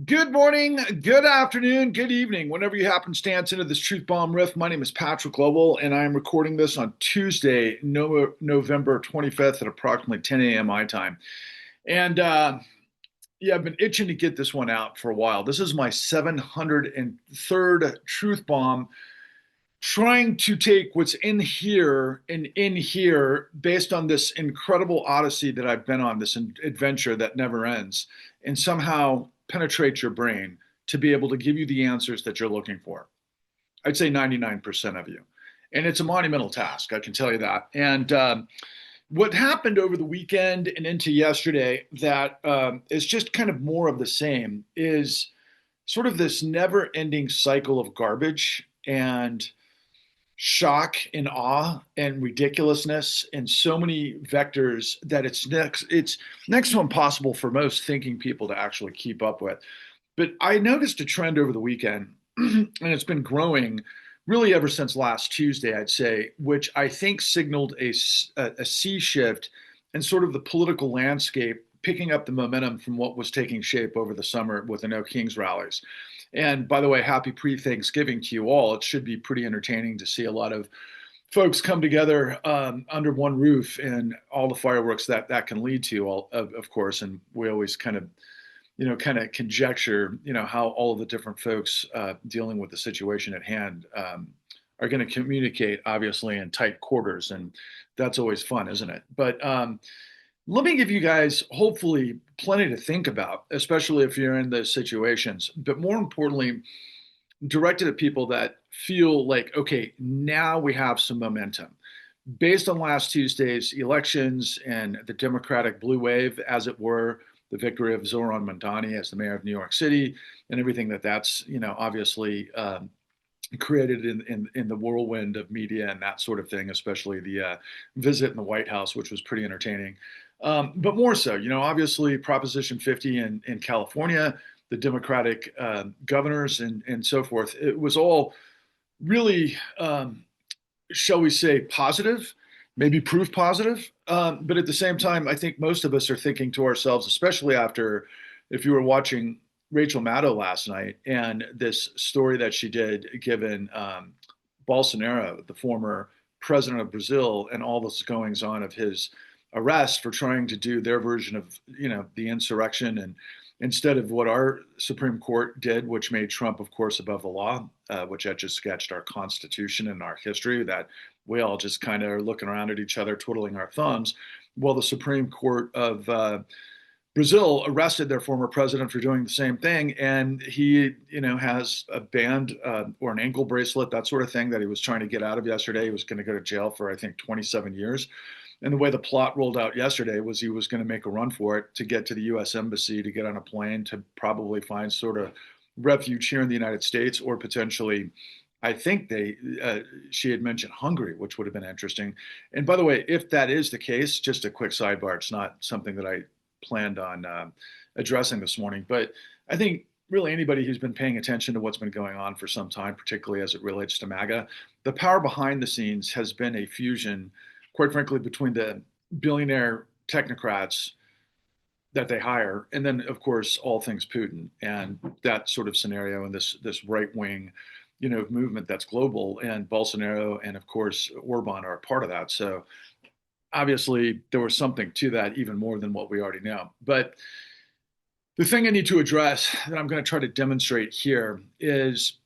Good morning, good afternoon, good evening, whenever you happenstance into this Truth Bomb Riff. My name is Patrick Global, and I am recording this on Tuesday, November 25th at approximately 10 a.m. my time. And yeah, I've been itching to get this one out for a while. This is my 703rd Truth Bomb, trying to take what's in here and in here based on this incredible odyssey that I've been on, this adventure that never ends, and somehow penetrate your brain to be able to give you the answers that you're looking for. I'd say 99% of you. And it's a monumental task, I can tell you that. And what happened over the weekend and into yesterday that is just kind of more of the same is sort of this never ending cycle of garbage and shock and awe and ridiculousness in so many vectors that it's next to impossible for most thinking people to actually keep up with. But I noticed a trend over the weekend, and it's been growing really ever since last Tuesday, I'd say, which I think signaled a sea shift in sort of the political landscape, picking up the momentum from what was taking shape over the summer with the No Kings rallies. And by the way, happy pre-Thanksgiving to you all. It should be pretty entertaining to see a lot of folks come together under one roof and all the fireworks that that can lead to, of course. And we always kind of conjecture, how all of the different folks dealing with the situation at hand are going to communicate, obviously, in tight quarters. And that's always fun, isn't it? But let me give you guys, hopefully, plenty to think about, especially if you're in those situations. But more importantly, directed at people that feel like, okay, now we have some momentum. Based on last Tuesday's elections and the Democratic blue wave, as it were, the victory of Zoran Mamdani as the mayor of New York City, and everything that's obviously created in the whirlwind of media and that sort of thing, especially the visit in the White House, which was pretty entertaining. But more so, obviously Proposition 50 in California, the Democratic governors and so forth. It was all really, shall we say, positive, maybe proof positive. But at the same time, I think most of us are thinking to ourselves, especially after, if you were watching Rachel Maddow last night and this story that she did, given Bolsonaro, the former president of Brazil, and all this goings on of his arrest for trying to do their version of, the insurrection, and instead of what our Supreme Court did, which made Trump, of course, above the law, which etch a sketched our Constitution and our history, that we all just kind of are looking around at each other, twiddling our thumbs. Well, the Supreme Court of Brazil arrested their former president for doing the same thing, and he, has a band or an ankle bracelet, that sort of thing, that he was trying to get out of yesterday. He was going to go to jail for, I think, 27 years. And the way the plot rolled out yesterday was he was going to make a run for it to get to the U.S. Embassy, to get on a plane, to probably find sort of refuge here in the United States, or potentially, I think she had mentioned Hungary, which would have been interesting. And by the way, if that is the case, just a quick sidebar, it's not something that I planned on addressing this morning, but I think really anybody who's been paying attention to what's been going on for some time, particularly as it relates to MAGA, the power behind the scenes has been a fusion, quite frankly, between the billionaire technocrats that they hire, and then, of course, all things Putin and that sort of scenario, and this right wing, movement that's global. And Bolsonaro and, of course, Orban are a part of that. So obviously, there was something to that, even more than what we already know. But the thing I need to address, that I'm going to try to demonstrate here, is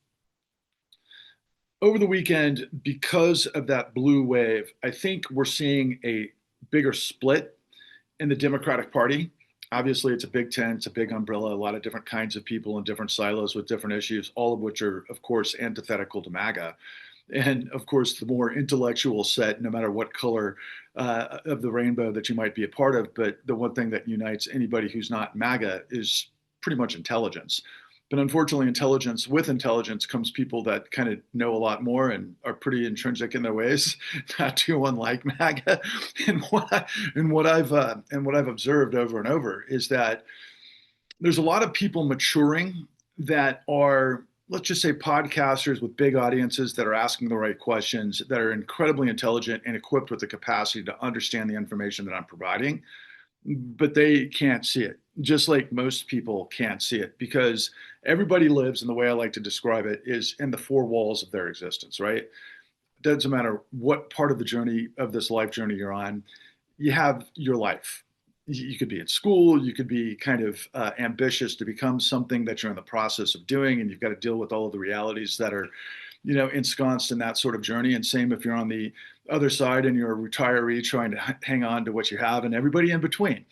over the weekend, because of that blue wave, I think we're seeing a bigger split in the Democratic Party. Obviously, it's a big tent, it's a big umbrella, a lot of different kinds of people in different silos with different issues, all of which are, of course, antithetical to MAGA. And of course, the more intellectual set, no matter what color of the rainbow that you might be a part of. But the one thing that unites anybody who's not MAGA is pretty much intelligence. But unfortunately, with intelligence comes people that kind of know a lot more and are pretty intrinsic in their ways, not too unlike MAGA. And what I've observed over and over is that there's a lot of people maturing that are, let's just say, podcasters with big audiences that are asking the right questions, that are incredibly intelligent and equipped with the capacity to understand the information that I'm providing, but they can't see it. just like most people can't see it, because everybody lives, and the way I like to describe it is in the four walls of their existence, right? It doesn't matter what part of the journey of this life journey you're on, you have your life. You could be in school, you could be kind of ambitious to become something that you're in the process of doing, and you've got to deal with all of the realities that are, ensconced in that sort of journey. And same if you're on the other side and you're a retiree trying to hang on to what you have, and everybody in between.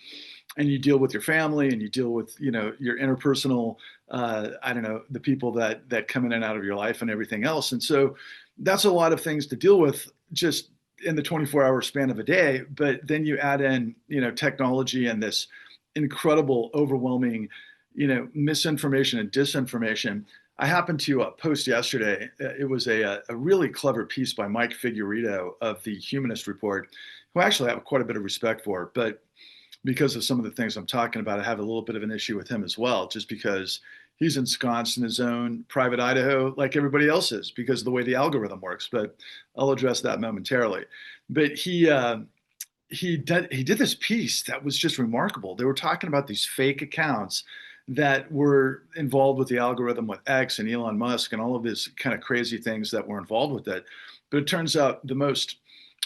And you deal with your family, and you deal with, your interpersonal, I don't know, the people that come in and out of your life and everything else. And so that's a lot of things to deal with just in the 24-hour span of a day. But then you add in, technology and this incredible, overwhelming, misinformation and disinformation. I happened to post yesterday. It was a really clever piece by Mike Figueredo of the Humanist Report, who I actually have quite a bit of respect for. But because of some of the things I'm talking about, I have a little bit of an issue with him as well, just because he's ensconced in his own private Idaho like everybody else is, because of the way the algorithm works. But I'll address that momentarily. But he did this piece that was just remarkable. They were talking about these fake accounts that were involved with the algorithm with X and Elon Musk and all of these kind of crazy things that were involved with it. But it turns out the most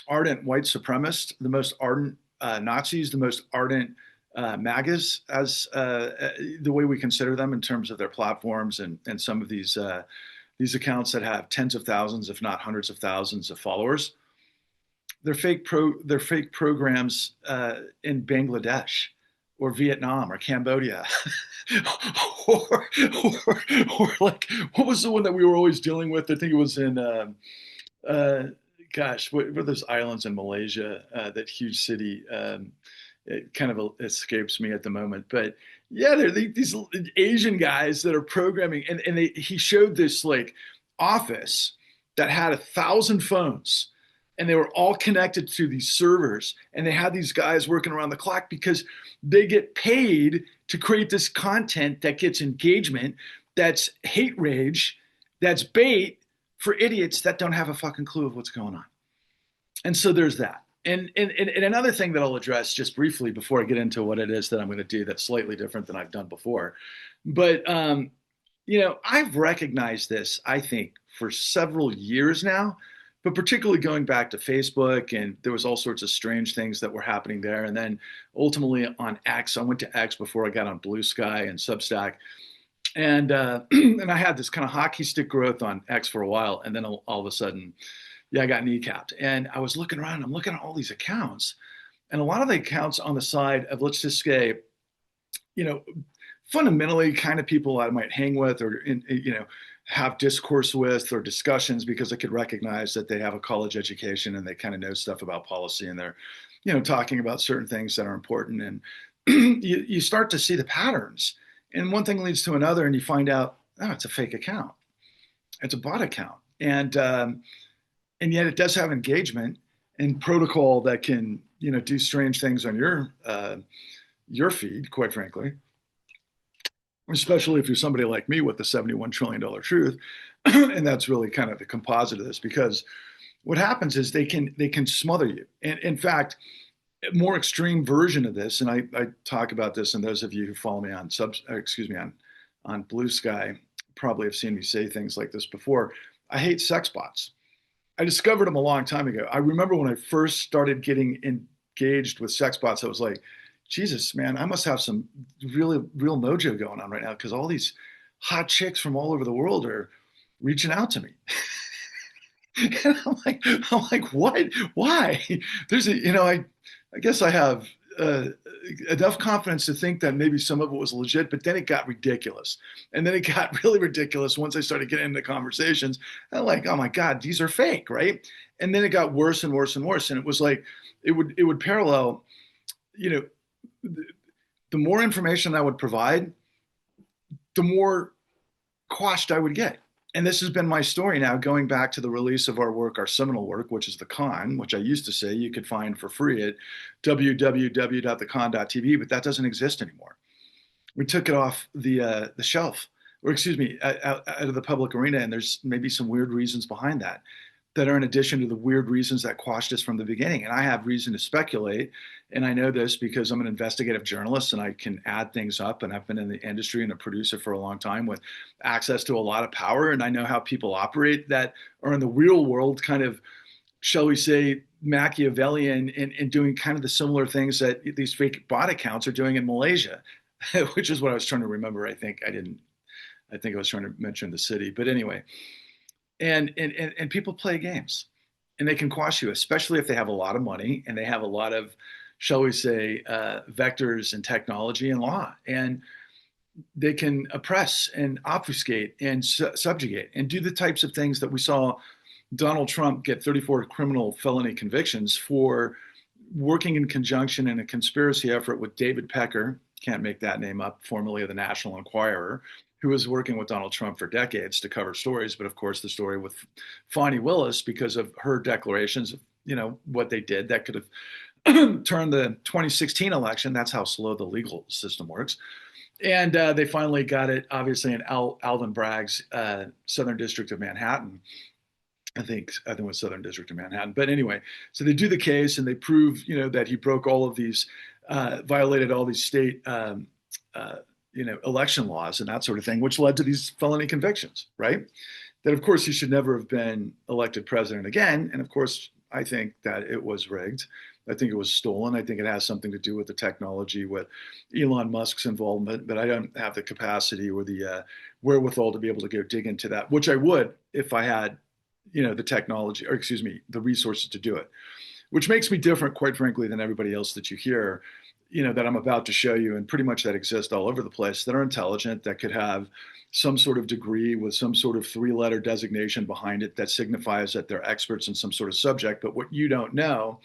ardent white supremacists, the most ardent Nazis, the most ardent MAGAs, as the way we consider them in terms of their platforms, and some of these accounts that have tens of thousands, if not hundreds of thousands of followers. They're fake programs in Bangladesh or Vietnam or Cambodia, or like, what was the one that we were always dealing with? I think it was in gosh, what were those islands in Malaysia? That huge city. It kind of escapes me at the moment, but yeah, they're these Asian guys that are programming, and he showed this like office that had 1,000 phones, and they were all connected to these servers, and they had these guys working around the clock because they get paid to create this content that gets engagement, that's hate rage, that's bait for idiots that don't have a fucking clue of what's going on. And so there's that. And another thing that I'll address just briefly before I get into what it is that I'm going to do that's slightly different than I've done before. But, I've recognized this, I think, for several years now, but particularly going back to Facebook, and there was all sorts of strange things that were happening there. And then ultimately on X, I went to X before I got on Blue Sky and Substack. And and I had this kind of hockey stick growth on X for a while, and then all of a sudden, yeah, I got kneecapped. And I was looking around, I'm looking at all these accounts, and a lot of the accounts on the side of, let's just say, you know, fundamentally kind of people I might hang with, or have discourse with, or discussions, because I could recognize that they have a college education and they kind of know stuff about policy, and they're, talking about certain things that are important. And you start to see the patterns, and one thing leads to another, and you find out, oh, it's a fake account, it's a bot account, and yet it does have engagement and protocol that can, do strange things on your feed, quite frankly, especially if you're somebody like me with the $71 trillion truth. And that's really kind of the composite of this, because what happens is they can smother you. And in fact, a more extreme version of this, and I talk about this, and those of you who follow me on Blue Sky probably have seen me say things like this before. I hate sex bots. I discovered them a long time ago. I remember when I first started getting engaged with sex bots, I was like, Jesus, man, I must have some really real mojo going on right now, because all these hot chicks from all over the world are reaching out to me. And I'm like, what? Why? There's I guess I have enough confidence to think that maybe some of it was legit, but then it got ridiculous. And then it got really ridiculous once I started getting into conversations. I'm like, oh my God, these are fake, right? And then it got worse and worse and worse. And it was like, it would parallel, the more information I would provide, the more quashed I would get. And this has been my story now, going back to the release of our work, our seminal work, which is The Con, which I used to say you could find for free at www.thecon.tv, but that doesn't exist anymore. We took it off the shelf, or excuse me, out of the public arena, and there's maybe some weird reasons behind that. that are in addition to the weird reasons that quashed us from the beginning. And I have reason to speculate. And I know this because I'm an investigative journalist and I can add things up. And I've been in the industry and a producer for a long time with access to a lot of power. And I know how people operate that are in the real world, kind of, shall we say, Machiavellian and doing kind of the similar things that these fake bot accounts are doing in Malaysia, which is what I was trying to remember. I think I was trying to mention the city. But anyway, and people play games and they can quash you, especially if they have a lot of money and they have a lot of, shall we say, vectors and technology and law, and they can oppress and obfuscate and subjugate and do the types of things that we saw Donald Trump get 34 criminal felony convictions for working in conjunction in a conspiracy effort with David Pecker, can't make that name up, formerly of the National Enquirer, who was working with Donald Trump for decades to cover stories. But of course, the story with Fani Willis, because of her declarations of, what they did, that could have turned the 2016 election. That's how slow the legal system works. And they finally got it, obviously, in Alvin Bragg's Southern District of Manhattan. I think it was Southern District of Manhattan. But anyway, so they do the case and they prove, that he broke all of these, violated all these state, election laws and that sort of thing, which led to these felony convictions, right? That, of course, he should never have been elected president again. And of course, I think that it was rigged. I think it was stolen. I think it has something to do with the technology, with Elon Musk's involvement, but I don't have the capacity or the wherewithal to be able to go dig into that, which I would if I had the technology, or excuse me, the resources to do it, which makes me different, quite frankly, than everybody else that you hear, that I'm about to show you, and pretty much that exist all over the place, that are intelligent, that could have some sort of degree with some sort of 3-letter designation behind it that signifies that they're experts in some sort of subject. But what you don't know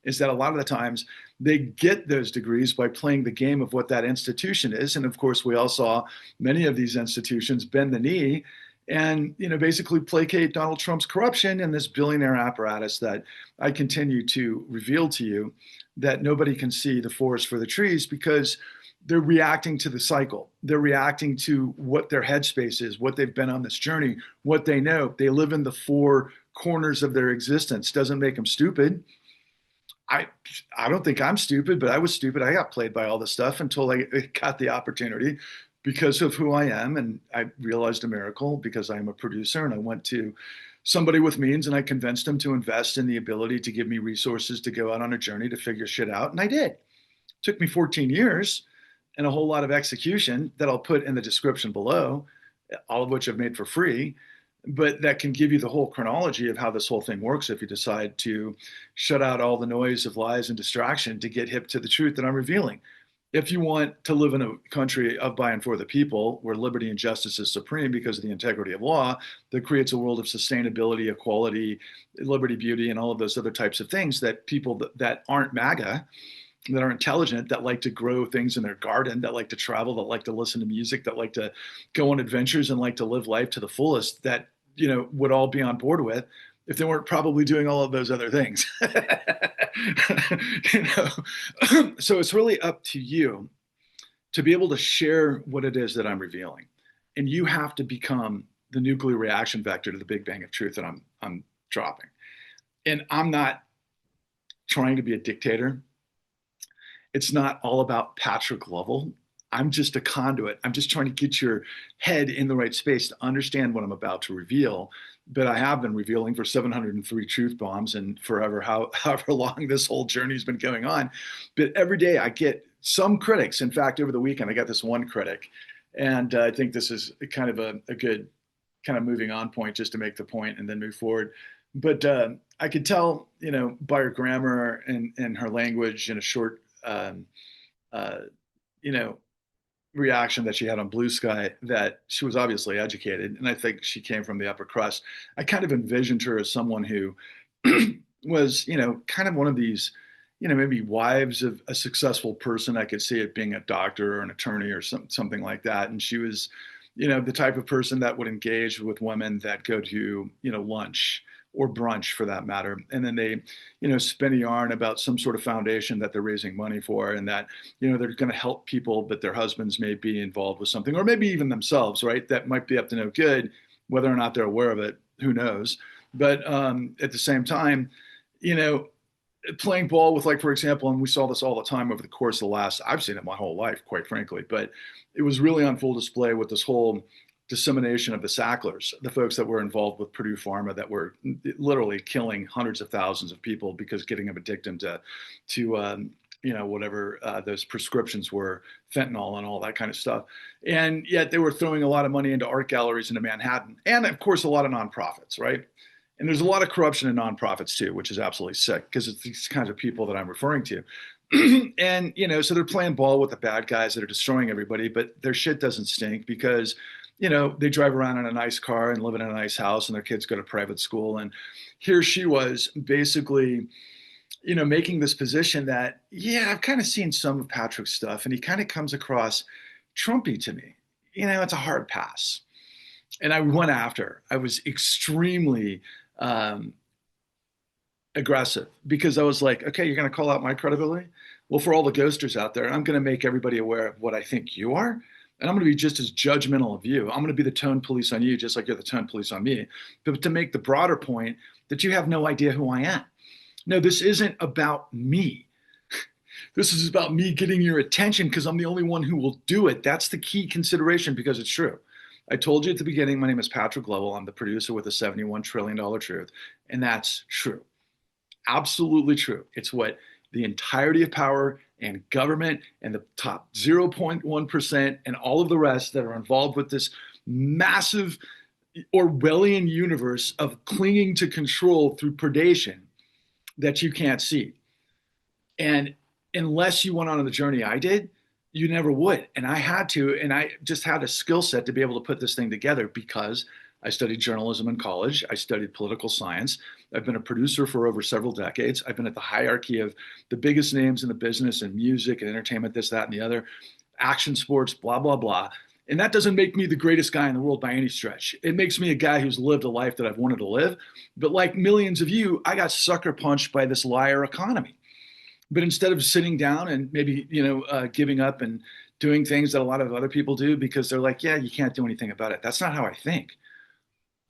is that a lot of the times they get those degrees by playing the game of what that institution is. And of course, we all saw many of these institutions bend the knee and basically placate Donald Trump's corruption and this billionaire apparatus that I continue to reveal to you, that nobody can see the forest for the trees because they're reacting to the cycle. They're reacting to what their headspace is, what they've been on this journey, what they know. They live in the 4 corners of their existence. Doesn't make them stupid. I don't think I'm stupid, but I was stupid. I got played by all this stuff until I got the opportunity because of who I am. And I realized a miracle because I am a producer, and I went to somebody with means and I convinced them to invest in the ability to give me resources to go out on a journey to figure shit out. And I did. It took me 14 years and a whole lot of execution that I'll put in the description below, all of which I've made for free. But that can give you the whole chronology of how this whole thing works if you decide to shut out all the noise of lies and distraction to get hip to the truth that I'm revealing. If you want to live in a country of, by, and for the people, where liberty and justice is supreme because of the integrity of law, that creates a world of sustainability, equality, liberty, beauty, and all of those other types of things that people that aren't MAGA, that are intelligent, that like to grow things in their garden, that like to travel, that like to listen to music, that like to go on adventures and like to live life to the fullest, that would all be on board with if they weren't probably doing all of those other things. So it's really up to you to be able to share what it is that I'm revealing. And you have to become the nuclear reaction vector to the Big Bang of truth that I'm dropping. And I'm not trying to be a dictator. It's not all about Patrick Lovell. I'm just a conduit. I'm just trying to get your head in the right space to understand what I'm about to reveal. But I have been revealing for 703 truth bombs and forever, however long this whole journey has been going on. But every day I get some critics. In fact, over the weekend, I got this one critic. And I think this is kind of a good kind of moving on point, just to make the point and then move forward. But I could tell, by her grammar and her language in a short, reaction that she had on Blue Sky, that she was obviously educated. And I think she came from the upper crust. I kind of envisioned her as someone who was, kind of one of these, maybe wives of a successful person. I could see it being a doctor or an attorney or something like that. And she was, the type of person that would engage with women that go to, lunch or brunch for that matter. And then they, spin a yarn about some sort of foundation that they're raising money for, and that, they're going to help people, but their husbands may be involved with something, or maybe even themselves, right? That might be up to no good, whether or not they're aware of it, who knows? But at the same time, you know, playing ball with, like, for example, and we saw this all the time over the course of the last, I've seen it my whole life, quite frankly, but it was really on full display with this whole dissemination of the Sacklers, the folks that were involved with Purdue Pharma that were literally killing hundreds of thousands of people because getting them addicted to whatever those prescriptions were, fentanyl and all that kind of stuff. And yet they were throwing a lot of money into art galleries into Manhattan. And of course, a lot of nonprofits, right? And there's a lot of corruption in nonprofits too, which is absolutely sick because it's these kinds of people that I'm referring to. And, so they're playing ball with the bad guys that are destroying everybody, but their shit doesn't stink because, they drive around in a nice car and live in a nice house and their kids go to private school. And here she was basically, making this position that, yeah, I've kind of seen some of Patrick's stuff and he kind of comes across Trumpy to me. It's a hard pass. And I went after her. I was extremely aggressive because I was like, okay, you're going to call out my credibility? Well, for all the ghosters out there, I'm going to make everybody aware of what I think you are. And I'm going to be just as judgmental of you. I'm going to be the tone police on you, just like you're the tone police on me. But to make the broader point that you have no idea who I am. No, this isn't about me. This is about me getting your attention because I'm the only one who will do it. That's the key consideration because it's true. I told you at the beginning, my name is Patrick Lovell. I'm the producer with a $71 trillion truth. And that's true. Absolutely true. It's what the entirety of power and government and the top 0.1% and all of the rest that are involved with this massive Orwellian universe of clinging to control through predation that you can't see. And unless you went on the journey I did, you never would. And I had to, and I just had a skill set to be able to put this thing together because I studied journalism in college. I studied political science. I've been a producer for over several decades. I've been at the hierarchy of the biggest names in the business and music and entertainment, this, that, and the other, action sports, blah, blah, blah. And that doesn't make me the greatest guy in the world by any stretch. It makes me a guy who's lived a life that I've wanted to live. But like millions of you, I got sucker punched by this liar economy. But instead of sitting down and maybe, giving up and doing things that a lot of other people do because they're like, yeah, you can't do anything about it. That's not how I think.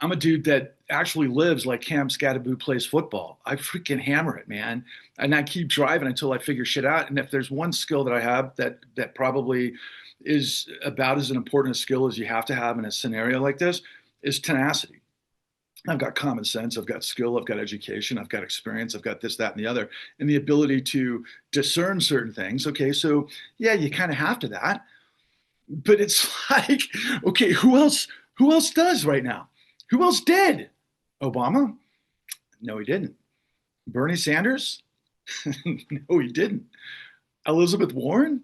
I'm a dude that actually lives like Cam Scatteraboo plays football. I freaking hammer it, man. And I keep driving until I figure shit out. And if there's one skill that I have that probably is about as important a skill as you have to have in a scenario like this is tenacity. I've got common sense, I've got skill, I've got education, I've got experience, I've got this, that, and the other, and the ability to discern certain things. Okay, so yeah, you kind of have to that. But it's like, okay, who else does right now? Who else did? Obama? No, he didn't. Bernie Sanders? No, he didn't. Elizabeth Warren?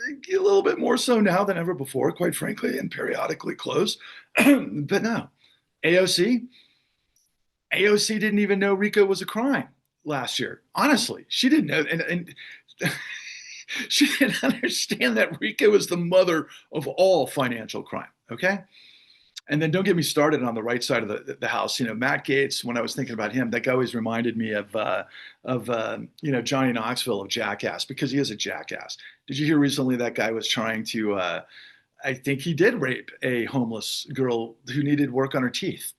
A little bit more so now than ever before, quite frankly, and periodically close. But no. AOC didn't even know RICO was a crime last year. Honestly, she didn't know. And she didn't understand that RICO is the mother of all financial crime. Okay. And then don't get me started on the right side of the house. Matt Gaetz, when I was thinking about him, that guy always reminded me of Johnny Knoxville of Jackass because he is a jackass. Did you hear recently that guy was trying to, I think he did rape a homeless girl who needed work on her teeth.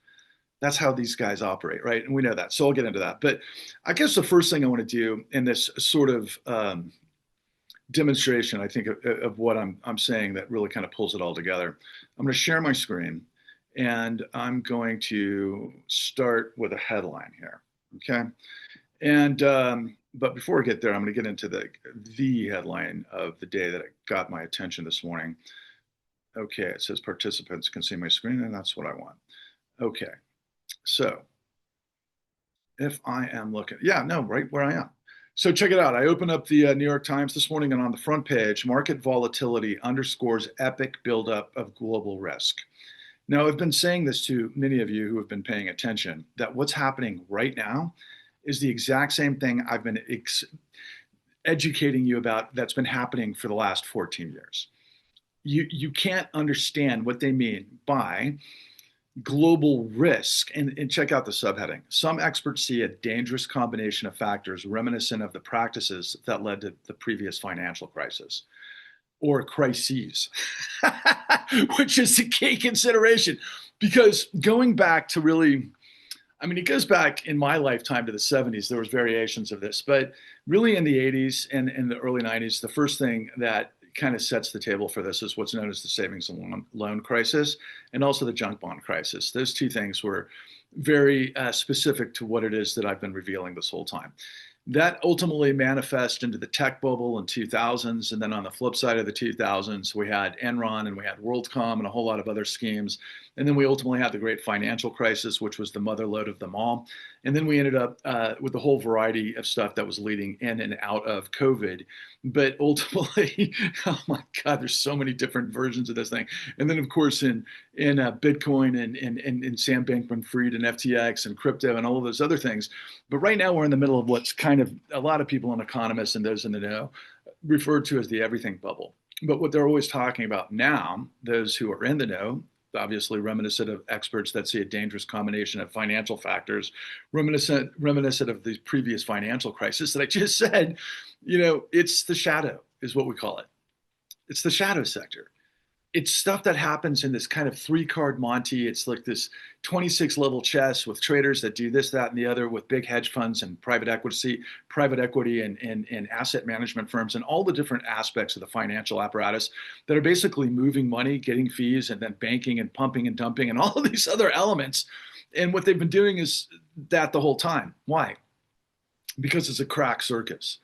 That's how these guys operate, right? And we know that. So I'll get into that. But I guess the first thing I want to do in this sort of demonstration, I think, of what I'm saying that really kind of pulls it all together. I'm going to share my screen. And I'm going to start with a headline here, okay? And but before I get there, I'm going to get into the headline of the day that got my attention this morning. Okay, it says participants can see my screen, and that's what I want. Okay, so if I am looking, right where I am. So check it out. I opened up the New York Times this morning, and on the front page, market volatility underscores epic buildup of global risk. Now, I've been saying this to many of you who have been paying attention, that what's happening right now is the exact same thing I've been educating you about that's been happening for the last 14 years. You can't understand what they mean by global risk. And check out the subheading. Some experts see a dangerous combination of factors reminiscent of the practices that led to the previous financial crisis. Or crises, which is the key consideration. Because going back to really I mean, it goes back in my lifetime to the 70s. There was variations of this, but really in the 80s and in the early 90s, the first thing that kind of sets the table for this is what's known as the savings and loan crisis, and also the junk bond crisis. Those two things were very specific to what it is that I've been revealing this whole time. That ultimately manifested into the tech bubble in 2000s, and then on the flip side of the 2000s, we had Enron and we had WorldCom and a whole lot of other schemes, and then we ultimately had the great financial crisis, which was the mother lode of them all, and then we ended up with a whole variety of stuff that was leading in and out of COVID. But ultimately, oh my God, there's so many different versions of this thing. And then, of course, in Bitcoin and Sam Bankman-Fried and FTX and crypto and all of those other things. But right now, we're in the middle of what's kind of a lot of people and economists and those in the know referred to as the everything bubble. But what they're always talking about now, those who are in the know, obviously reminiscent of experts that see a dangerous combination of financial factors, reminiscent of the previous financial crisis that I just said, it's the shadow is what we call it. It's the shadow sector. It's stuff that happens in this kind of three-card Monty. It's like this 26-level chess with traders that do this, that, and the other, with big hedge funds and private equity and asset management firms and all the different aspects of the financial apparatus that are basically moving money, getting fees, and then banking and pumping and dumping and all of these other elements. And what they've been doing is that the whole time. Why? Because it's a crack circus.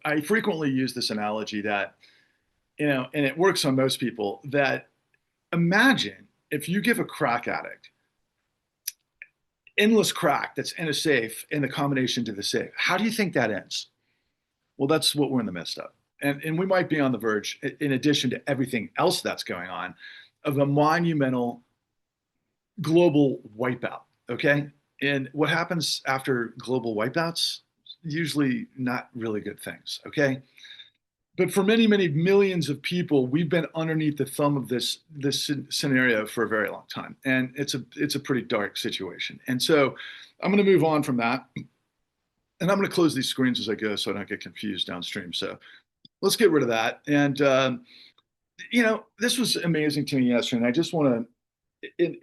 I frequently use this analogy that and it works on most people, that imagine if you give a crack addict endless crack that's in a safe and the combination to the safe. How do you think that ends? Well, that's what we're in the midst of. And we might be on the verge, in addition to everything else that's going on, of a monumental global wipeout, okay? And what happens after global wipeouts? Usually not really good things, okay? But for many, many millions of people, we've been underneath the thumb of this scenario for a very long time, and it's a pretty dark situation. And so, I'm going to move on from that, and I'm going to close these screens as I go, so I don't get confused downstream. So, let's get rid of that. And this was amazing to me yesterday, and I just want to,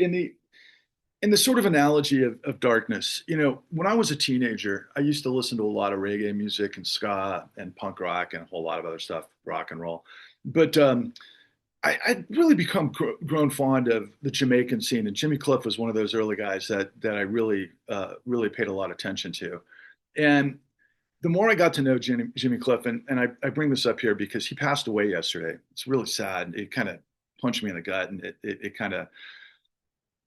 in the sort of analogy of darkness, when I was a teenager, I used to listen to a lot of reggae music and ska and punk rock and a whole lot of other stuff, rock and roll. But I'd really become grown fond of the Jamaican scene, and Jimmy Cliff was one of those early guys that I really paid a lot of attention to. And the more I got to know Jimmy Cliff, and I bring this up here because he passed away yesterday. It's really sad. It kind of punched me in the gut, and it kind of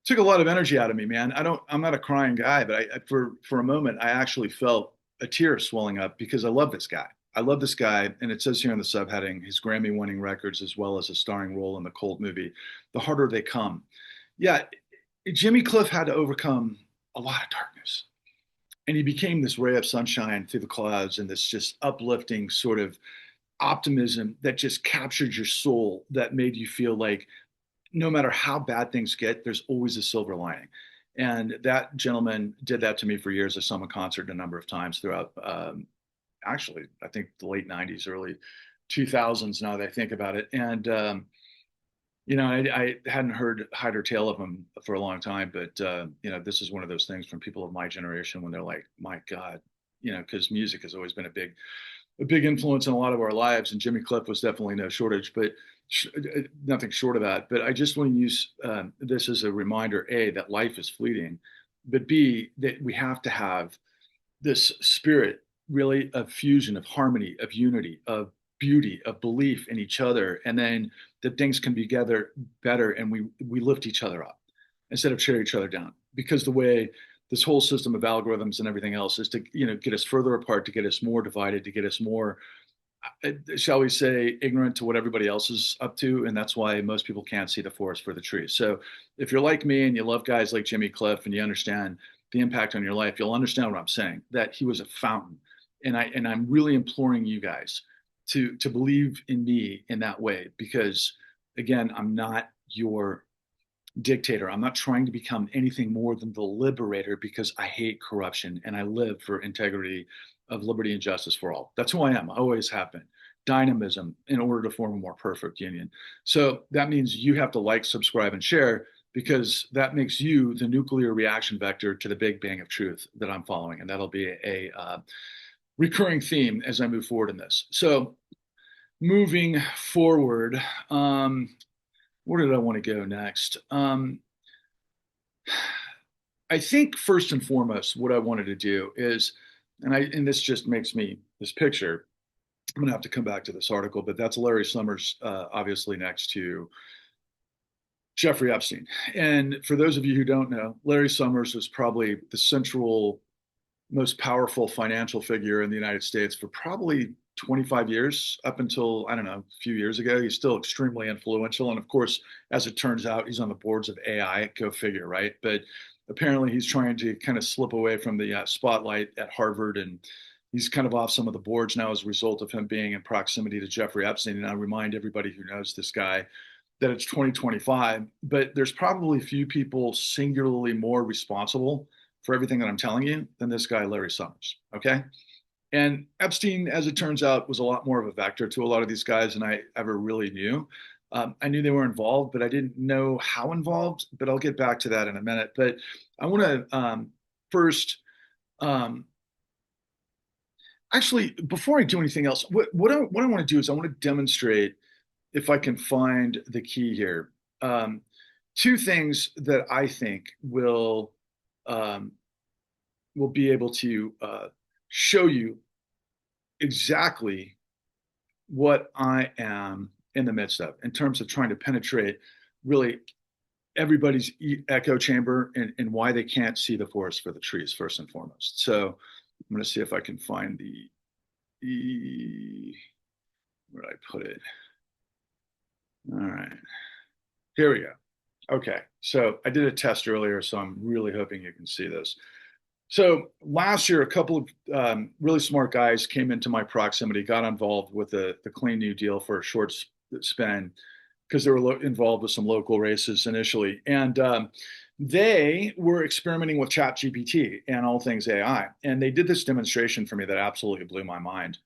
took a lot of energy out of me, man. I'm not a crying guy, but for a moment, I actually felt a tear swelling up because I love this guy. I love this guy. And it says here in the subheading, his Grammy winning records, as well as a starring role in the cult movie, The Harder They Come. Yeah. Jimmy Cliff had to overcome a lot of darkness, and he became this ray of sunshine through the clouds and this just uplifting sort of optimism that just captured your soul, that made you feel like, no matter how bad things get, there's always a silver lining. And that gentleman did that to me for years. I saw him in concert a number of times throughout, actually, I think the late 90s, early 2000s, now that I think about it. And, I hadn't heard hide or tail of him for a long time, but, this is one of those things from people of my generation when they're like, my God, because music has always been a big influence in a lot of our lives. And Jimmy Cliff was definitely no shortage, but nothing short of that. But I just want to use this as a reminder, A, that life is fleeting, but B, that we have to have this spirit really of fusion, of harmony, of unity, of beauty, of belief in each other, and then that things can be together better, and we lift each other up instead of tear each other down. Because the way this whole system of algorithms and everything else is to get us further apart, to get us more divided, to get us more, shall we say, ignorant to what everybody else is up to. And that's why most people can't see the forest for the trees. So if you're like me and you love guys like Jimmy Cliff and you understand the impact on your life, you'll understand what I'm saying, that he was a fountain. And I'm really imploring you guys to believe in me in that way, because again, I'm not your dictator. I'm not trying to become anything more than the liberator, because I hate corruption and I live for integrity of liberty and justice for all. That's who I am. I always have been. Dynamism in order to form a more perfect union. So that means you have to like, subscribe, and share because that makes you the nuclear reaction vector to the Big Bang of truth that I'm following. And that'll be a recurring theme as I move forward in this. So, moving forward, where did I want to go next? I think first and foremost, what I wanted to do is, and this just makes me this picture. I'm gonna have to come back to this article, but that's Larry Summers, obviously next to Jeffrey Epstein. And for those of you who don't know, Larry Summers was probably the central, most powerful financial figure in the United States for probably 25 years, up until, I don't know, a few years ago. He's still extremely influential. And of course, as it turns out, he's on the boards of AI, go figure, right? But apparently he's trying to kind of slip away from the spotlight at Harvard, and he's kind of off some of the boards now as a result of him being in proximity to Jeffrey Epstein. And I remind everybody who knows this guy that it's 2025, but there's probably few people singularly more responsible for everything that I'm telling you than this guy, Larry Summers. Okay. And Epstein, as it turns out, was a lot more of a vector to a lot of these guys than I ever really knew. I knew they were involved, but I didn't know how involved. But I'll get back to that in a minute. But I want to first, actually, before I do anything else, what I want to do is I want to demonstrate, if I can find the key here, two things that I think um, will be able to show you exactly what I am in the midst of in terms of trying to penetrate really everybody's echo chamber, and why they can't see the forest for the trees, first and foremost. So I'm going to see if I can find where did I put it? All right, here we go. Okay, so I did a test earlier, so I'm really hoping you can see this. So last year, a couple of really smart guys came into my proximity, got involved with the Clean New Deal for a short span because they were involved with some local races initially. And they were experimenting with ChatGPT and all things AI. And they did this demonstration for me that absolutely blew my mind.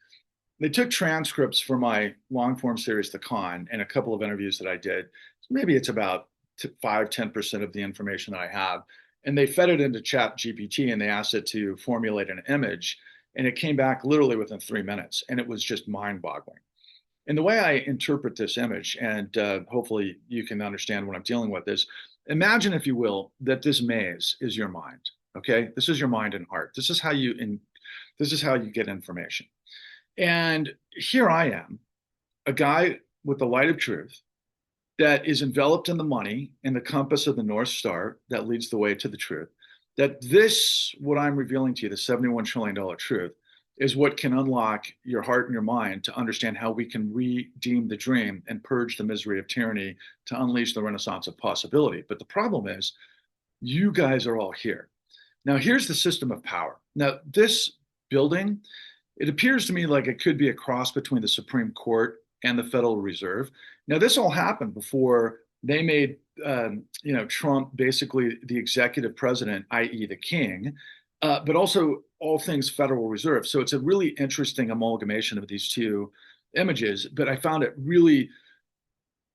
They took transcripts for my long form series, The Con, and a couple of interviews that I did. Maybe it's about 5-10% of the information that I have. And they fed it into Chat GPT and they asked it to formulate an image. And it came back literally within 3 minutes. And it was just mind boggling. And the way I interpret this image, and hopefully you can understand what I'm dealing with, is imagine, if you will, that this maze is your mind. Okay. This is your mind and heart. This is how you get information. And here I am, a guy with the light of truth that is enveloped in the money and the compass of the North Star that leads the way to the truth. That this, what I'm revealing to you, the $71 trillion truth, is what can unlock your heart and your mind to understand how we can redeem the dream and purge the misery of tyranny to unleash the renaissance of possibility. But the problem is, you guys are all here. Now, here's the system of power. Now, this building, it appears to me like it could be a cross between the Supreme Court and the Federal Reserve. Now, this all happened before they made, Trump basically the executive president, i.e., the king, but also all things Federal Reserve. So it's a really interesting amalgamation of these two images. But I found it really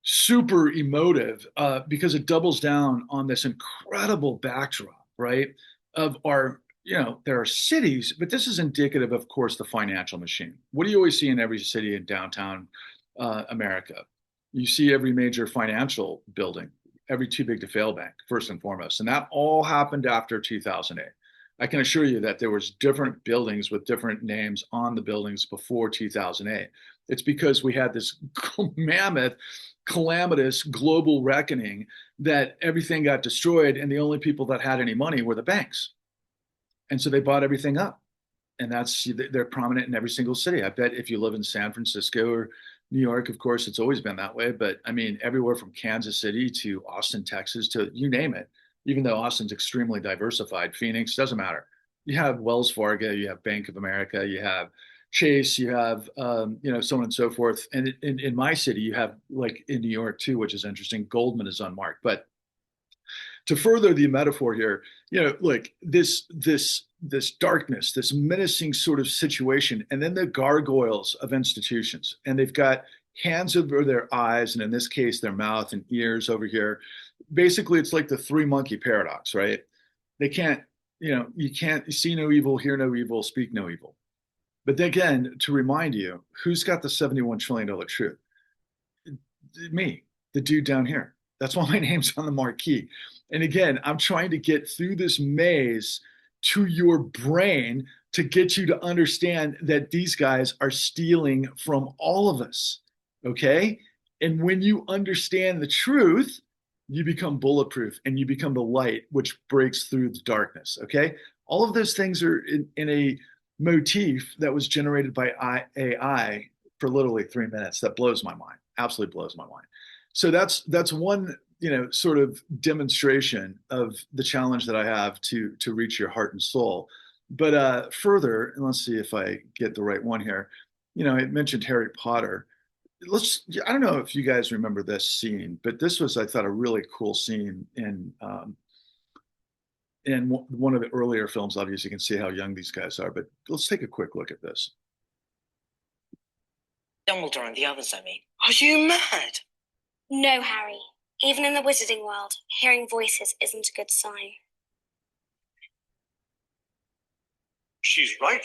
super emotive because it doubles down on this incredible backdrop, right? Of our, there are cities, but this is indicative, of course, the financial machine. What do you always see in every city in downtown America? You see every major financial building, every too big to fail bank, first and foremost. And that all happened after 2008. I can assure you that there was different buildings with different names on the buildings before 2008. It's because we had this mammoth, calamitous global reckoning that everything got destroyed, and the only people that had any money were the banks. And so they bought everything up. And they're prominent in every single city. I bet if you live in San Francisco or New York, of course, it's always been that way. But I mean, everywhere from Kansas City to Austin, Texas, to you name it, even though Austin's extremely diversified, Phoenix, doesn't matter. You have Wells Fargo, you have Bank of America, you have Chase, you have, so on and so forth. And in my city, you have, like in New York too, which is interesting, Goldman is unmarked. But to further the metaphor here, like this darkness, this menacing sort of situation, and then the gargoyles of institutions, and they've got hands over their eyes, and in this case, their mouth and ears over here. basically it's like the three monkey paradox, right? They can't, you can't see no evil, hear no evil, speak no evil. But then again, to remind you, who's got the $71 trillion truth? Me, the dude down here. That's why my name's on the marquee. And again, I'm trying to get through this maze to your brain to get you to understand that these guys are stealing from all of us. Okay. And when you understand the truth, you become bulletproof and you become the light which breaks through the darkness. Okay. All of those things are in a motif that was generated by AI for literally 3 minutes. That blows my mind. Absolutely blows my mind. So that's one sort of demonstration of the challenge that I have to reach your heart and soul. But further, and let's see if I get the right one here. I mentioned Harry Potter. I don't know if you guys remember this scene, but this was, I thought, a really cool scene in one of the earlier films. Obviously, you can see how young these guys are, but let's take a quick look at this. Dumbledore and the others, I mean. Are you mad? No, Harry. Even in the wizarding world, hearing voices isn't a good sign. She's right,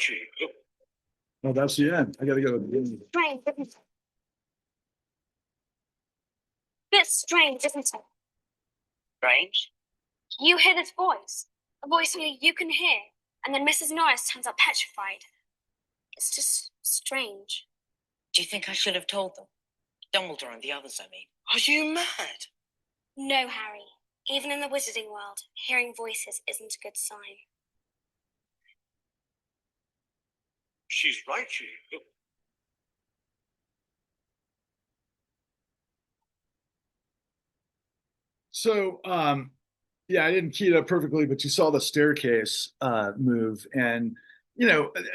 Oh, that's the end. I gotta go to the beginning. Strange, isn't it? Bit strange, isn't it? Strange? You hear this voice, a voice only you can hear, and then Mrs. Norris turns up petrified. It's just strange. Do you think I should have told them? Dumbledore and the others, I mean. Are you mad? No, Harry. Even in the wizarding world, hearing voices isn't a good sign. She's right, So, yeah, I didn't key it up perfectly, but you saw the staircase move. And,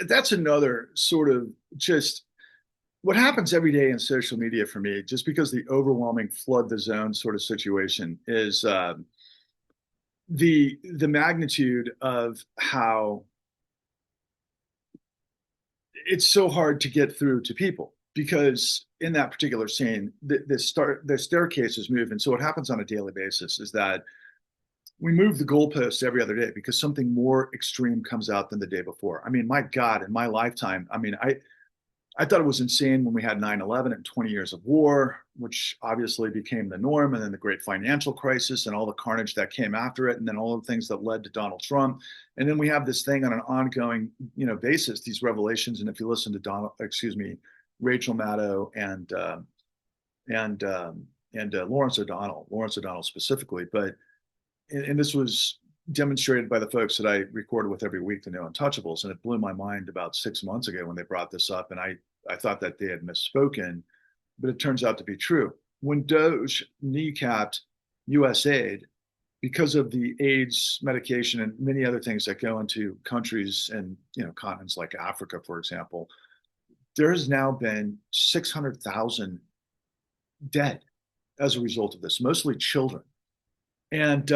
that's another sort of just what happens every day in social media for me, just because the overwhelming flood the zone sort of situation is the magnitude of how it's so hard to get through to people. Because in that particular scene, the staircases move, and so what happens on a daily basis is that we move the goalposts every other day because something more extreme comes out than the day before. I mean, my God, in my lifetime, I thought it was insane when we had 9/11 and 20 years of war, which obviously became the norm, and then the great financial crisis and all the carnage that came after it, and then all the things that led to Donald Trump. And then we have this thing on an ongoing, basis, these revelations. And if you listen to Rachel Maddow and Lawrence O'Donnell specifically, and this was demonstrated by the folks that I recorded with every week, the No Untouchables, and it blew my mind about 6 months ago when they brought this up, and I thought that they had misspoken, but it turns out to be true. When Doge kneecapped USAID because of the AIDS medication and many other things that go into countries and continents like Africa, for example, there has now been 600,000 dead as a result of this, mostly children. And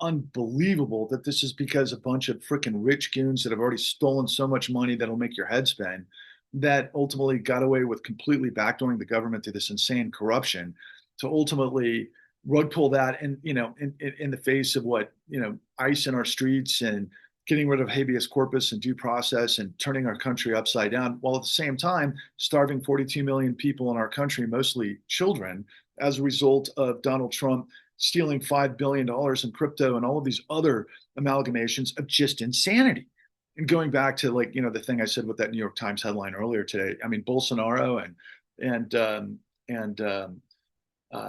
unbelievable that this is because a bunch of freaking rich goons that have already stolen so much money that'll make your head spin, that ultimately got away with completely backdooring the government through this insane corruption to ultimately rug pull that in the face of what ICE in our streets and getting rid of habeas corpus and due process and turning our country upside down, while at the same time starving 42 million people in our country, mostly children, as a result of Donald Trump stealing $5 billion in crypto and all of these other amalgamations of just insanity. And going back to the thing I said with that New York Times headline earlier today, I mean, Bolsonaro and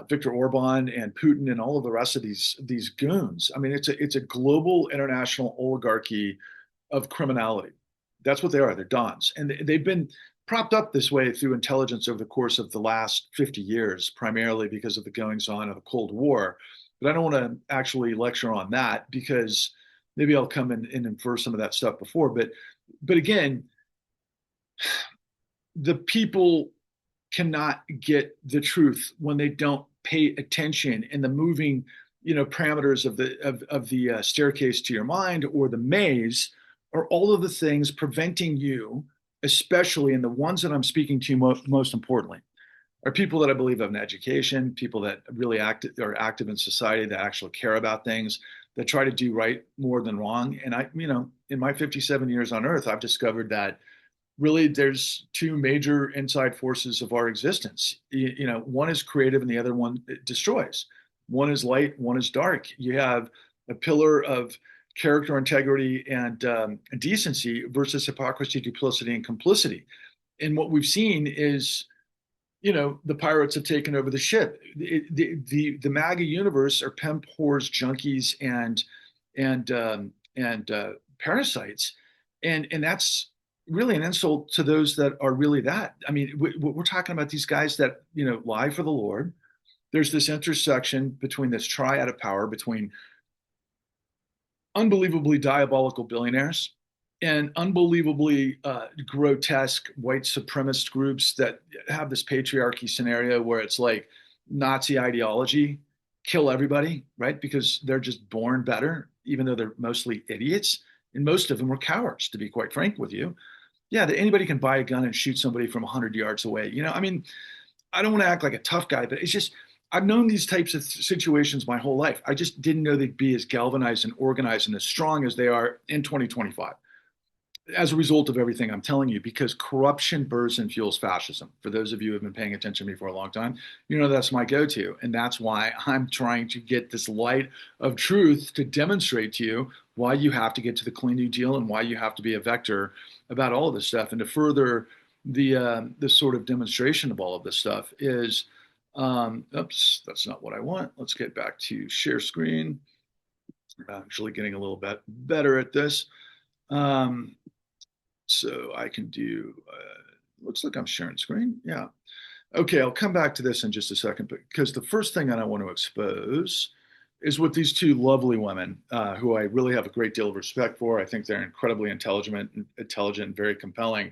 Viktor Orban and Putin and all of the rest of these goons. I mean, it's a global international oligarchy of criminality. That's what they are. They're dons, and they've been propped up this way through intelligence over the course of the last 50 years, primarily because of the goings on of the Cold War. But I don't want to actually lecture on that because maybe I'll come in and infer some of that stuff before. But again, the people cannot get the truth when they don't pay attention in the moving, parameters of the staircase to your mind, or the maze, or all of the things preventing you, especially in the ones that I'm speaking to most importantly, are people that I believe have an education, people that really are active in society, that actually care about things, that try to do right more than wrong. And in my 57 years on Earth, I've discovered that really there's two major inside forces of our existence. One is creative and the other one destroys. One is light, one is dark. You have a pillar of character, integrity, and decency versus hypocrisy, duplicity, and complicity. And what we've seen is, the pirates have taken over the ship. The MAGA universe are pimp whores, junkies, and parasites, and that's really an insult to those that are really that. I mean, we're talking about these guys that lie for the Lord. There's this intersection between this triad of power between unbelievably diabolical billionaires and unbelievably grotesque white supremacist groups that have this patriarchy scenario where it's like Nazi ideology, kill everybody, right? Because they're just born better, even though they're mostly idiots. And most of them are cowards, to be quite frank with you. Yeah, that anybody can buy a gun and shoot somebody from 100 yards away. I mean, I don't want to act like a tough guy, but it's just, I've known these types of situations my whole life. I just didn't know they'd be as galvanized and organized and as strong as they are in 2025 as a result of everything I'm telling you, because corruption burns and fuels fascism. For those of you who have been paying attention to me for a long time, that's my go-to. And that's why I'm trying to get this light of truth to demonstrate to you why you have to get to the clean new deal and why you have to be a vector about all of this stuff. And to further the sort of demonstration of all of this stuff is, oops, that's not what I want. Let's get back to share screen. I'm actually getting a little bit better at this. So I can do, looks like I'm sharing screen. Yeah. Okay, I'll come back to this in just a second, because the first thing that I want to expose is with these two lovely women who I really have a great deal of respect for. I think they're incredibly intelligent and very compelling.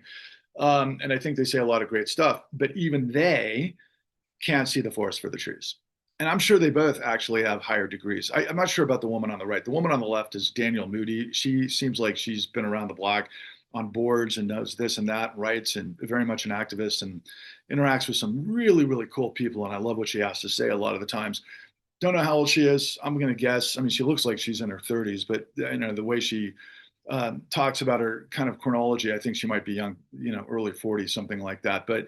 And I think they say a lot of great stuff, but even they can't see the forest for the trees. And I'm sure they both actually have higher degrees. I'm not sure about the woman on the right. The woman on the left is Daniel Moody. She seems like she's been around the block on boards and knows this and that, writes, and very much an activist and interacts with some really, really cool people. And I love what she has to say a lot of the times. Don't know how old she is. I'm going to guess. I mean, she looks like she's in her 30s, but the way she talks about her kind of chronology, I think she might be young, early 40s, something like that. But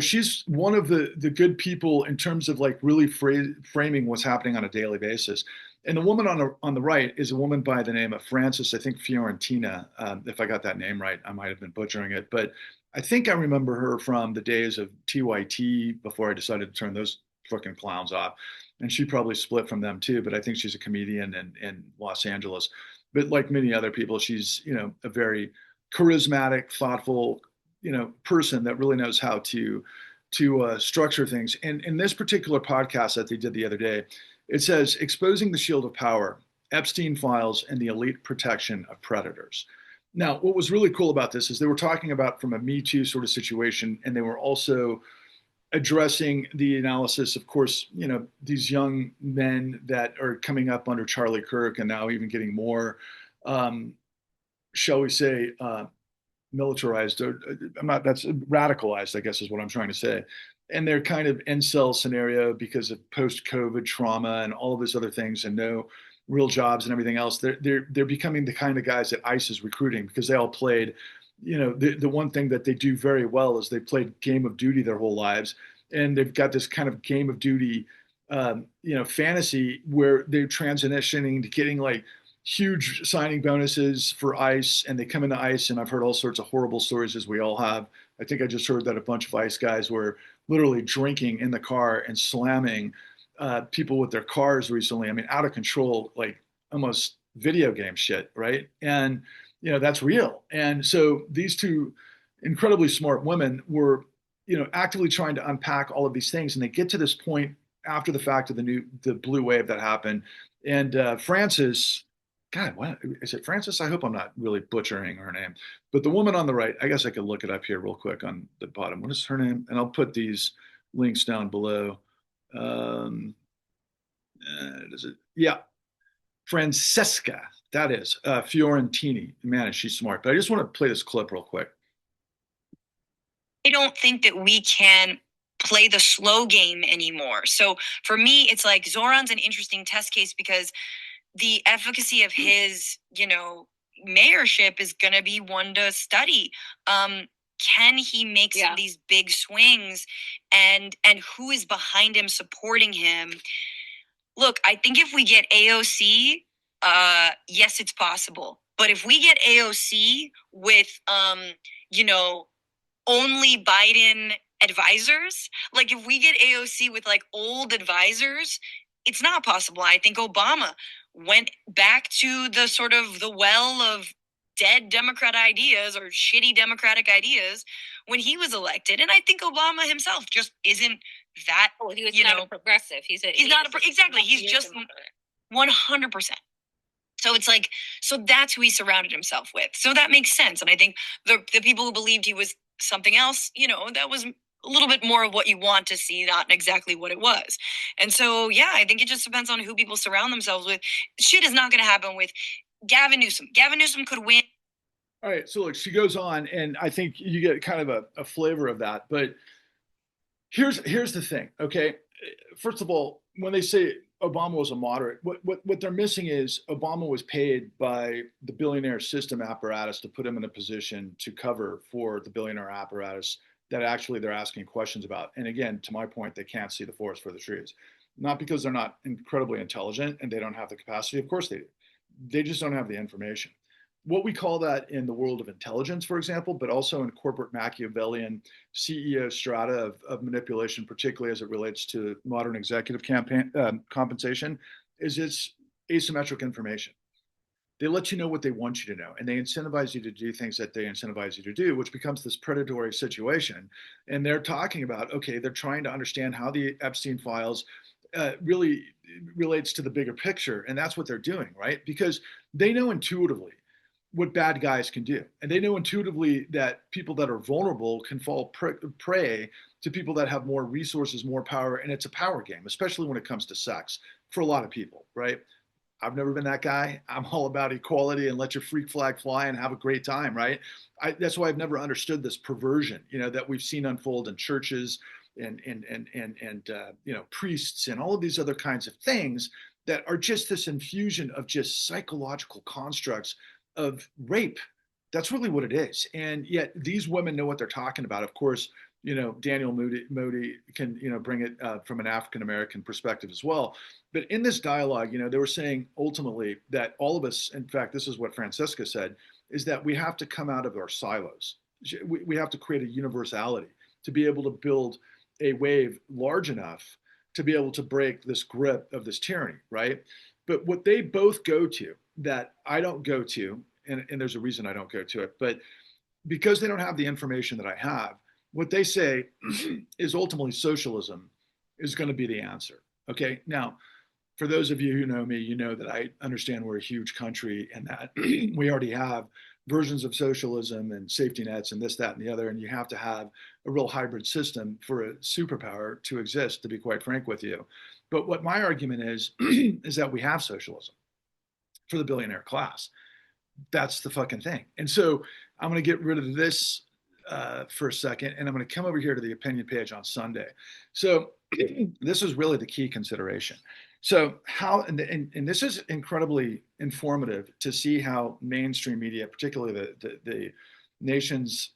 she's one of the good people in terms of like really framing what's happening on a daily basis. And the woman on the right is a woman by the name of Frances, I think Fiorentina. If I got that name right, I might have been butchering it, but I think I remember her from the days of TYT before I decided to turn those fucking clowns off. And she probably split from them too, but I think she's a comedian in Los Angeles. But like many other people, she's a very charismatic, thoughtful, person that really knows how to structure things. And in this particular podcast that they did the other day, it says exposing the shield of power, Epstein files, and the elite protection of predators. Now, what was really cool about this is they were talking about from a Me Too sort of situation, and they were also addressing the analysis, of course, these young men that are coming up under Charlie Kirk and now even getting more, shall we say, militarized, or that's radicalized, I guess is what I'm trying to say. And they're kind of incel scenario because of post-COVID trauma and all of these other things and no real jobs and everything else. They're becoming the kind of guys that ICE is recruiting because they all played, the one thing that they do very well is they played Game of Duty their whole lives. And they've got this kind of Game of Duty, fantasy where they're transitioning to getting like huge signing bonuses for ICE, and they come into ICE, and I've heard all sorts of horrible stories, as we all have. I think I just heard that a bunch of ICE guys were literally drinking in the car and slamming people with their cars recently. I mean, out of control, like almost video game shit, right? And that's real. And so these two incredibly smart women were, actively trying to unpack all of these things, and they get to this point after the fact of the blue wave that happened. And Frances, God, what is it? Frances? I hope I'm not really butchering her name. But the woman on the right, I guess I could look it up here real quick on the bottom. What is her name? And I'll put these links down below. Does it? Yeah, Francesca. That is Fiorentini. Man, is she smart. But I just want to play this clip real quick. I don't think that we can play the slow game anymore. So for me, it's like Zoran's an interesting test case because the efficacy of his, mayorship is going to be one to study. Can he make some of these big swings, and who is behind him supporting him? Look, I think if we get AOC, yes, it's possible. But if we get AOC with, only Biden advisors, like if we get AOC with like old advisors, it's not possible. I think Obama went back to the sort of the well of dead Democrat ideas or shitty Democratic ideas when he was elected. And I think Obama himself just isn't that. Oh, he was not a progressive. He's not exactly. He's just 100%. So it's like, so that's who he surrounded himself with. So that makes sense. And I think the people who believed he was something else, that was a little bit more of what you want to see, not exactly what it was. And so, yeah, I think it just depends on who people surround themselves with. Shit is not going to happen with Gavin Newsom. Gavin Newsom could win. All right. So look, she goes on, and I think you get kind of a flavor of that. But here's the thing. Okay. First of all, when they say Obama was a moderate, what they're missing is Obama was paid by the billionaire system apparatus to put him in a position to cover for the billionaire apparatus that actually they're asking questions about. And again, to my point, they can't see the forest for the trees. Not because they're not incredibly intelligent and they don't have the capacity. Of course they do. They just don't have the information. What we call that in the world of intelligence, for example, but also in corporate Machiavellian CEO strata of manipulation, particularly as it relates to modern executive compensation, is it's asymmetric information. They let you know what they want you to know, and they incentivize you to do things that they incentivize you to do, which becomes this predatory situation. And they're talking about, okay, they're trying to understand how the Epstein files really relates to the bigger picture. And that's what they're doing, right? Because they know intuitively what bad guys can do. And they know intuitively that people that are vulnerable can fall prey to people that have more resources, more power. And it's a power game, especially when it comes to sex for a lot of people, right? I've never been that guy. I'm all about equality and let your freak flag fly and have a great time, right? That's why I've never understood this perversion, that we've seen unfold in churches and priests and all of these other kinds of things that are just this infusion of just psychological constructs of rape. That's really what it is. And yet these women know what they're talking about. Of course, Daniel Moody can, bring it from an African-American perspective as well. But in this dialogue, they were saying ultimately that all of us, in fact, this is what Francesca said, is that we have to come out of our silos. We have to create a universality to be able to build a wave large enough to be able to break this grip of this tyranny, right? But what they both go to that I don't go to, and there's a reason I don't go to it, but because they don't have the information that I have, what they say is ultimately socialism is going to be the answer. Okay. Now, for those of you who know me, you know that I understand we're a huge country and that we already have versions of socialism and safety nets and this, that, and the other. And you have to have a real hybrid system for a superpower to exist, to be quite frank with you. But what my argument is, is that we have socialism for the billionaire class. That's the fucking thing. And so I'm going to get rid of this for a second, and I'm going to come over here to the opinion page on Sunday. So this is really the key consideration. So how, and this is incredibly informative to see how mainstream media, particularly the nation's,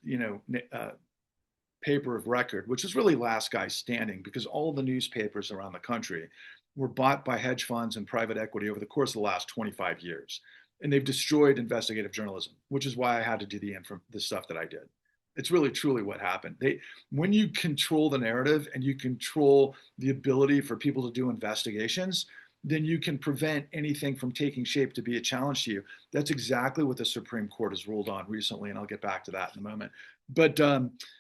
paper of record, which is really last guy standing, because all the newspapers around the country were bought by hedge funds and private equity over the course of the last 25 years. And they've destroyed investigative journalism, which is why I had to do the stuff that I did. It's really truly what happened. When you control the narrative and you control the ability for people to do investigations, then you can prevent anything from taking shape to be a challenge to you. That's exactly what the Supreme Court has ruled on recently, and I'll get back to that in a moment. But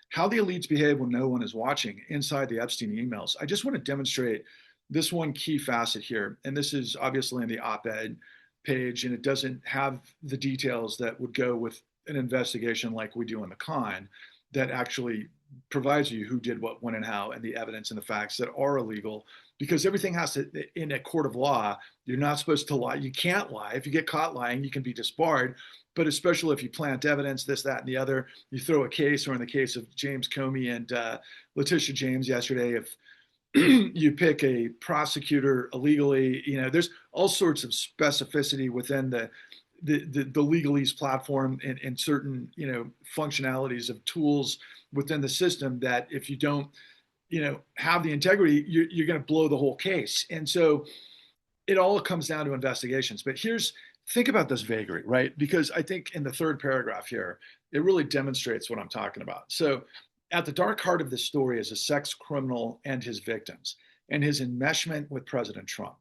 how the elites behave when no one is watching inside the Epstein emails, I just want to demonstrate this one key facet here. And this is obviously in the op-ed page, and it doesn't have the details that would go with an investigation like we do in the con that actually provides you who did what, when, and how, and the evidence and the facts that are illegal, because everything has to, in a court of law, you're not supposed to lie. You can't lie. If you get caught lying, you can be disbarred. But especially if you plant evidence, this, that, and the other, you throw a case, or in the case of James Comey and Letitia James yesterday, if you pick a prosecutor illegally, there's all sorts of specificity within the legalese platform, and certain, functionalities of tools within the system that if you don't, have the integrity, you're going to blow the whole case. And so it all comes down to investigations. But think about this vagary, right? Because I think in the third paragraph here, it really demonstrates what I'm talking about. So at the dark heart of this story is a sex criminal and his victims, and his enmeshment with President Trump.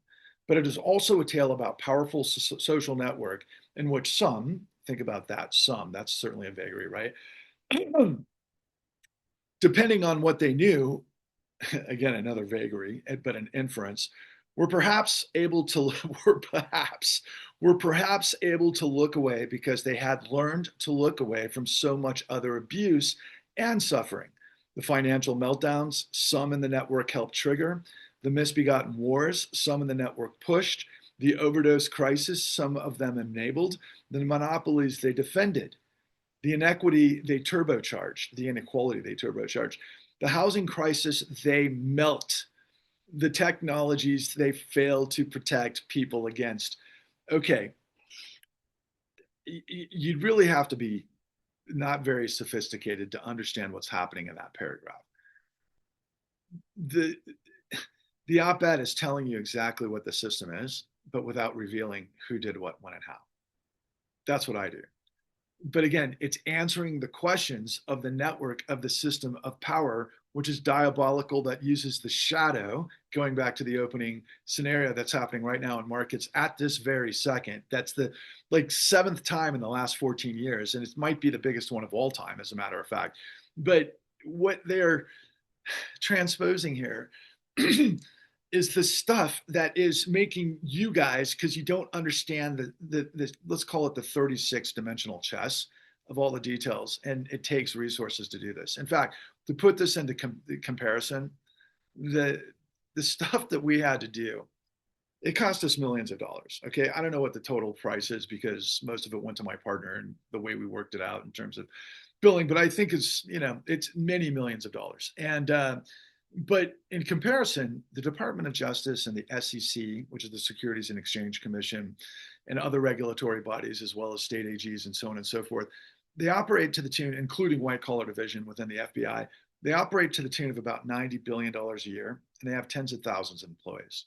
But it is also a tale about powerful social network in which some, think about that, that's certainly a vagary, right? Depending on what they knew, again, another vagary, but an inference, were perhaps able to look away because they had learned to look away from so much other abuse and suffering. The financial meltdowns some in the network helped trigger, the misbegotten wars some in the network pushed, the overdose crisis some of them enabled, the monopolies they defended, the inequality they turbocharged, the housing crisis they melt, the technologies they fail to protect people against. Okay, you'd really have to be not very sophisticated to understand what's happening in that paragraph. The op-ed is telling you exactly what the system is, but without revealing who did what, when, and how. That's what I do. But again, it's answering the questions of the network of the system of power, which is diabolical, that uses the shadow, going back to the opening scenario that's happening right now in markets at this very second. That's the seventh time in the last 14 years, and it might be the biggest one of all time, as a matter of fact. But what they're transposing here is the stuff that is making you guys, because you don't understand the let's call it the 36 dimensional chess of all the details, and it takes resources to do this. In fact, to put this into comparison, the stuff that we had to do, it cost us millions of dollars. Okay, I don't know what the total price is because most of it went to my partner and the way we worked it out in terms of billing, but I think it's many millions of dollars. And but in comparison, the Department of Justice and the SEC, which is the Securities and Exchange Commission, and other regulatory bodies, as well as state AGs and so on and so forth, they operate to the tune, including white collar division within the FBI, they operate to the tune of about $90 billion a year, and they have tens of thousands of employees.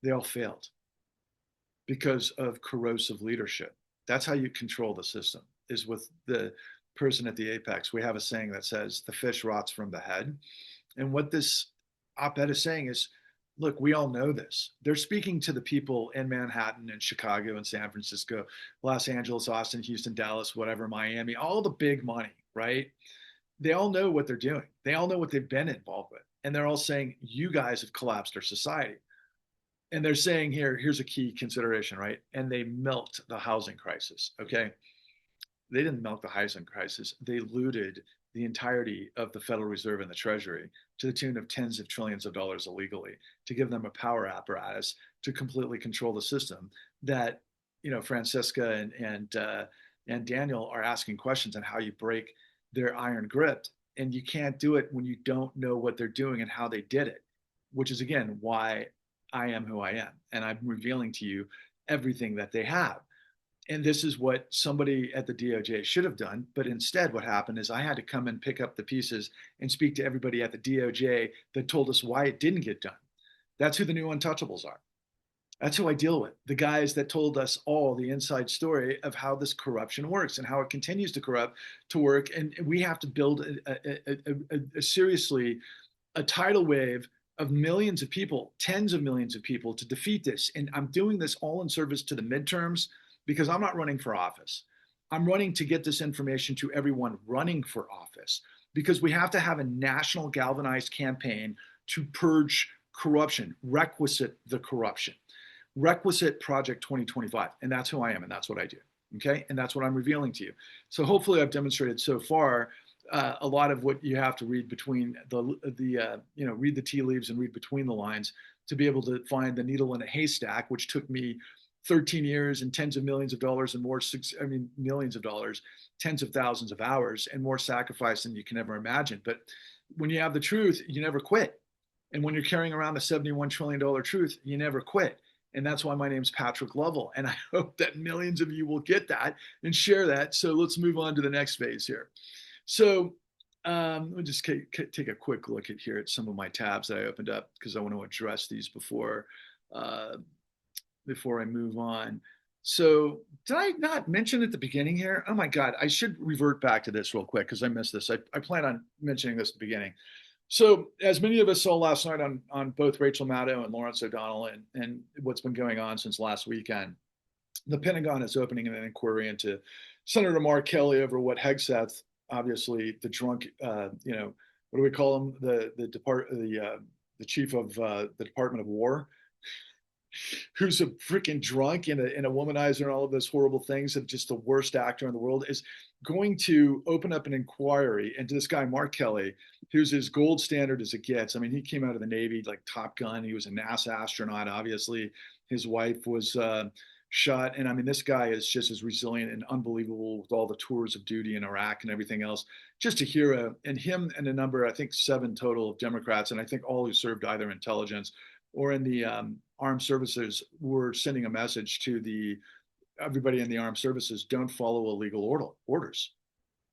They all failed because of corrosive leadership. That's how you control the system, is with the person at the apex. We have a saying that says, the fish rots from the head. And what this op-ed is saying is, look, we all know this. They're speaking to the people in Manhattan and Chicago and San Francisco, Los Angeles, Austin, Houston, Dallas, whatever, Miami, all the big money, right? They all know what they're doing. They all know what they've been involved with. And they're all saying, you guys have collapsed our society. And they're saying here's a key consideration, right? And they melt the housing crisis, okay? They didn't melt the housing crisis. They looted the entirety of the Federal Reserve and the Treasury to the tune of tens of trillions of dollars illegally, to give them a power apparatus to completely control the system that, Francisca and Daniel are asking questions on how you break their iron grip. And you can't do it when you don't know what they're doing and how they did it, which is, again, why I am who I am. And I'm revealing to you everything that they have. And this is what somebody at the DOJ should have done. But instead, what happened is I had to come and pick up the pieces and speak to everybody at the DOJ that told us why it didn't get done. That's who the new untouchables are. That's who I deal with. The guys that told us all the inside story of how this corruption works and how it continues to work. And we have to build seriously a tidal wave of millions of people, tens of millions of people, to defeat this. And I'm doing this all in service to the midterms, because I'm not running for office. I'm running to get this information to everyone running for office, because we have to have a national galvanized campaign to purge corruption, requisite the corruption, requisite Project 2025. And that's who I am, and that's what I do, okay? And that's what I'm revealing to you. So hopefully I've demonstrated so far a lot of what you have to read between read the tea leaves and read between the lines to be able to find the needle in a haystack, which took me 13 years and tens of millions of dollars and more, millions of dollars, tens of thousands of hours and more sacrifice than you can ever imagine. But when you have the truth, you never quit. And when you're carrying around the $71 trillion truth, you never quit. And that's why my name's Patrick Lovell. And I hope that millions of you will get that and share that. So let's move on to the next phase here. So let me just take a quick look at here at some of my tabs that I opened up because I want to address these before I move on. So did I not mention at the beginning here? Oh my God, I should revert back to this real quick because I missed this. I plan on mentioning this at the beginning. So as many of us saw last night on both Rachel Maddow and Lawrence O'Donnell and what's been going on since last weekend, the Pentagon is opening an inquiry into Senator Mark Kelly over what Hegseth, obviously the drunk, what do we call him? The chief of the Department of War, who's a freaking drunk and a womanizer and all of those horrible things and just the worst actor in the world, is going to open up an inquiry into this guy, Mark Kelly, who's as gold standard as it gets. I mean, he came out of the Navy like Top Gun. He was a NASA astronaut, obviously. His wife was shot. And I mean, this guy is just as resilient and unbelievable with all the tours of duty in Iraq and everything else. Just a hero. And him and a number, I think 7 total of Democrats, and I think all who served either intelligence or in the armed services, were sending a message to everybody in the armed services: don't follow illegal orders.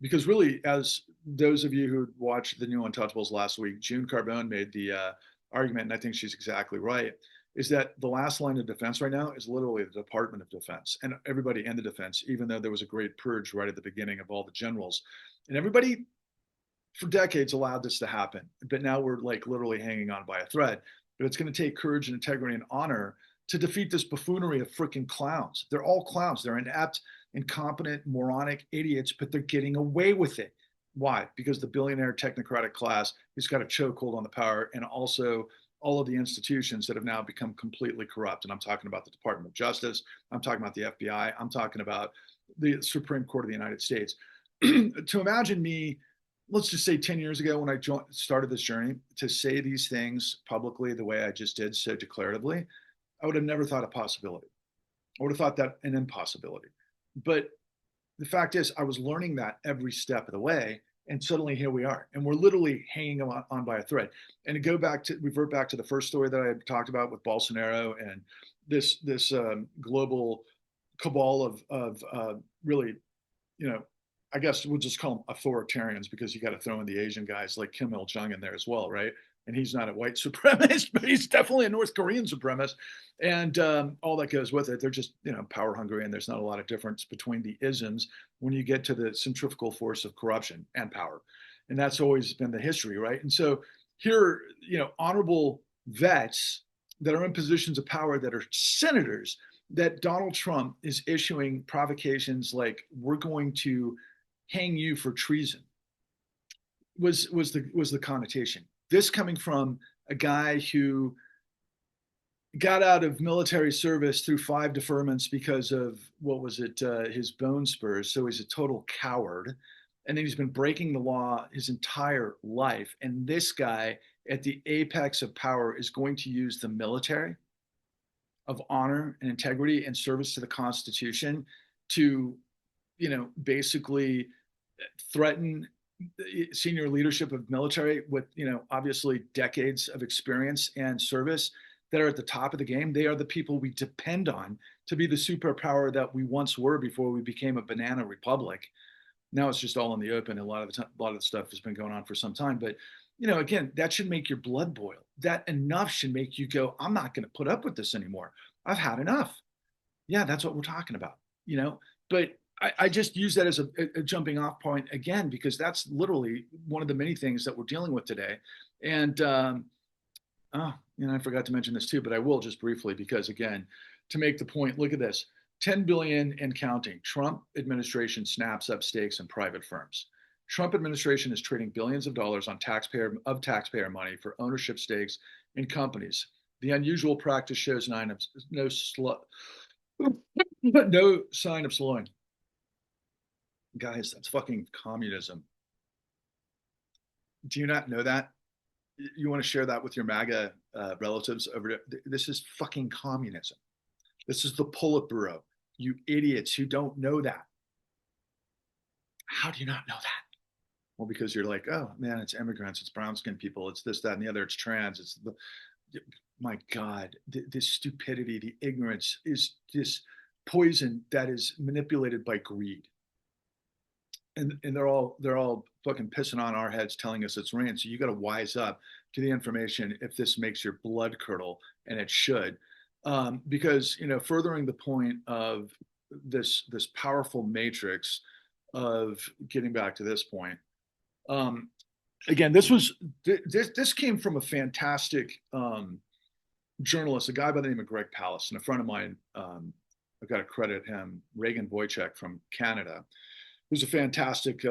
Because really, as those of you who watched The New Untouchables last week, June Carbone made the argument, and I think she's exactly right, is that the last line of defense right now is literally the Department of Defense and everybody in the defense, even though there was a great purge right at the beginning of all the generals. And everybody for decades allowed this to happen. But now we're like literally hanging on by a thread. But it's going to take courage and integrity and honor to defeat this buffoonery of freaking clowns. They're all clowns. They're inept, incompetent, moronic idiots, but they're getting away with it. Why? Because the billionaire technocratic class has got a chokehold on the power, and also all of the institutions that have now become completely corrupt. And I'm talking about the Department of Justice. I'm talking about the FBI. I'm talking about the Supreme Court of the United States. To imagine me, let's just say 10 years ago when I started this journey, to say these things publicly the way I just did so declaratively, I would have never thought a possibility. I would have thought that an impossibility. But the fact is, I was learning that every step of the way, and suddenly here we are, and we're literally hanging on by a thread. And to revert back to the first story that I had talked about with Bolsonaro and this global cabal of really, I guess we'll just call them authoritarians, because you got to throw in the Asian guys like Kim Il-jung in there as well, right? And he's not a white supremacist, but he's definitely a North Korean supremacist. And all that goes with it. They're just, power hungry, and there's not a lot of difference between the isms when you get to the centrifugal force of corruption and power. And that's always been the history, right? And so here, honorable vets that are in positions of power, that are senators, that Donald Trump is issuing provocations like, we're going to hang you for treason, was the connotation. This coming from a guy who got out of military service through 5 deferments because of, his bone spurs. So he's a total coward. And then he's been breaking the law his entire life. And this guy at the apex of power is going to use the military of honor and integrity and service to the Constitution to, basically threaten senior leadership of military with, obviously decades of experience and service that are at the top of the game. They are the people we depend on to be the superpower that we once were before we became a banana republic. Now it's just all in the open. A lot of the stuff has been going on for some time, but again, that should make your blood boil. That enough should make you go, I'm not going to put up with this anymore. I've had enough. Yeah, that's what we're talking about, but I just use that as a jumping off point again, because that's literally one of the many things that we're dealing with today. And, I forgot to mention this too, but I will just briefly, because again, to make the point, look at this, 10 billion and counting. Trump administration snaps up stakes in private firms. Trump administration is trading billions of dollars on taxpayer money for ownership stakes in companies. The unusual practice shows no sign of slowing. Guys, that's fucking communism. Do you not know that? You want to share that with your MAGA relatives over there? This is fucking communism. This is the Politburo. You idiots who don't know that. How do you not know that? Well, because you're like, oh man, it's immigrants, it's brown skinned people, it's this, that, and the other, it's trans, it's the, my God, this stupidity, the ignorance is this poison that is manipulated by greed. And they're all fucking pissing on our heads, telling us it's rain. So you got to wise up to the information if this makes your blood curdle, and it should, because furthering the point of this powerful matrix of getting back to this point. Again, this came from a fantastic journalist, a guy by the name of Greg Palast, and a friend of mine. I've got to credit him, Reagan Wojcik from Canada, who's a fantastic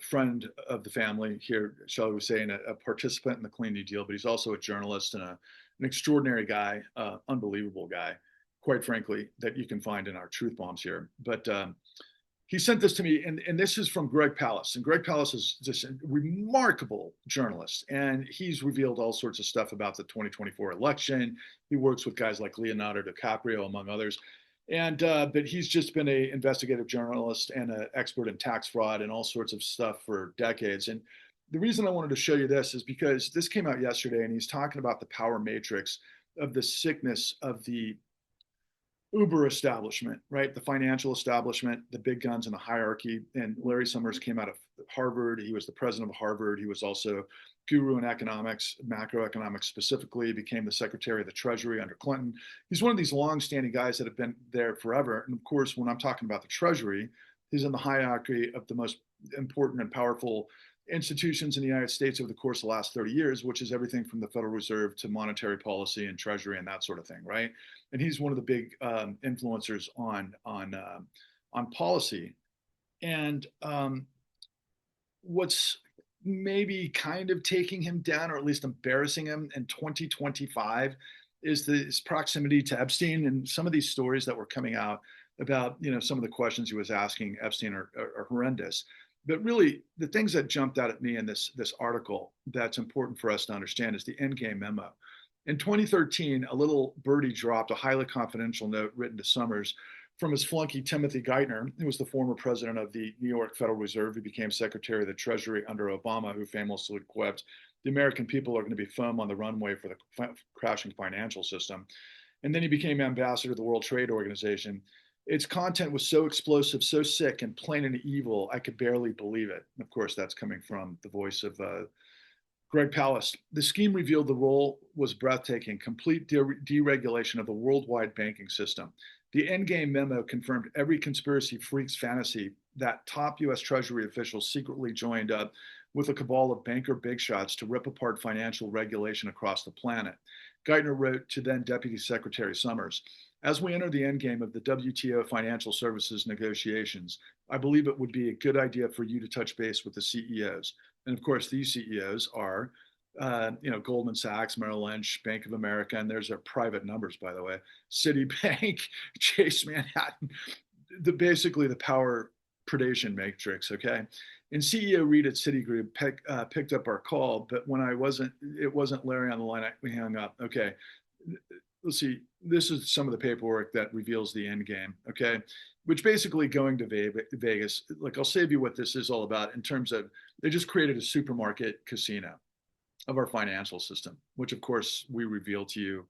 friend of the family here, shall we say, and a participant in the Clean New Deal, but he's also a journalist and an extraordinary guy, unbelievable guy, quite frankly, that you can find in our truth bombs here. But he sent this to me, and this is from Greg Palast. And Greg Palast is just a remarkable journalist, and he's revealed all sorts of stuff about the 2024 election. He works with guys like Leonardo DiCaprio, among others. And but he's just been an investigative journalist and an expert in tax fraud and all sorts of stuff for decades. And the reason I wanted to show you this is because this came out yesterday, and he's talking about the power matrix of the sickness of the Uber establishment, right? The financial establishment, the big guns in the hierarchy. And Larry Summers came out of Harvard. He was the president of Harvard. He was also guru in economics, macroeconomics specifically, became the secretary of the Treasury under Clinton. He's one of these long-standing guys that have been there forever. And of course, when I'm talking about the Treasury, he's in the hierarchy of the most important and powerful institutions in the United States over the course of the last 30 years, which is everything from the Federal Reserve to monetary policy and Treasury and that sort of thing, right? And he's one of the big influencers on policy. And what's maybe kind of taking him down, or at least embarrassing him in 2025, is his proximity to Epstein. And some of these stories that were coming out about some of the questions he was asking Epstein are horrendous. But really, the things that jumped out at me in this article that's important for us to understand is the endgame memo. In 2013, a little birdie dropped a highly confidential note written to Summers from his flunky Timothy Geithner, who was the former president of the New York Federal Reserve, who became Secretary of the Treasury under Obama, who famously quipped, "The American people are going to be foam on the runway for the crashing financial system." And then he became ambassador to the World Trade Organization. Its content was so explosive, so sick, and plain and evil, I could barely believe it. And of course, that's coming from the voice of Greg Palast. The scheme revealed the role was breathtaking, complete deregulation of the worldwide banking system. The endgame memo confirmed every conspiracy freak's fantasy that top U.S. Treasury officials secretly joined up with a cabal of banker big shots to rip apart financial regulation across the planet. Geithner wrote to then Deputy Secretary Summers, "As we enter the endgame of the WTO financial services negotiations, I believe it would be a good idea for you to touch base with the CEOs." And of course, these CEOs are, Goldman Sachs, Merrill Lynch, Bank of America, and there's their private numbers, by the way, Citibank, Chase Manhattan, basically the power predation matrix, okay? And CEO Reed at Citigroup picked up our call, but when it wasn't Larry on the line, we hung up. Okay, let's see. This is some of the paperwork that reveals the end game, okay? Which basically going to Vegas, like I'll save you what this is all about in terms of they just created a supermarket casino of our financial system, which of course we reveal to you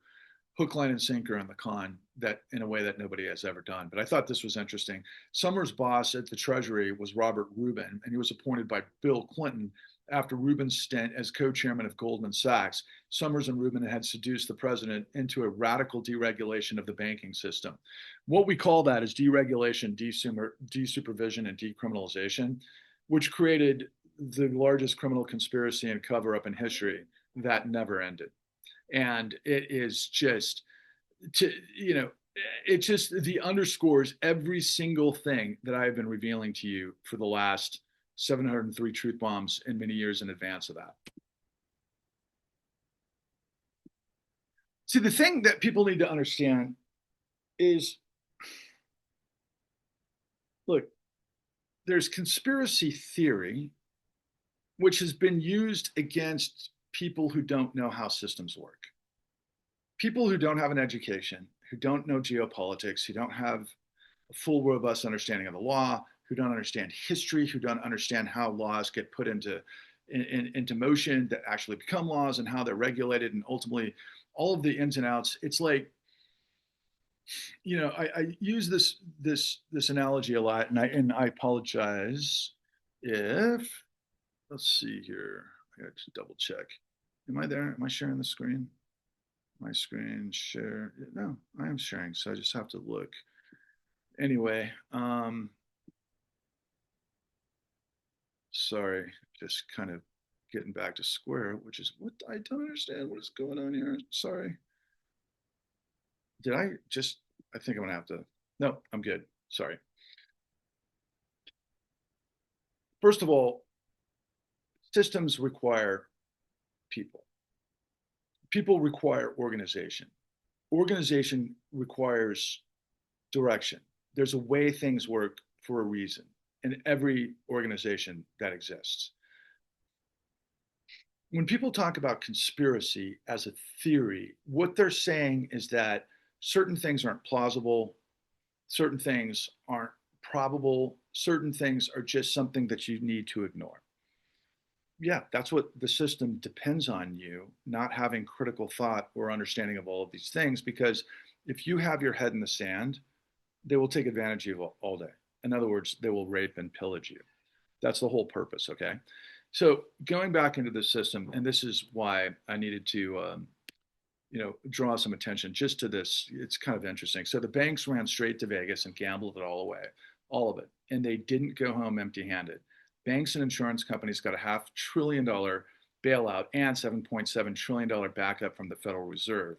hook, line, and sinker on the con that in a way that nobody has ever done. But I thought this was interesting. Summers' boss at the Treasury was Robert Rubin, and he was appointed by Bill Clinton after Rubin's stint as co-chairman of Goldman Sachs. Summers and Rubin had seduced the president into a radical deregulation of the banking system. What we call that is deregulation, desupervision, and decriminalization, which created the largest criminal conspiracy and cover-up in history that never ended. And it is just the underscores every single thing that I have been revealing to you for the last 703 truth bombs and many years in advance of that. See, the thing that people need to understand is, look, there's conspiracy theory which has been used against people who don't know how systems work. People who don't have an education, who don't know geopolitics, who don't have a full, robust understanding of the law, who don't understand history, who don't understand how laws get put into motion that actually become laws and how they're regulated, and ultimately all of the ins and outs. It's like, I use this analogy a lot, and I apologize if, let's see here, I got to double check. Am I there? Am I sharing the screen? My screen share? No, I am sharing, so I just have to look. Anyway, sorry, just kind of getting back to square, which is what I don't understand what is going on here. Sorry. Did I just, I think I'm gonna have to, no, I'm good. Sorry. First of all, systems require people. People require organization. Organization requires direction. There's a way things work for a reason in every organization that exists. When people talk about conspiracy as a theory, what they're saying is that certain things aren't plausible, certain things aren't probable, certain things are just something that you need to ignore. Yeah, that's what the system depends on, you not having critical thought or understanding of all of these things, because if you have your head in the sand, they will take advantage of you all day. In other words, they will rape and pillage you. That's the whole purpose, okay? So going back into the system, and this is why I needed to, draw some attention just to this. It's kind of interesting. So the banks ran straight to Vegas and gambled it all away, all of it, and they didn't go home empty-handed. Banks and insurance companies got a $500 billion bailout and $7.7 trillion backup from the Federal Reserve.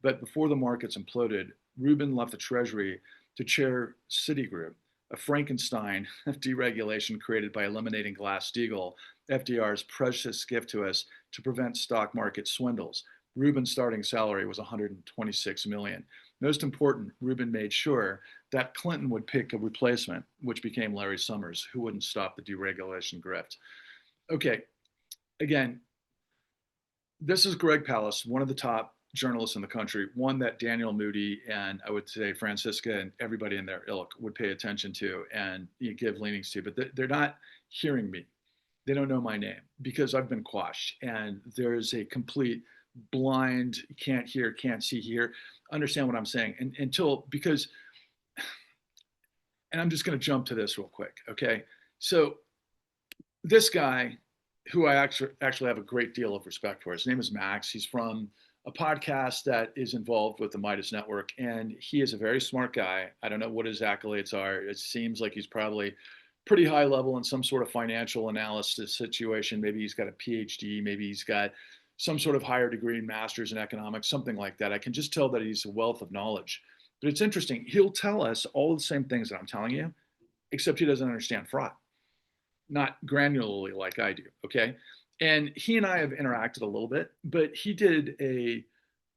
But before the markets imploded, Rubin left the Treasury to chair Citigroup, a Frankenstein of deregulation created by eliminating Glass-Steagall, FDR's precious gift to us to prevent stock market swindles. Rubin's starting salary was $126 million. Most important, Rubin made sure that Clinton would pick a replacement, which became Larry Summers, who wouldn't stop the deregulation grift. Okay, again, this is Greg Palast, one of the top journalists in the country, one that Daniel Moody and I would say Francisca and everybody in their ilk would pay attention to and give leanings to, but they're not hearing me. They don't know my name because I've been quashed, and there's a complete blind, can't hear, can't see, hear, understand what I'm saying, and until, because, and I'm just going to jump to this real quick, okay? So this guy, who I actually have a great deal of respect for, his name is Max. He's from a podcast that is involved with the Midas Network, and he is a very smart guy. I don't know what his accolades are. It seems like he's probably pretty high level in some sort of financial analysis situation. Maybe he's got a PhD, maybe he's got some sort of higher degree, master's in economics, something like that. I can just tell that he's a wealth of knowledge. But it's interesting. He'll tell us all the same things that I'm telling you, except he doesn't understand fraud, not granularly like I do, okay? And he and I have interacted a little bit, but he did a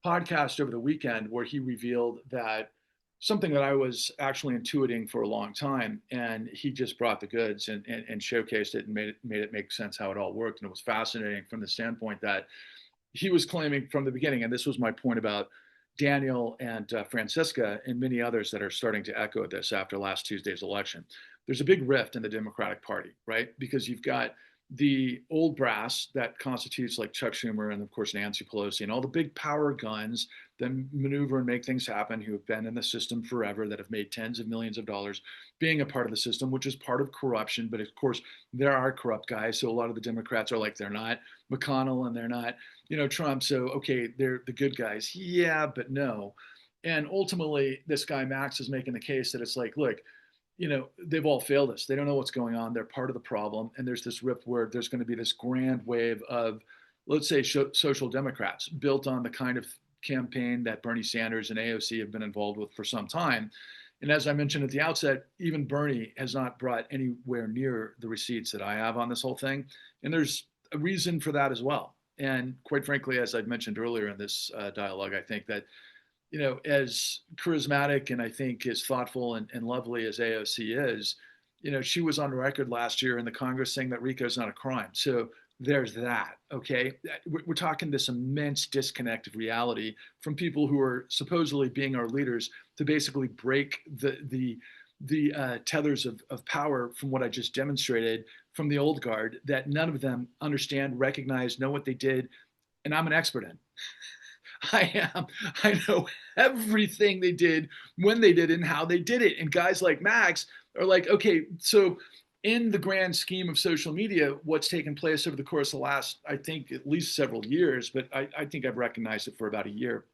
podcast over the weekend where he revealed that something that I was actually intuiting for a long time, and he just brought the goods and showcased it and made it make sense how it all worked. And it was fascinating from the standpoint that he was claiming from the beginning, and this was my point about Daniel and Francisca and many others that are starting to echo this after last Tuesday's election. There's a big rift in the Democratic Party, right? Because you've got the old brass that constitutes like Chuck Schumer and of course Nancy Pelosi and all the big power guns that maneuver and make things happen, who have been in the system forever, that have made tens of millions of dollars being a part of the system, which is part of corruption. But of course, there are corrupt guys. So a lot of the Democrats are like, they're not McConnell and they're not, Trump. So, okay, they're the good guys. Yeah, but no. And ultimately, this guy Max is making the case that it's like, look, they've all failed us. They don't know what's going on. They're part of the problem. And there's this rift where there's going to be this grand wave of, let's say, social democrats built on the kind of campaign that Bernie Sanders and AOC have been involved with for some time. And as I mentioned at the outset, even Bernie has not brought anywhere near the receipts that I have on this whole thing. And there's a reason for that as well. And quite frankly, as I've mentioned earlier in this dialogue, I think that as charismatic and I think as thoughtful and lovely as AOC is, she was on record last year in the Congress saying that RICO is not a crime. So there's that. Okay, we're talking this immense disconnect of reality from people who are supposedly being our leaders to basically break the tethers of power from what I just demonstrated from the old guard that none of them understand, recognize, know what they did, and I'm an expert in. I am. I know everything they did, when they did it, and how they did it. And guys like Max are like, okay, so in the grand scheme of social media, what's taken place over the course of the last, I think, at least several years, but I think I've recognized it for about a year,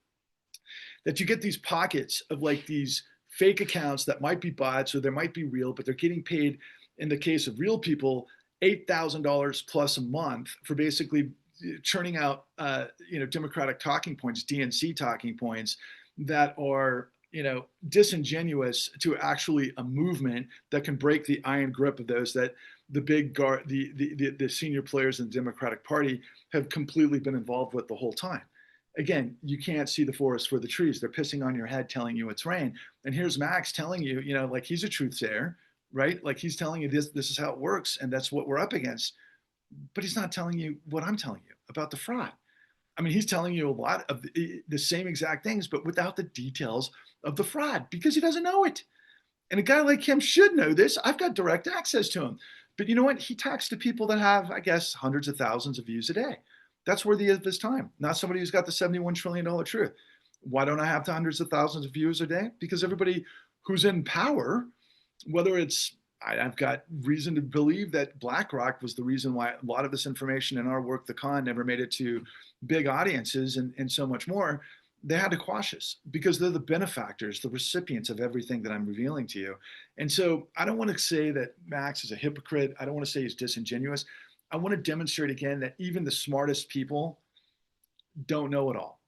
that you get these pockets of like these fake accounts that might be bots or they might be real, but they're getting paid, in the case of real people, $8,000 plus a month for basically churning out, Democratic talking points, DNC talking points that are, disingenuous to actually a movement that can break the iron grip of those that the big guard, the senior players in the Democratic Party have completely been involved with the whole time. Again, you can't see the forest for the trees. They're pissing on your head, telling you it's rain. And here's Max telling you, like he's a truth sayer, right? Like he's telling you this is how it works, and that's what we're up against. But he's not telling you what I'm telling you about the fraud. I mean, he's telling you a lot of the same exact things, but without the details of the fraud because he doesn't know it. And a guy like him should know this. I've got direct access to him. But you know what? He talks to people that have, I guess, hundreds of thousands of views a day. That's worthy of his time, not somebody who's got the $71 trillion truth. Why don't I have hundreds of thousands of views a day? Because everybody who's in power, whether it's, I've got reason to believe that BlackRock was the reason why a lot of this information in our work, The Con, never made it to big audiences and so much more. They had to quash us because they're the benefactors, the recipients of everything that I'm revealing to you. And so I don't want to say that Max is a hypocrite. I don't want to say he's disingenuous. I want to demonstrate again that even the smartest people don't know it all,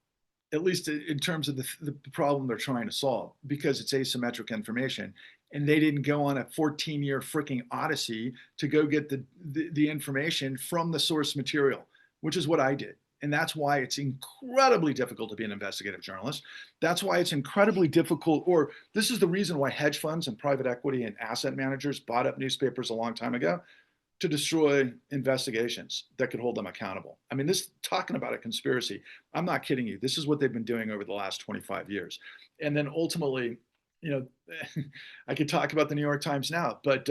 at least in terms of the problem they're trying to solve, because it's asymmetric information. And they didn't go on a 14-year freaking odyssey to go get the information from the source material, which is what I did. And that's why it's incredibly difficult to be an investigative journalist. That's why it's incredibly difficult, or this is the reason why hedge funds and private equity and asset managers bought up newspapers a long time ago, to destroy investigations that could hold them accountable. I mean, this talking about a conspiracy, I'm not kidding you. This is what they've been doing over the last 25 years. And then ultimately, I could talk about the New York Times now, but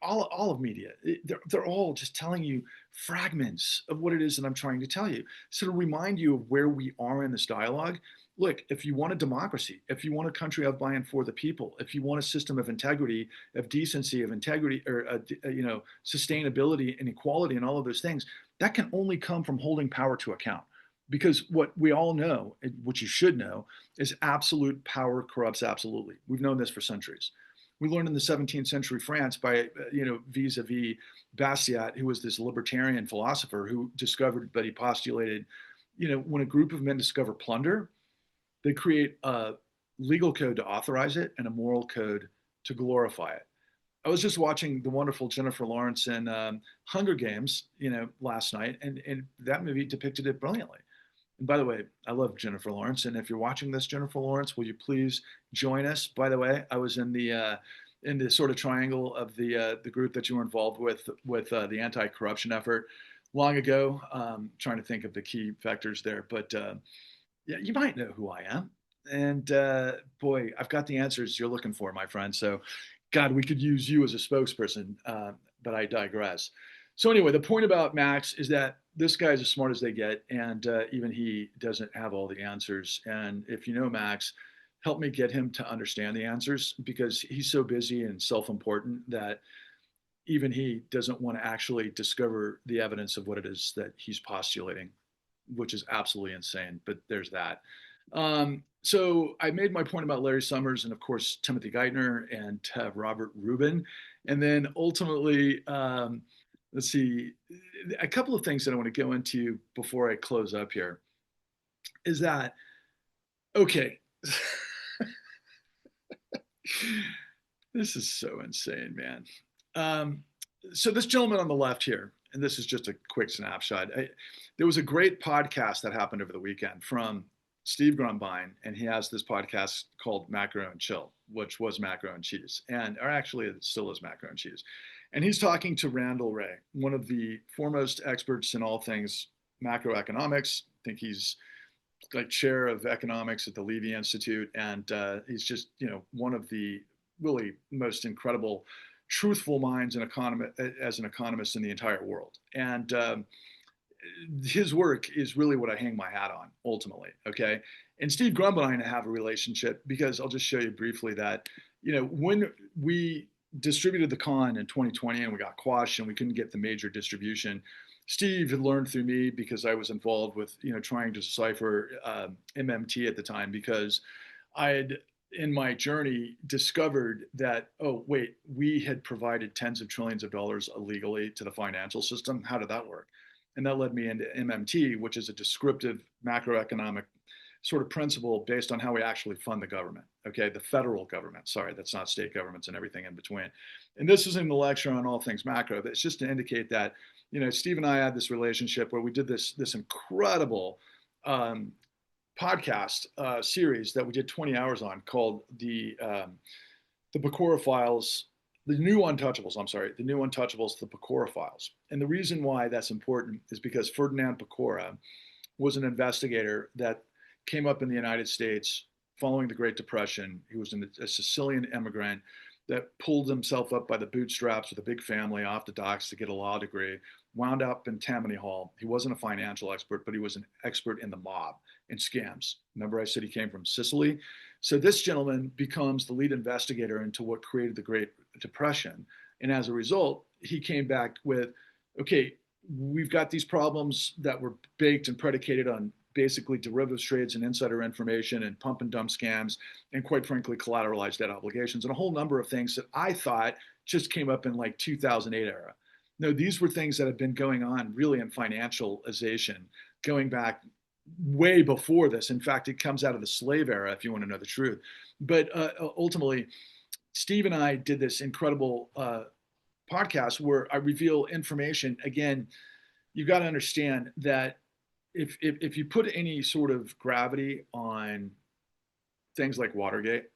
all of media, they're all just telling you fragments of what it is that I'm trying to tell you. So to remind you of where we are in this dialogue, look, if you want a democracy, if you want a country of by and for the people, if you want a system of integrity, of decency, of integrity, or sustainability and equality and all of those things, that can only come from holding power to account. Because what we all know, what you should know, is absolute power corrupts absolutely. We've known this for centuries. We learned in the 17th century France by, vis-a-vis Bastiat, who was this libertarian philosopher who discovered, but he postulated, when a group of men discover plunder, they create a legal code to authorize it and a moral code to glorify it. I was just watching the wonderful Jennifer Lawrence in Hunger Games, last night, and that movie depicted it brilliantly. And by the way, I love Jennifer Lawrence. And if you're watching this, Jennifer Lawrence, will you please join us? By the way, I was in the sort of triangle of the group that you were involved with the anti-corruption effort long ago. Trying to think of the key factors there, but yeah, you might know who I am. And boy, I've got the answers you're looking for, my friend. So, God, we could use you as a spokesperson, but I digress. So anyway, the point about Max is that this guy's as smart as they get, and even he doesn't have all the answers. And if you know Max, help me get him to understand the answers, because he's so busy and self-important that even he doesn't want to actually discover the evidence of what it is that he's postulating, which is absolutely insane. But there's that. So I made my point about Larry Summers and, of course, Timothy Geithner and Robert Rubin. And then ultimately, let's see, a couple of things that I want to go into before I close up here is that, okay, this is so insane, man. So this gentleman on the left here, and this is just a quick snapshot. There was a great podcast that happened over the weekend from Steve Grumbine, and he has this podcast called Macro and Chill, which was Macro and Cheese, or actually it still is Macro and Cheese. And he's talking to Randall Wray, one of the foremost experts in all things macroeconomics. I think he's like chair of economics at the Levy Institute, and he's just one of the really most incredible, truthful minds as an economist in the entire world. And his work is really what I hang my hat on ultimately. Okay. And Steve Grumbine and I have a relationship because I'll just show you briefly that, when we distributed the con in 2020 and we got quashed and we couldn't get the major distribution, Steve had learned through me because I was involved with, trying to decipher MMT at the time, because I had, in my journey, discovered that, oh, wait, we had provided tens of trillions of dollars illegally to the financial system. How did that work? And that led me into MMT, which is a descriptive macroeconomic sort of principle based on how we actually fund the government. Okay, the federal government. Sorry, that's not state governments and everything in between. And this is in the lecture on all things macro. But it's just to indicate that, Steve and I had this relationship where we did this incredible podcast series that we did 20 hours on called the Pecora Files. The New Untouchables, the Pecora Files. And the reason why that's important is because Ferdinand Pecora was an investigator that came up in the United States following the Great Depression. He was a Sicilian immigrant that pulled himself up by the bootstraps with a big family off the docks to get a law degree, wound up in Tammany Hall. He wasn't a financial expert, but he was an expert in the mob and scams. Remember I said he came from Sicily? So this gentleman becomes the lead investigator into what created the Great Depression. And as a result, he came back with, okay, we've got these problems that were baked and predicated on basically derivatives trades and insider information and pump and dump scams and, quite frankly, collateralized debt obligations and a whole number of things that I thought just came up in like 2008 era. No, these were things that had been going on really in financialization going back way before this. In fact, it comes out of the slave era, if you want to know the truth. But ultimately, Steve and I did this incredible podcast where I reveal information. Again, you've got to understand that if you put any sort of gravity on things like Watergate,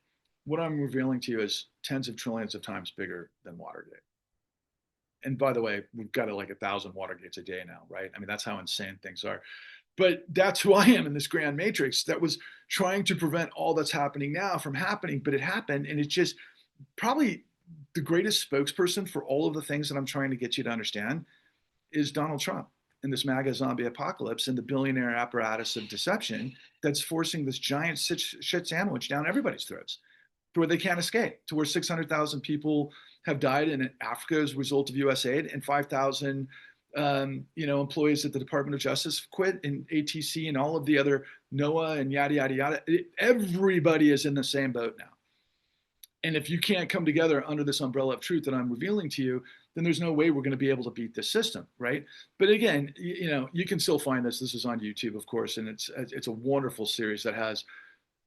what I'm revealing to you is tens of trillions of times bigger than Watergate. And by the way, we've got like 1,000 Watergates a day now, right? I mean, that's how insane things are. But that's who I am in this grand matrix that was trying to prevent all that's happening now from happening. But it happened, and it's just probably the greatest spokesperson for all of the things that I'm trying to get you to understand is Donald Trump and this MAGA zombie apocalypse and the billionaire apparatus of deception that's forcing this giant shit sandwich down everybody's throats to where they can't escape, to where 600,000 people have died in Africa as a result of U.S. aid, and 5,000 employees at the Department of Justice quit, and ATC and all of the other NOAA and yada, yada, yada. Everybody is in the same boat now. And if you can't come together under this umbrella of truth that I'm revealing to you, then there's no way we're going to be able to beat this system, right? But again, you can still find this. This is on YouTube, of course, and it's a wonderful series that has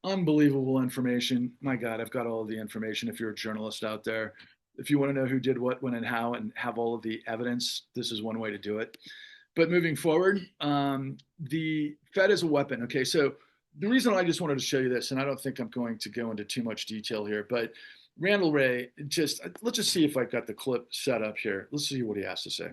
unbelievable information. My God, I've got all of the information. If you're a journalist out there, if you want to know who did what, when, and how, and have all of the evidence, this is one way to do it. But moving forward, the Fed is a weapon. Okay, so the reason I just wanted to show you this, and I don't think I'm going to go into too much detail here, but Randall Wray, let's just see if I've got the clip set up here. Let's see what he has to say.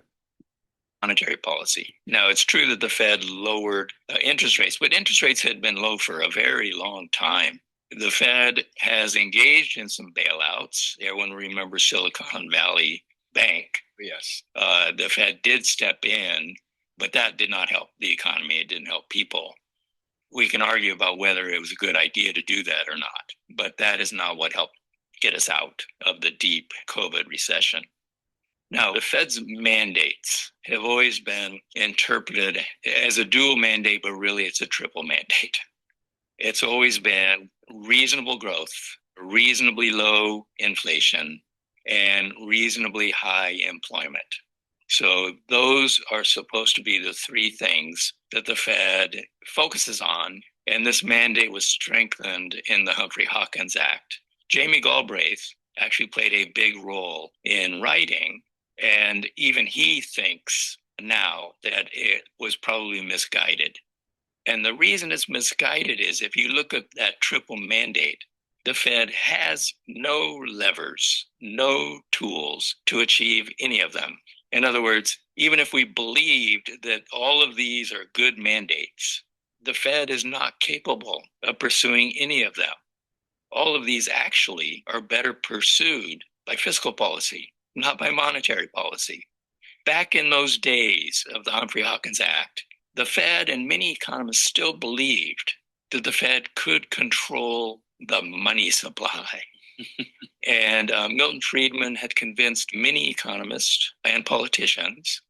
Monetary policy. Now, it's true that the Fed lowered interest rates, but interest rates had been low for a very long time. The Fed has engaged in some bailouts. Everyone remembers Silicon Valley Bank. Yes. The Fed did step in, but that did not help the economy. It didn't help people. We can argue about whether it was a good idea to do that or not, but that is not what helped get us out of the deep COVID recession. Now, the Fed's mandates have always been interpreted as a dual mandate, but really it's a triple mandate. It's always been reasonable growth, reasonably low inflation, and reasonably high employment. So those are supposed to be the three things that the Fed focuses on. And this mandate was strengthened in the Humphrey-Hawkins Act. Jamie Galbraith actually played a big role in writing, and even he thinks now that it was probably misguided. And the reason it's misguided is if you look at that triple mandate, the Fed has no levers, no tools to achieve any of them. In other words, even if we believed that all of these are good mandates, the Fed is not capable of pursuing any of them. All of these actually are better pursued by fiscal policy, not by monetary policy. Back in those days of the Humphrey-Hawkins Act, the Fed and many economists still believed that the Fed could control the money supply. And Milton Friedman had convinced many economists and politicians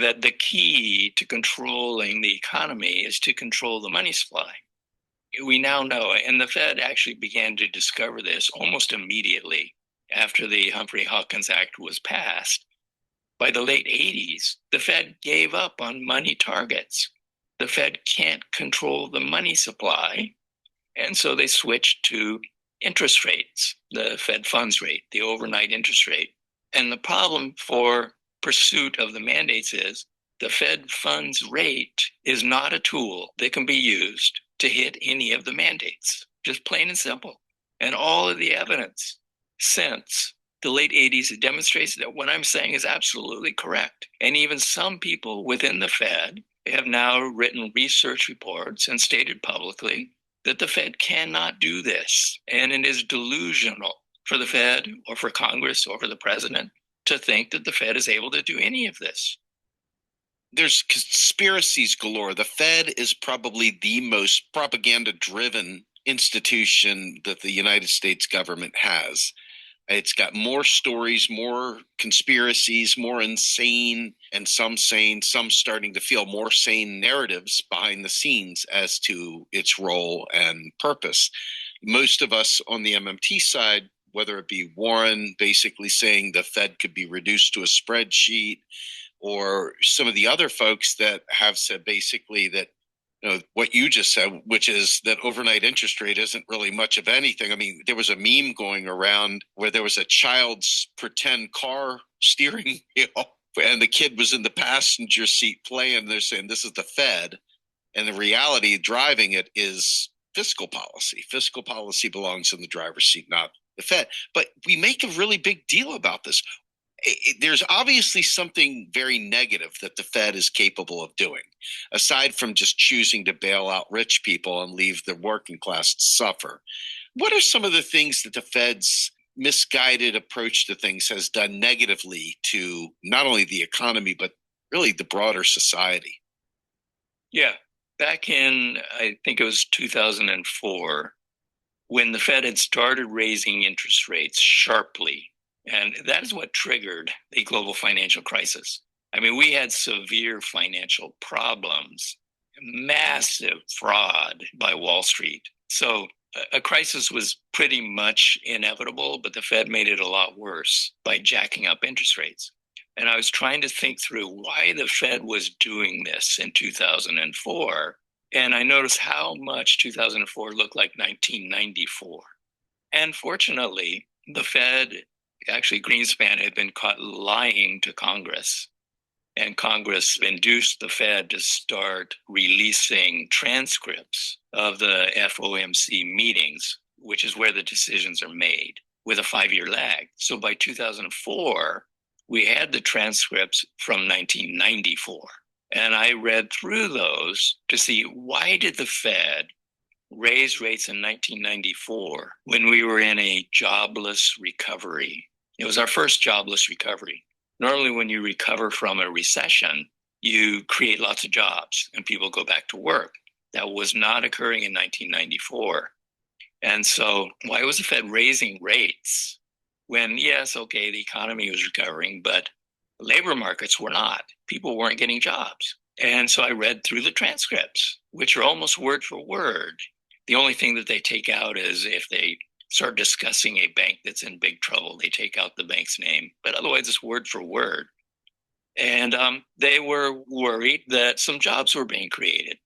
that the key to controlling the economy is to control the money supply. We now know, and the Fed actually began to discover this almost immediately after the Humphrey-Hawkins Act was passed. By the late 80s, the Fed gave up on money targets. The Fed can't control the money supply, and so they switched to interest rates, the Fed funds rate, the overnight interest rate. And the problem for pursuit of the mandates is the Fed funds rate is not a tool that can be used to hit any of the mandates, just plain and simple. And all of the evidence since the late 80s demonstrates that what I'm saying is absolutely correct. And even some people within the Fed have now written research reports and stated publicly that the Fed cannot do this. And it is delusional for the Fed or for Congress or for the president to think that the Fed is able to do any of this. There's conspiracies galore. The Fed is probably the most propaganda-driven institution that the United States government has. It's got more stories, more conspiracies, more insane and some sane, some starting to feel more sane narratives behind the scenes as to its role and purpose. Most of us on the MMT side, whether it be Warren basically saying the Fed could be reduced to a spreadsheet, or some of the other folks that have said basically that, you know, what you just said, which is that overnight interest rate isn't really much of anything. I mean, there was a meme going around where there was a child's pretend car steering wheel and the kid was in the passenger seat playing. They're saying this is the Fed. And the reality driving it is fiscal policy. Fiscal policy belongs in the driver's seat, not the Fed. But we make a really big deal about this. There's obviously something very negative that the Fed is capable of doing, aside from just choosing to bail out rich people and leave the working class to suffer. What are some of the things that the Fed's misguided approach to things has done negatively to not only the economy, but really the broader society? Yeah, back in, I think it was 2004, when the Fed had started raising interest rates sharply. And that is what triggered the global financial crisis. I mean, we had severe financial problems, massive fraud by Wall Street. So a crisis was pretty much inevitable, but the Fed made it a lot worse by jacking up interest rates. And I was trying to think through why the Fed was doing this in 2004. And I noticed how much 2004 looked like 1994. And fortunately, the Fed, actually Greenspan, had been caught lying to Congress. And Congress induced the Fed to start releasing transcripts of the FOMC meetings, which is where the decisions are made, with a 5-year lag. So by 2004, we had the transcripts from 1994. And I read through those to see, why did the Fed raise rates in 1994 when we were in a jobless recovery? It was our first jobless recovery. Normally, when you recover from a recession, you create lots of jobs and people go back to work. That was not occurring in 1994. And so why was the Fed raising rates when, yes, okay, the economy was recovering, but labor markets were not. People weren't getting jobs. And so I read through the transcripts, which are almost word for word. The only thing that they take out is if they start discussing a bank that's in big trouble, they take out the bank's name. But otherwise, it's word for word. And they were worried that some jobs were being created.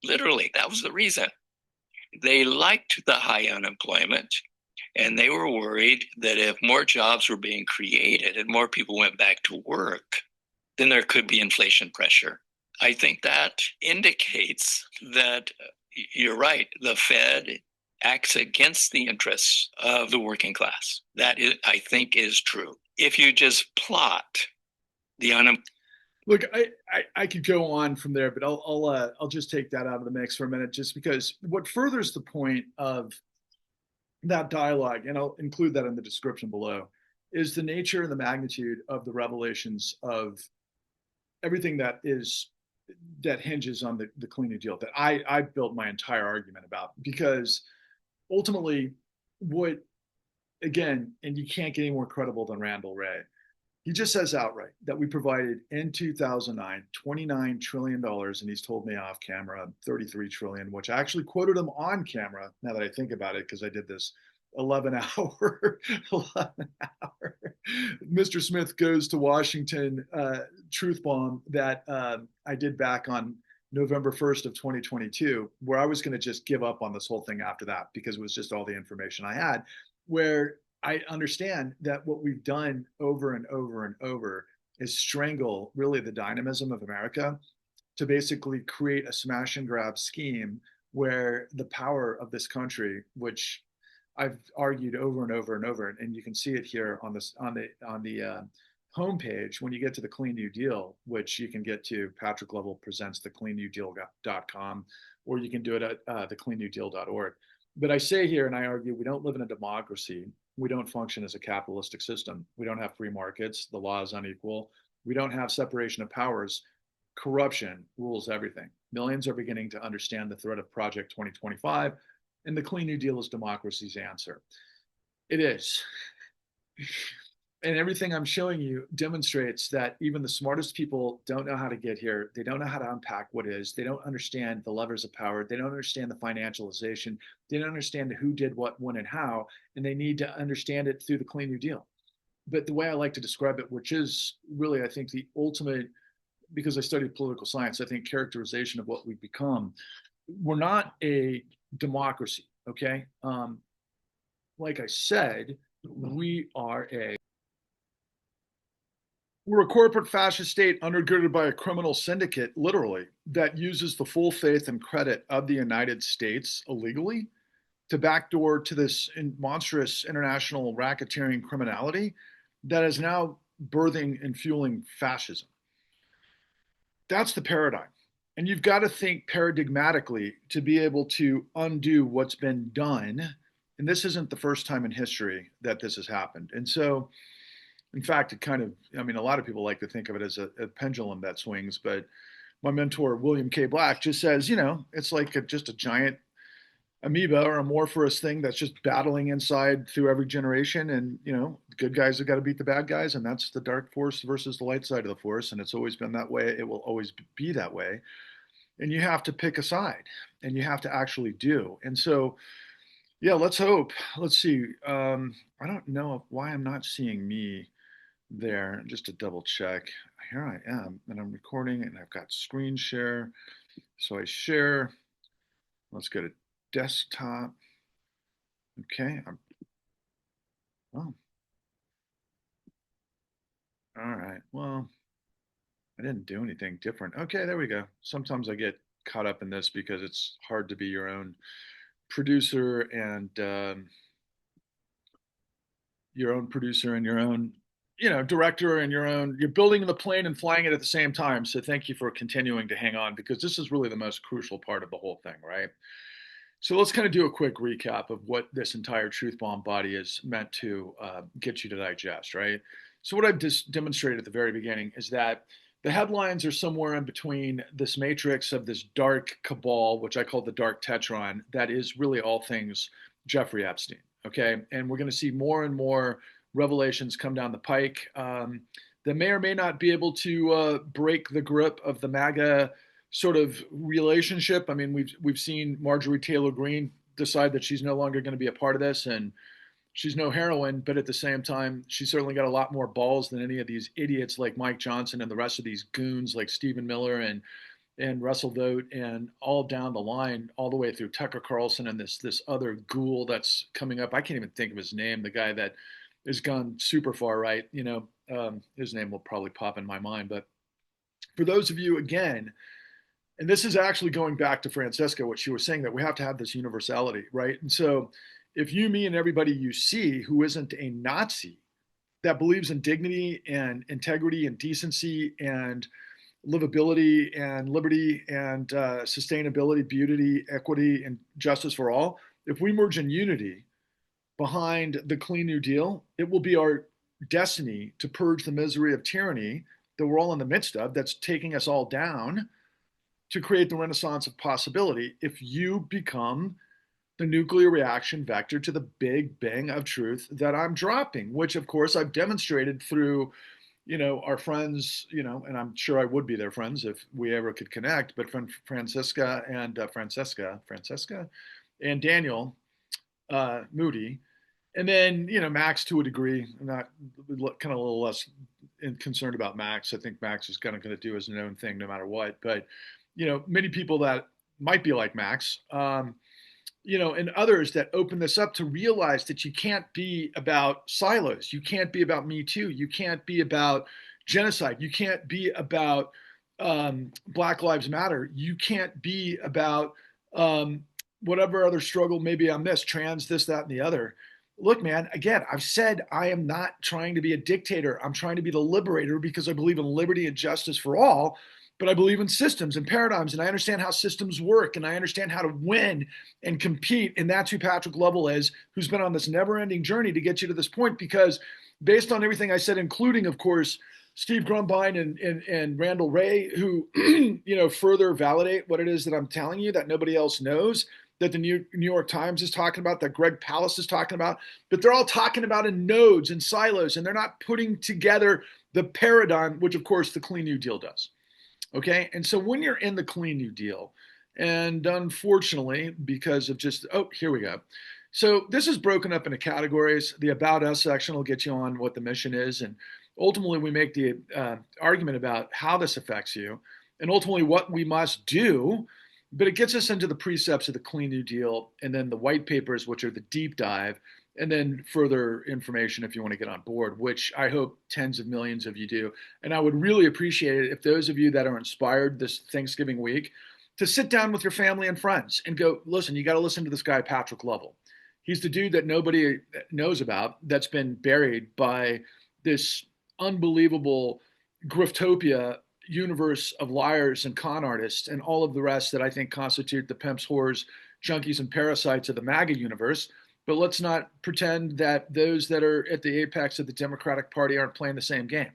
Literally, that was the reason. They liked the high unemployment, and they were worried that if more jobs were being created and more people went back to work, then there could be inflation pressure. I think that indicates that you're right. The Fed acts against the interests of the working class. That is, I think, is true. If you just plot the unemployment. Look, I could go on from there, but I'll just take that out of the mix for a minute, just because what furthers the point of that dialogue, and I'll include that in the description below, is the nature and the magnitude of the revelations of everything that hinges on the Clean New Deal that I built my entire argument about. Because ultimately, what, again, and you can't get any more credible than Randall Wray. He just says outright that we provided in 2009 $29 trillion, and he's told me off camera 33 trillion, which I actually quoted him on camera now that I think about it, because I did this 11 hour Mr. Smith Goes to Washington truth bomb that I did back on November 1st of 2022, where I was going to just give up on this whole thing after that because it was just all the information I had, where I understand that what we've done over and over and over is strangle really the dynamism of America to basically create a smash and grab scheme where the power of this country, which I've argued over and over and over, and you can see it here on the homepage when you get to the Clean New Deal, which you can get to Patrick Lovell presents thecleannewdeal.com, or you can do it at thecleannewdeal.org. But I say here, and I argue, we don't live in a democracy. We don't function as a capitalistic system. We don't have free markets. The law is unequal. We don't have separation of powers. Corruption rules everything. Millions are beginning to understand the threat of Project 2025, and the Clean New Deal is democracy's answer. It is. And everything I'm showing you demonstrates that even the smartest people don't know how to get here. They don't know how to unpack what is. They don't understand the levers of power. They don't understand the financialization. They don't understand who did what, when, and how. And they need to understand it through the Clean New Deal. But the way I like to describe it, which is really, I think, the ultimate, because I studied political science, I think characterization of what we've become. We're not a democracy, okay? Like I said, we're a corporate fascist state undergirded by a criminal syndicate, literally, that uses the full faith and credit of the United States illegally to backdoor to this monstrous international racketeering criminality that is now birthing and fueling fascism. That's the paradigm. And you've got to think paradigmatically to be able to undo what's been done. And this isn't the first time in history that this has happened. And so, in fact, it kind of, I mean, a lot of people like to think of it as a pendulum that swings, but my mentor, William K. Black, just says, it's like just a giant amoeba or amorphous thing that's just battling inside through every generation. And, the good guys have got to beat the bad guys. And that's the dark force versus the light side of the force. And it's always been that way. It will always be that way. And you have to pick a side and you have to actually do. And so, yeah, let's hope. Let's see. I don't know why I'm not seeing me there, just to double check. Here I am, and I'm recording, and I've got screen share. So I share. Let's go to desktop. Okay. Oh. All right. Well, I didn't do anything different. Okay, there we go. Sometimes I get caught up in this because it's hard to be your own producer and your own director and you're building the plane and flying it at the same time. So thank you for continuing to hang on, because this is really the most crucial part of the whole thing, right? So let's kind of do a quick recap of what this entire truth bomb body is meant to get you to digest, right? So what I've just demonstrated at the very beginning is that the headlines are somewhere in between this matrix of this dark cabal, which I call the dark tetron, that is really all things Jeffrey Epstein, okay? And we're going to see more and more revelations come down the pike that may or may not be able to break the grip of the MAGA sort of relationship. I mean, we've seen Marjorie Taylor Greene decide that she's no longer going to be a part of this, and she's no heroine, but at the same time, she's certainly got a lot more balls than any of these idiots like Mike Johnson and the rest of these goons like Stephen Miller and Russell Vogt and all down the line, all the way through Tucker Carlson and this other ghoul that's coming up. I can't even think of his name. The guy that has gone super far right. His name will probably pop in my mind, but For those of you, again, and this is actually going back to Francesca, what she was saying, that we have to have this universality, right? And so if you, me, and everybody you see who isn't a Nazi, that believes in dignity and integrity and decency and livability and liberty and sustainability, beauty, equity, and justice for all, if we merge in unity behind the Clean New Deal, it will be our destiny to purge the misery of tyranny that we're all in the midst of, that's taking us all down, to create the renaissance of possibility if you become the nuclear reaction vector to the big bang of truth that I'm dropping, which of course I've demonstrated through, our friends, and I'm sure I would be their friends if we ever could connect, but from Francesca and Daniel Moody, and then, Max to a degree. I'm not kind of a little less concerned about Max. I think Max is kind of going to do his own thing no matter what, but, many people that might be like Max, and others that open this up to realize that you can't be about silos. You can't be about Me Too. You can't be about genocide. You can't be about Black Lives Matter. You can't be about whatever other struggle maybe on this, trans, this, that, and the other. Look, man, again, I've said I am not trying to be a dictator. I'm trying to be the liberator because I believe in liberty and justice for all. But I believe in systems and paradigms, and I understand how systems work, and I understand how to win and compete. And that's who Patrick Lovell is, who's been on this never-ending journey to get you to this point. Because based on everything I said, including, of course, Steve Grumbine and Randall Ray, who further validate what it is that I'm telling you that nobody else knows, that the New York Times is talking about, that Greg Palast is talking about, but they're all talking about in nodes and silos, and they're not putting together the paradigm, which of course the Clean New Deal does. Okay. And so when you're in the Clean New Deal, and unfortunately, because of here we go. So this is broken up into categories. The About Us section will get you on what the mission is. And ultimately, we make the argument about how this affects you and ultimately what we must do. But it gets us into the precepts of the Clean New Deal and then the white papers, which are the deep dive, and then further information if you want to get on board, which I hope tens of millions of you do. And I would really appreciate it if those of you that are inspired this Thanksgiving week to sit down with your family and friends and go, listen, you got to listen to this guy, Patrick Lovell. He's the dude that nobody knows about, that's been buried by this unbelievable griftopia universe of liars and con artists and all of the rest that I think constitute the pimps, whores, junkies, and parasites of the MAGA universe. But let's not pretend that those that are at the apex of the Democratic Party aren't playing the same game,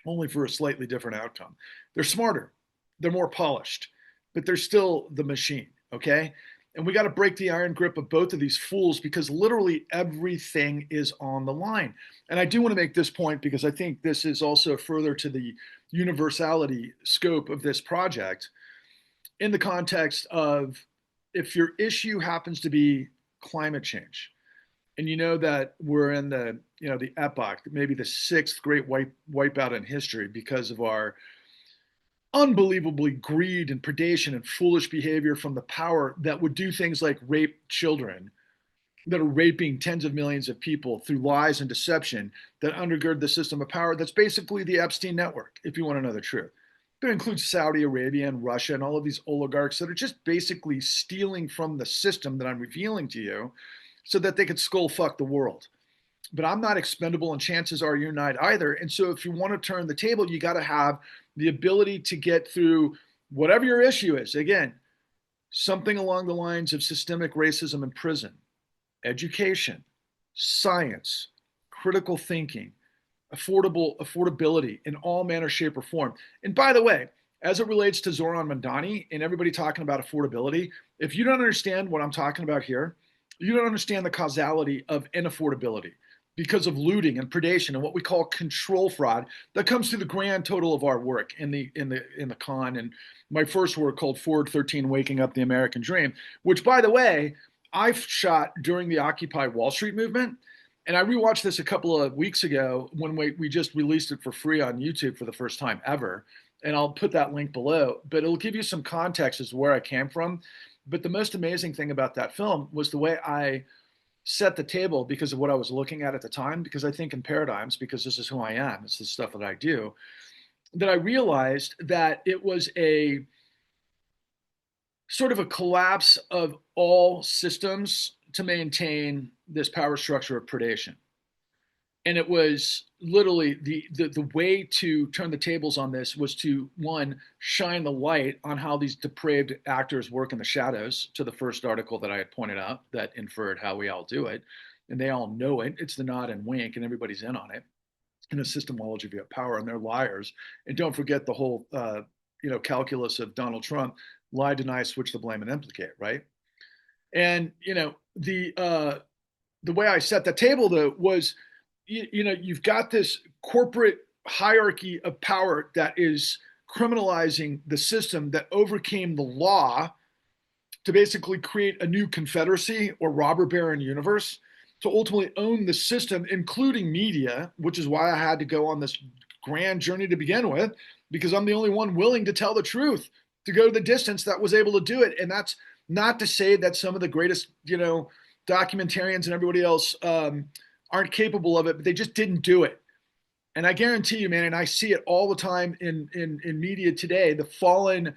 only for a slightly different outcome. They're smarter, they're more polished, but they're still the machine, okay? And we got to break the iron grip of both of these fools because literally everything is on the line. And I do want to make this point because I think this is also further to the universality scope of this project in the context of if your issue happens to be climate change, and you know that we're in the epoch, maybe the sixth great wipeout in history because of our unbelievably greed and predation and foolish behavior from the power that would do things like rape children, that are raping tens of millions of people through lies and deception that undergird the system of power that's basically the Epstein network, if you want to know the truth. That includes Saudi Arabia and Russia and all of these oligarchs that are just basically stealing from the system that I'm revealing to you so that they could skull fuck the world. But I'm not expendable, and chances are you're not either. And so if you want to turn the table, you got to have the ability to get through whatever your issue is. Again, something along the lines of systemic racism in prison, education, science, critical thinking, affordability in all manner, shape, or form. And by the way, as it relates to Zoran Mandani and everybody talking about affordability, if you don't understand what I'm talking about here, you don't understand the causality of inaffordability because of looting and predation and what we call control fraud that comes through the grand total of our work in the con, and my first work called Forward 13, Waking Up the American Dream, which, by the way, I shot during the Occupy Wall Street movement. And I rewatched this a couple of weeks ago when we just released it for free on YouTube for the first time ever. And I'll put that link below, but it'll give you some context as to where I came from. But the most amazing thing about that film was the way I set the table because of what I was looking at the time, because I think in paradigms, because this is who I am. It's the stuff that I do. that I realized that it was a sort of a collapse of all systems to maintain this power structure of predation. And it was literally the way to turn the tables on this was to, one, shine the light on how these depraved actors work in the shadows, to the first article that I had pointed out that inferred how we all do it. And they all know it. It's the nod and wink, and everybody's in on it. In a systemology of power, and they're liars. And don't forget the whole calculus of Donald Trump: lie, deny, switch the blame, and implicate, right? And the way I set the table though was, you've got this corporate hierarchy of power that is criminalizing the system that overcame the law to basically create a new confederacy or robber baron universe, to ultimately own the system, including media, which is why I had to go on this grand journey to begin with, because I'm the only one willing to tell the truth, to go the distance that was able to do it. And that's not to say that some of the greatest, documentarians and everybody else aren't capable of it, but they just didn't do it. And I guarantee you, man, and I see it all the time in media today, the fallen,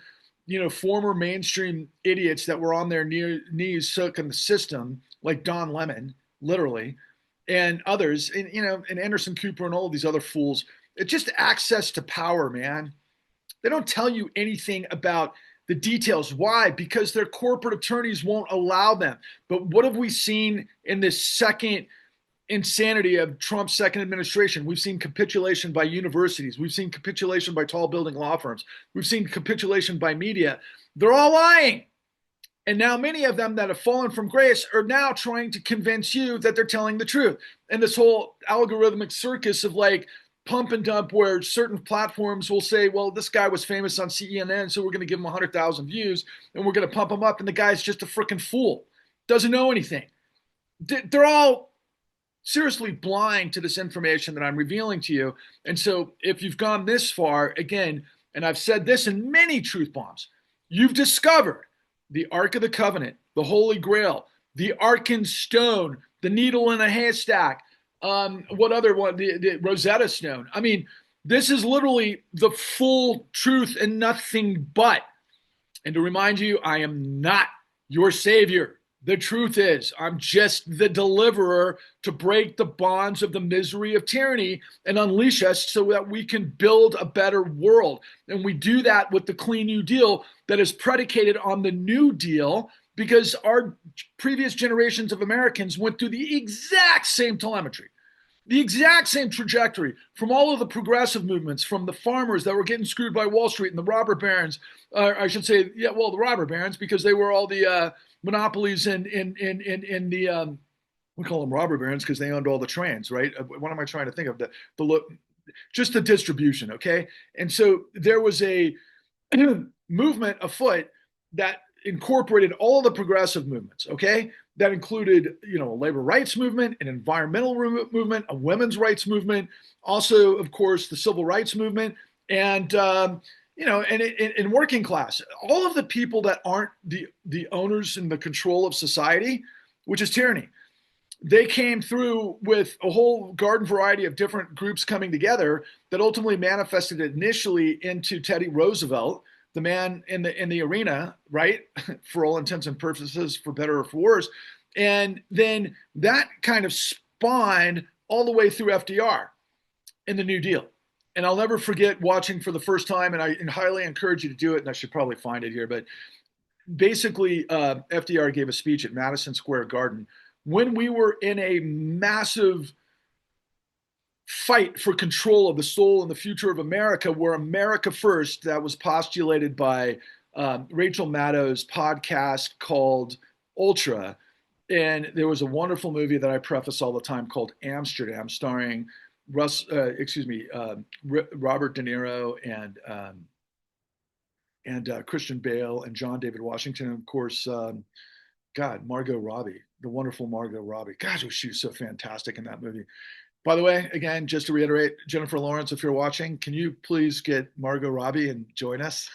former mainstream idiots that were on their knees soaking the system, like Don Lemon, literally, and others, and Anderson Cooper and all of these other fools. It's just access to power, man. They don't tell you anything about the details. Why? Because their corporate attorneys won't allow them. But what have we seen in this second insanity of Trump's second administration? We've seen capitulation by universities. We've seen capitulation by tall building law firms. We've seen capitulation by media. They're all lying. And now many of them that have fallen from grace are now trying to convince you that they're telling the truth. And this whole algorithmic circus of like pump and dump, where certain platforms will say, well, this guy was famous on CNN, so we're going to give him 100,000 views and we're going to pump him up. And the guy's just a freaking fool. Doesn't know anything. They're all seriously blind to this information that I'm revealing to you. And so if you've gone this far, again, and I've said this in many truth bombs, you've discovered the Ark of the Covenant, the Holy Grail, the Arkan Stone, the needle in a haystack. What other one? The Rosetta Stone. I mean, this is literally the full truth and nothing but. And to remind you, I am not your savior. The truth is, I'm just the deliverer to break the bonds of the misery of tyranny and unleash us so that we can build a better world. And we do that with the Clean New Deal that is predicated on the New Deal, because our previous generations of Americans went through the exact same telemetry, the exact same trajectory from all of the progressive movements, from the farmers that were getting screwed by Wall Street and the robber barons. I should say, the robber barons, because they were all the monopolies in the we call them robber barons because they owned all the trains, right? What am I trying to think of? Just the distribution, okay? And so there was a movement afoot that incorporated all the progressive movements, okay? That included, a labor rights movement, an environmental movement, a women's rights movement, also, of course, the civil rights movement, and in working class, all of the people that aren't the owners and the control of society, which is tyranny. They came through with a whole garden variety of different groups coming together that ultimately manifested initially into Teddy Roosevelt, the man in the arena, right? For all intents and purposes, for better or for worse. And then that kind of spawned all the way through FDR in the New Deal. And I'll never forget watching for the first time, and I highly encourage you to do it, and I should probably find it here, but basically FDR gave a speech at Madison Square Garden when we were in a massive fight for control of the soul and the future of America, where America First, that was postulated by Rachel Maddow's podcast called Ultra. And there was a wonderful movie that I preface all the time called Amsterdam, starring Robert De Niro and Christian Bale and John David Washington, and of course, Margot Robbie, the wonderful Margot Robbie. Gosh, she was so fantastic in that movie. By the way, again, just to reiterate, Jennifer Lawrence, if you're watching, can you please get Margot Robbie and join us?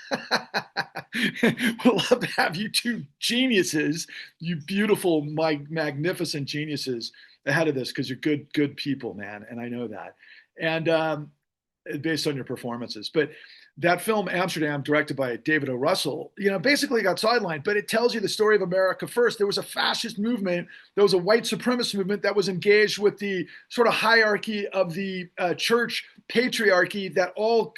We'd love to have you two geniuses, you beautiful, magnificent geniuses ahead of this, because you're good people, man, and I know that. And based on your performances. But that film Amsterdam, directed by David O. Russell, basically got sidelined, but it tells you the story of America first. There was a fascist movement, there was a white supremacist movement that was engaged with the sort of hierarchy of the church patriarchy that all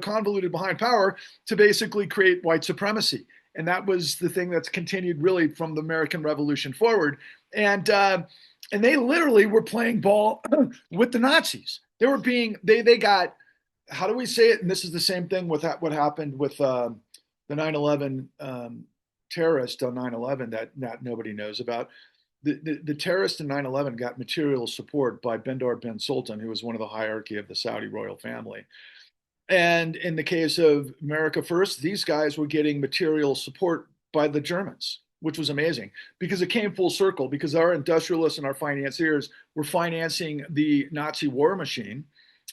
convoluted behind power to basically create white supremacy. And that was the thing that's continued really from the American Revolution forward. And they literally were playing ball with the Nazis. They got, how do we say it? And this is the same thing with what happened with the 9/11 terrorist on 9/11 that nobody knows about. The terrorist in 9/11 got material support by Bandar bin Sultan, who was one of the hierarchy of the Saudi royal family. And in the case of America First, these guys were getting material support by the Germans, which was amazing because it came full circle, because our industrialists and our financiers were financing the Nazi war machine.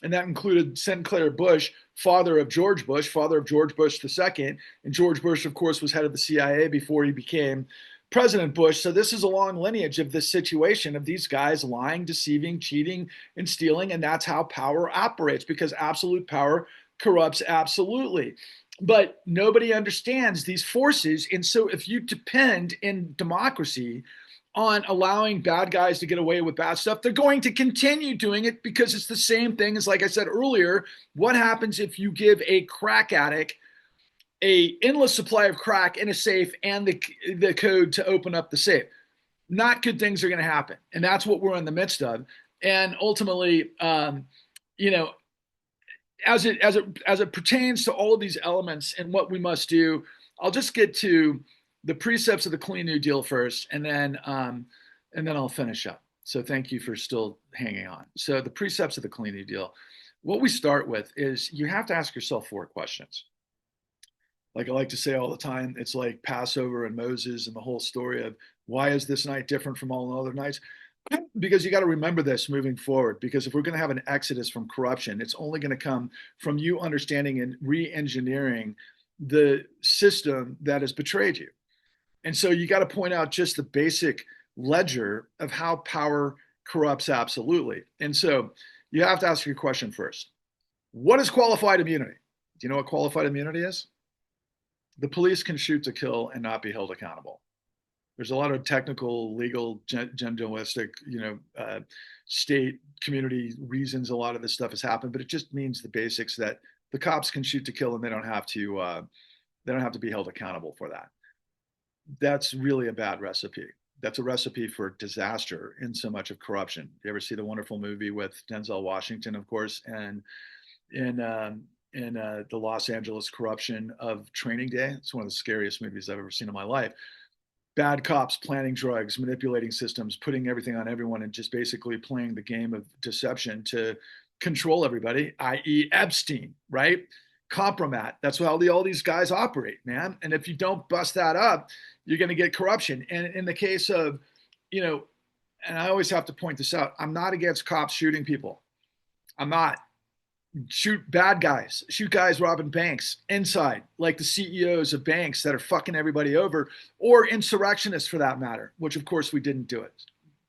And that included Sinclair Bush, father of George Bush II. And George Bush, of course, was head of the CIA before he became President Bush. So this is a long lineage of this situation of these guys lying, deceiving, cheating, and stealing. And that's how power operates, because absolute power corrupts absolutely. But nobody understands these forces. And so if you depend in democracy on allowing bad guys to get away with bad stuff, they're going to continue doing it, because it's the same thing as, like I said earlier, what happens if you give a crack addict a endless supply of crack in a safe and the code to open up the safe? Not good things are going to happen. And that's what we're in the midst of. And ultimately, as it pertains to all of these elements and what we must do, I'll just get to the precepts of the Clean New Deal first, and then I'll finish up. So thank you for still hanging on. So the precepts of the Clean New Deal, what we start with is you have to ask yourself 4 questions. Like I like to say all the time, it's like Passover and Moses and the whole story of why is this night different from all other nights? Because you got to remember this moving forward, because if we're going to have an exodus from corruption, it's only going to come from you understanding and re-engineering the system that has betrayed you. And so you got to point out just the basic ledger of how power corrupts absolutely. And so you have to ask your question first. What is qualified immunity? Do you know what qualified immunity is? The police can shoot to kill and not be held accountable. There's a lot of technical, legal, generalistic, state, community reasons a lot of this stuff has happened, but it just means the basics that the cops can shoot to kill and they don't have to be held accountable for that. That's really a bad recipe. That's a recipe for disaster in so much of corruption. You ever see the wonderful movie with Denzel Washington, of course, and in the Los Angeles corruption of Training Day? It's one of the scariest movies I've ever seen in my life. Bad cops planning drugs, manipulating systems, putting everything on everyone, and just basically playing the game of deception to control everybody, i.e. Epstein, right? Compromat. That's how all these guys operate, man. And if you don't bust that up, you're going to get corruption. And in the case of, and I always have to point this out, I'm not against cops shooting people. I'm not. Shoot bad guys, shoot guys robbing banks inside, like the CEOs of banks that are fucking everybody over, or insurrectionists for that matter, which of course we didn't do it.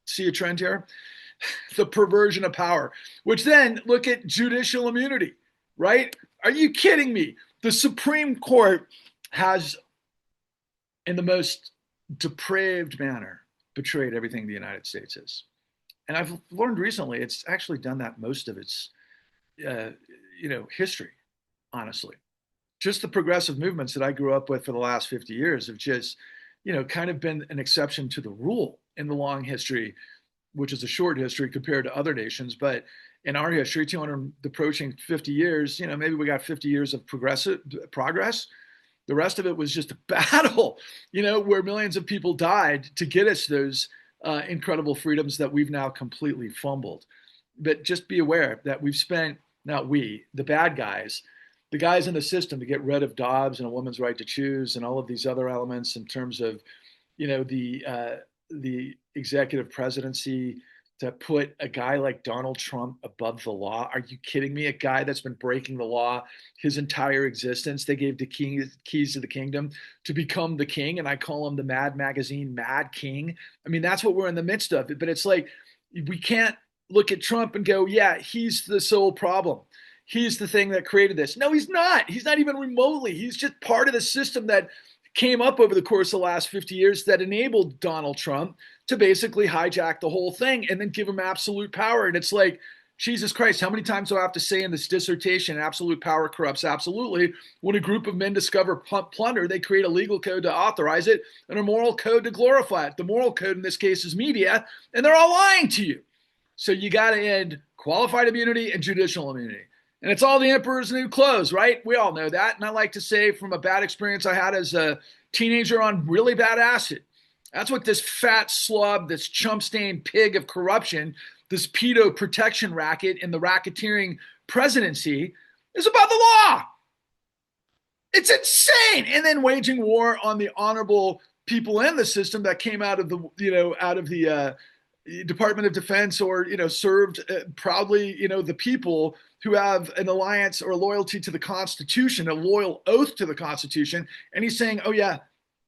See a trend here? The perversion of power, which then look at judicial immunity, right? Are you kidding me? The Supreme Court has, in the most depraved manner, betrayed everything the United States is. And I've learned recently it's actually done that most of its history, honestly. Just the progressive movements that I grew up with for the last 50 years have just, kind of been an exception to the rule in the long history, which is a short history compared to other nations. But in our history, 200 approaching 50 years, maybe we got 50 years of progress. The rest of it was just a battle, where millions of people died to get us those incredible freedoms that we've now completely fumbled. But just be aware that we've spent, not we, the bad guys, the guys in the system, to get rid of Dobbs and a woman's right to choose and all of these other elements in terms of, the executive presidency, to put a guy like Donald Trump above the law. Are you kidding me? A guy that's been breaking the law his entire existence. They gave the keys to the kingdom to become the king. And I call him the Mad Magazine Mad King. I mean, that's what we're in the midst of. But it's like, we can't look at Trump and go, yeah, he's the sole problem. he's the thing that created this. No, he's not. He's not even remotely. He's just part of the system that came up over the course of the last 50 years that enabled Donald Trump to basically hijack the whole thing and then give him absolute power. And it's like, Jesus Christ, how many times do I have to say in this dissertation, absolute power corrupts absolutely? When a group of men discover plunder, they create a legal code to authorize it and a moral code to glorify it. The moral code in this case is media, and they're all lying to you. So you got to end qualified immunity and judicial immunity. And it's all the emperor's new clothes, right? We all know that. And I like to say from a bad experience I had as a teenager on really bad acid, that's what this fat slub, this chump-stained pig of corruption, this pedo protection racket in the racketeering presidency is about the law. It's insane. And then waging war on the honorable people in the system that came out of the Department of Defense or, served proudly, the people who have an alliance or loyalty to the Constitution, a loyal oath to the Constitution. And he's saying, oh yeah,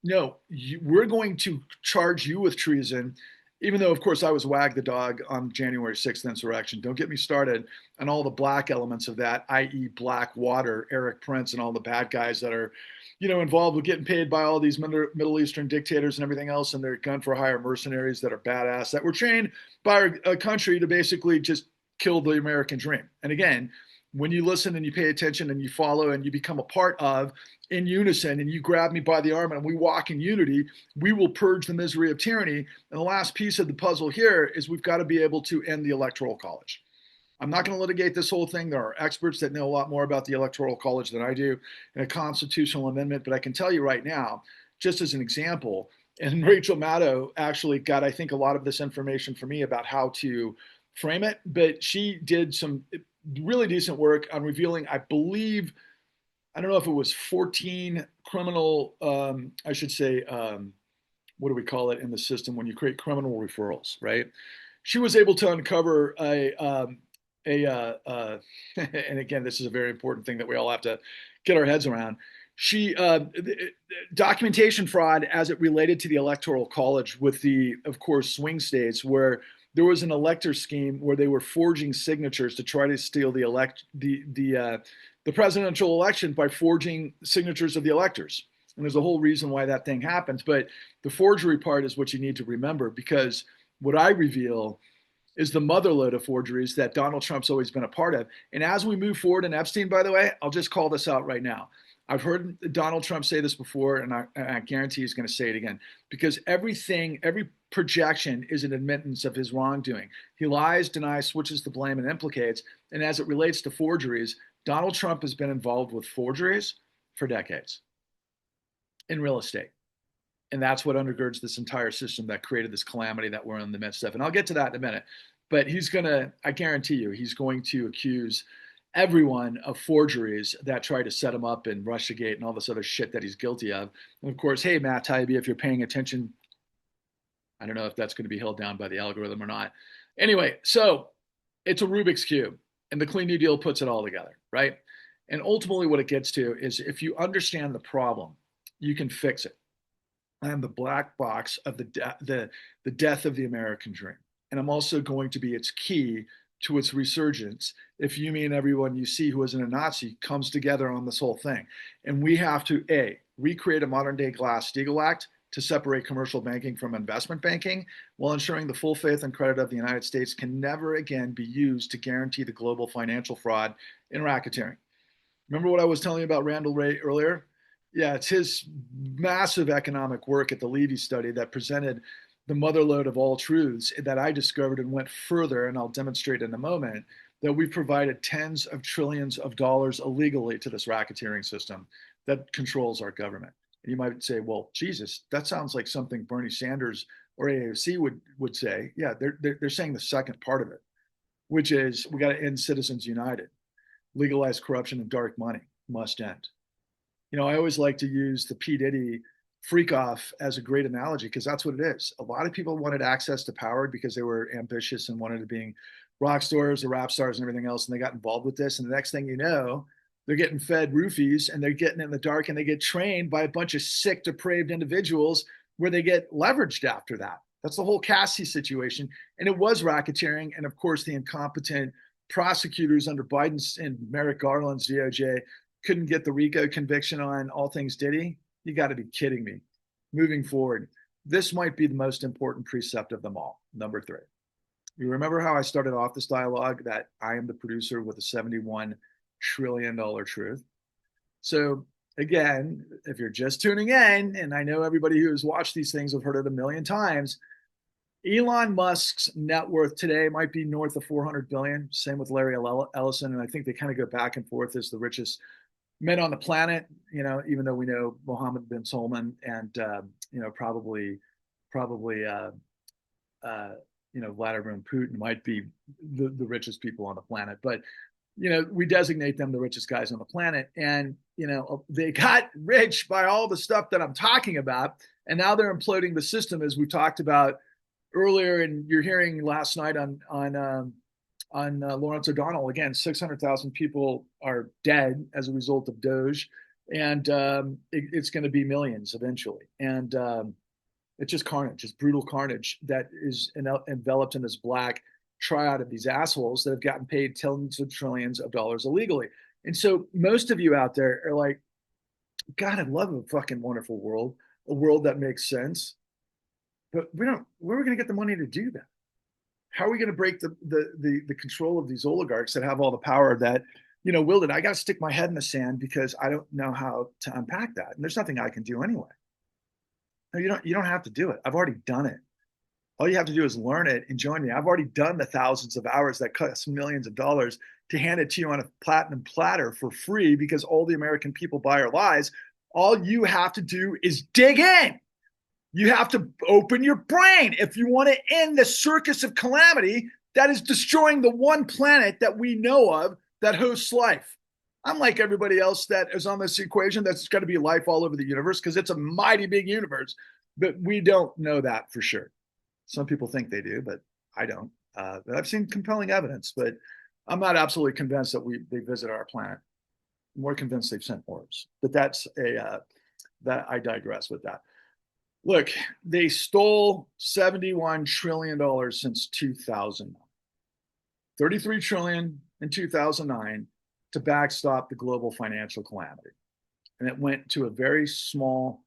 no, we're going to charge you with treason, even though, of course, I was wagged the dog on January 6th insurrection. Don't get me started on all the black elements of that, i.e. Blackwater, Eric Prince, and all the bad guys that are, involved with getting paid by all these Middle Eastern dictators and everything else, and they're gun for hire mercenaries that are badass, that were trained by a country to basically just kill the American dream. And again, when you listen and you pay attention and you follow and you become a part of in unison and you grab me by the arm and we walk in unity, we will purge the misery of tyranny. And the last piece of the puzzle here is we've got to be able to end the Electoral College. I'm not going to litigate this whole thing. There are experts that know a lot more about the Electoral College than I do in a constitutional amendment, but I can tell you right now, just as an example, and Rachel Maddow actually got, I think, a lot of this information for me about how to frame it, but she did some really decent work on revealing, I believe, I don't know if it was 14 criminal, what do we call it in the system when you create criminal referrals, right? She was able to uncover and again, this is a very important thing that we all have to get our heads around. She documentation fraud as it related to the Electoral College with the, of course, swing states, where there was an elector scheme where they were forging signatures to try to steal the presidential election by forging signatures of the electors. And there's a whole reason why that thing happens. But the forgery part is what you need to remember, because what I reveal is the motherload of forgeries that Donald Trump's always been a part of. And as we move forward in Epstein, by the way, I'll just call this out right now. I've heard Donald Trump say this before, and I guarantee he's going to say it again, because every projection is an admittance of his wrongdoing. He lies, denies, switches the blame, and implicates. And as it relates to forgeries, Donald Trump has been involved with forgeries for decades in real estate. And that's what undergirds this entire system that created this calamity that we're in the midst of. And I'll get to that in a minute. But I guarantee you, he's going to accuse everyone of forgeries that try to set him up in Russiagate and all this other shit that he's guilty of. And of course, hey, Matt Taibbi, if you're paying attention, I don't know if that's going to be held down by the algorithm or not. Anyway, so it's a Rubik's Cube, and the Clean New Deal puts it all together, right? And ultimately what it gets to is if you understand the problem, you can fix it. I am the black box of the death of the American dream. And I'm also going to be its key to its resurgence if you mean everyone you see who isn't a Nazi comes together on this whole thing. And we have to, A, recreate a modern-day Glass-Steagall Act to separate commercial banking from investment banking, while ensuring the full faith and credit of the United States can never again be used to guarantee the global financial fraud in racketeering. Remember what I was telling you about Randall Wray earlier? Yeah, it's his massive economic work at the Levy study that presented the motherlode of all truths that I discovered and went further, and I'll demonstrate in a moment, that we've provided tens of trillions of dollars illegally to this racketeering system that controls our government. And you might say, well, Jesus, that sounds like something Bernie Sanders or AOC would say. Yeah, they're saying the second part of it, which is we got to end Citizens United. Legalize corruption and dark money must end. I always like to use the P. Diddy freak off as a great analogy, because that's what it is. A lot of people wanted access to power because they were ambitious and wanted to be rock stars or rap stars and everything else, and they got involved with this. And the next thing you know, they're getting fed roofies and they're getting in the dark, and they get trained by a bunch of sick, depraved individuals where they get leveraged after that. That's the whole Cassie situation. And it was racketeering. And of course, the incompetent prosecutors under Biden's and Merrick Garland's DOJ couldn't get the RICO conviction on all things Diddy. You got to be kidding me. Moving forward, this might be the most important precept of them all. Number 3. You remember how I started off this dialogue that I am the producer with a $71 trillion truth? So again, if you're just tuning in, and I know everybody who has watched these things have heard it a million times, Elon Musk's net worth today might be north of 400 billion. Same with Larry Ellison, and I think they kind of go back and forth as the richest men on the planet. You know, even though we know Mohammed bin Salman and probably Vladimir Putin might be the richest people on the planet, but we designate them the richest guys on the planet, and they got rich by all the stuff that I'm talking about, and now they're imploding the system, as we talked about earlier, and you're hearing last night on Lawrence O'Donnell. Again, 600,000 people are dead as a result of Doge, and it's going to be millions eventually. And it's just carnage, it's brutal carnage that is enveloped in this black triad of these assholes that have gotten paid tens of trillions of dollars illegally. And so most of you out there are like, God, I'd love a fucking wonderful world, a world that makes sense. But where are we going to get the money to do that? How are we going to break the control of these oligarchs that have all the power that, Will, I got to stick my head in the sand because I don't know how to unpack that. And there's nothing I can do anyway. No, you don't have to do it. I've already done it. All you have to do is learn it and join me. I've already done the thousands of hours that cost millions of dollars to hand it to you on a platinum platter for free because all the American people buy our lies. All you have to do is dig in. You have to open your brain if you want to end the circus of calamity that is destroying the one planet that we know of that hosts life. Unlike everybody else that is on this equation, that's got to be life all over the universe because it's a mighty big universe, but we don't know that for sure. Some people think they do, but I don't. I've seen compelling evidence, but I'm not absolutely convinced that they visit our planet. I'm more convinced they've sent orbs, but that I digress with that. Look, they stole $71 trillion since 2000, 33 trillion in 2009 to backstop the global financial calamity. And it went to a very small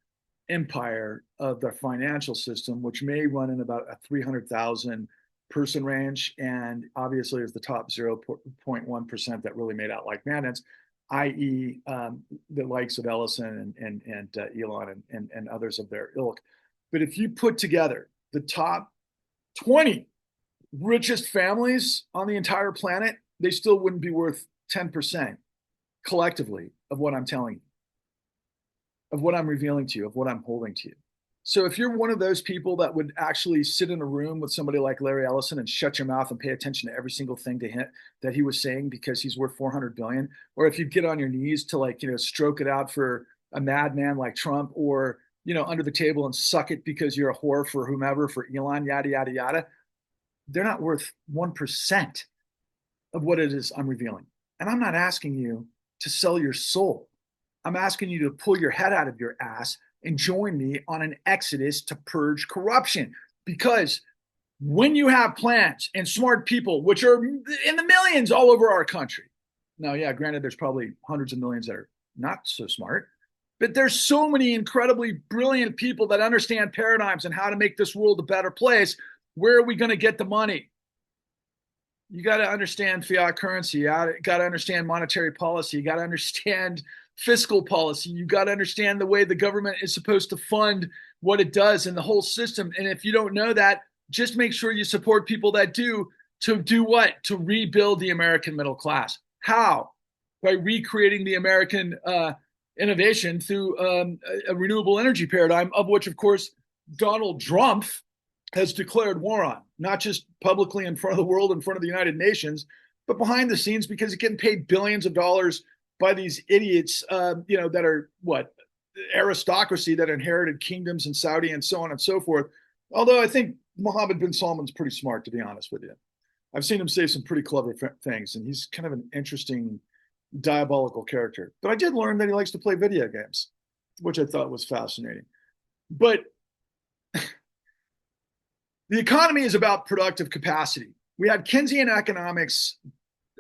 empire of the financial system, which may run in about a 300,000 person range. And obviously is the top 0.1% that really made out like madness, i.e. The likes of Ellison and Elon and others of their ilk. But if you put together the top 20 richest families on the entire planet, they still wouldn't be worth 10% collectively of what I'm telling you, of what I'm revealing to you, of what I'm holding to you. So if you're one of those people that would actually sit in a room with somebody like Larry Ellison and shut your mouth and pay attention to every single thing to him that he was saying because he's worth 400 billion, or if you get on your knees to stroke it out for a madman like Trump, or under the table and suck it because you're a whore for whomever, for Elon, yada yada yada, they're not worth 1% of what it is I'm revealing. And I'm not asking you to sell your soul. I'm asking you to pull your head out of your ass and join me on an exodus to purge corruption. Because when you have plans and smart people, which are in the millions all over our country. Now, yeah, granted, there's probably hundreds of millions that are not so smart, but there's so many incredibly brilliant people that understand paradigms and how to make this world a better place. Where are we going to get the money? You got to understand fiat currency. You got to understand monetary policy. You got to understand fiscal policy. You got to understand the way the government is supposed to fund what it does in the whole system. And if you don't know that, just make sure you support people that do. To do what? To rebuild the American middle class. How? By recreating the American innovation through a renewable energy paradigm, of which, of course, Donald Trump has declared war on, not just publicly in front of the world, in front of the United Nations, but behind the scenes because he's getting paid billions of dollars by these idiots, that are aristocracy that inherited kingdoms in Saudi and so on and so forth. Although I think Mohammed bin Salman's pretty smart, to be honest with you. I've seen him say some pretty clever things, and he's kind of an interesting, diabolical character. But I did learn that he likes to play video games, which I thought was fascinating. But the economy is about productive capacity. We had Keynesian economics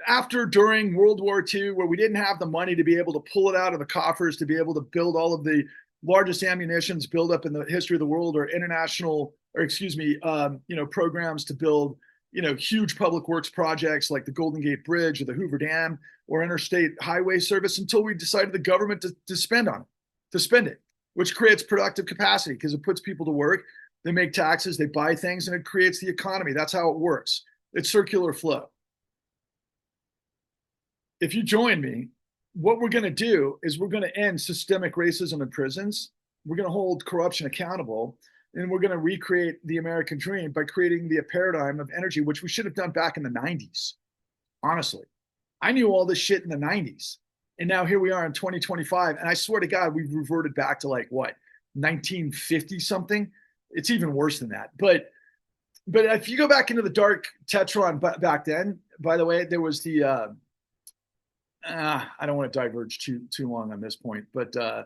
after, during World War II, where we didn't have the money to be able to pull it out of the coffers, to be able to build all of the largest ammunitions built up in the history of the world, or international, or excuse me, programs to build, huge public works projects like the Golden Gate Bridge or the Hoover Dam or interstate highway service, until we decided the government to spend on it, to spend it, which creates productive capacity because it puts people to work. They make taxes, they buy things, and it creates the economy. That's how it works. It's circular flow. If you join me, what we're going to do is we're going to end systemic racism in prisons. We're going to hold corruption accountable, and we're going to recreate the American dream by creating the paradigm of energy, which we should have done back in the 90s. Honestly, I knew all this shit in the 90s. And now here we are in 2025. And I swear to God, we've reverted back to like what, 1950 something? It's even worse than that. But if you go back into the dark Tetron back then, by the way, there was the, I don't want to diverge too long on this point, but the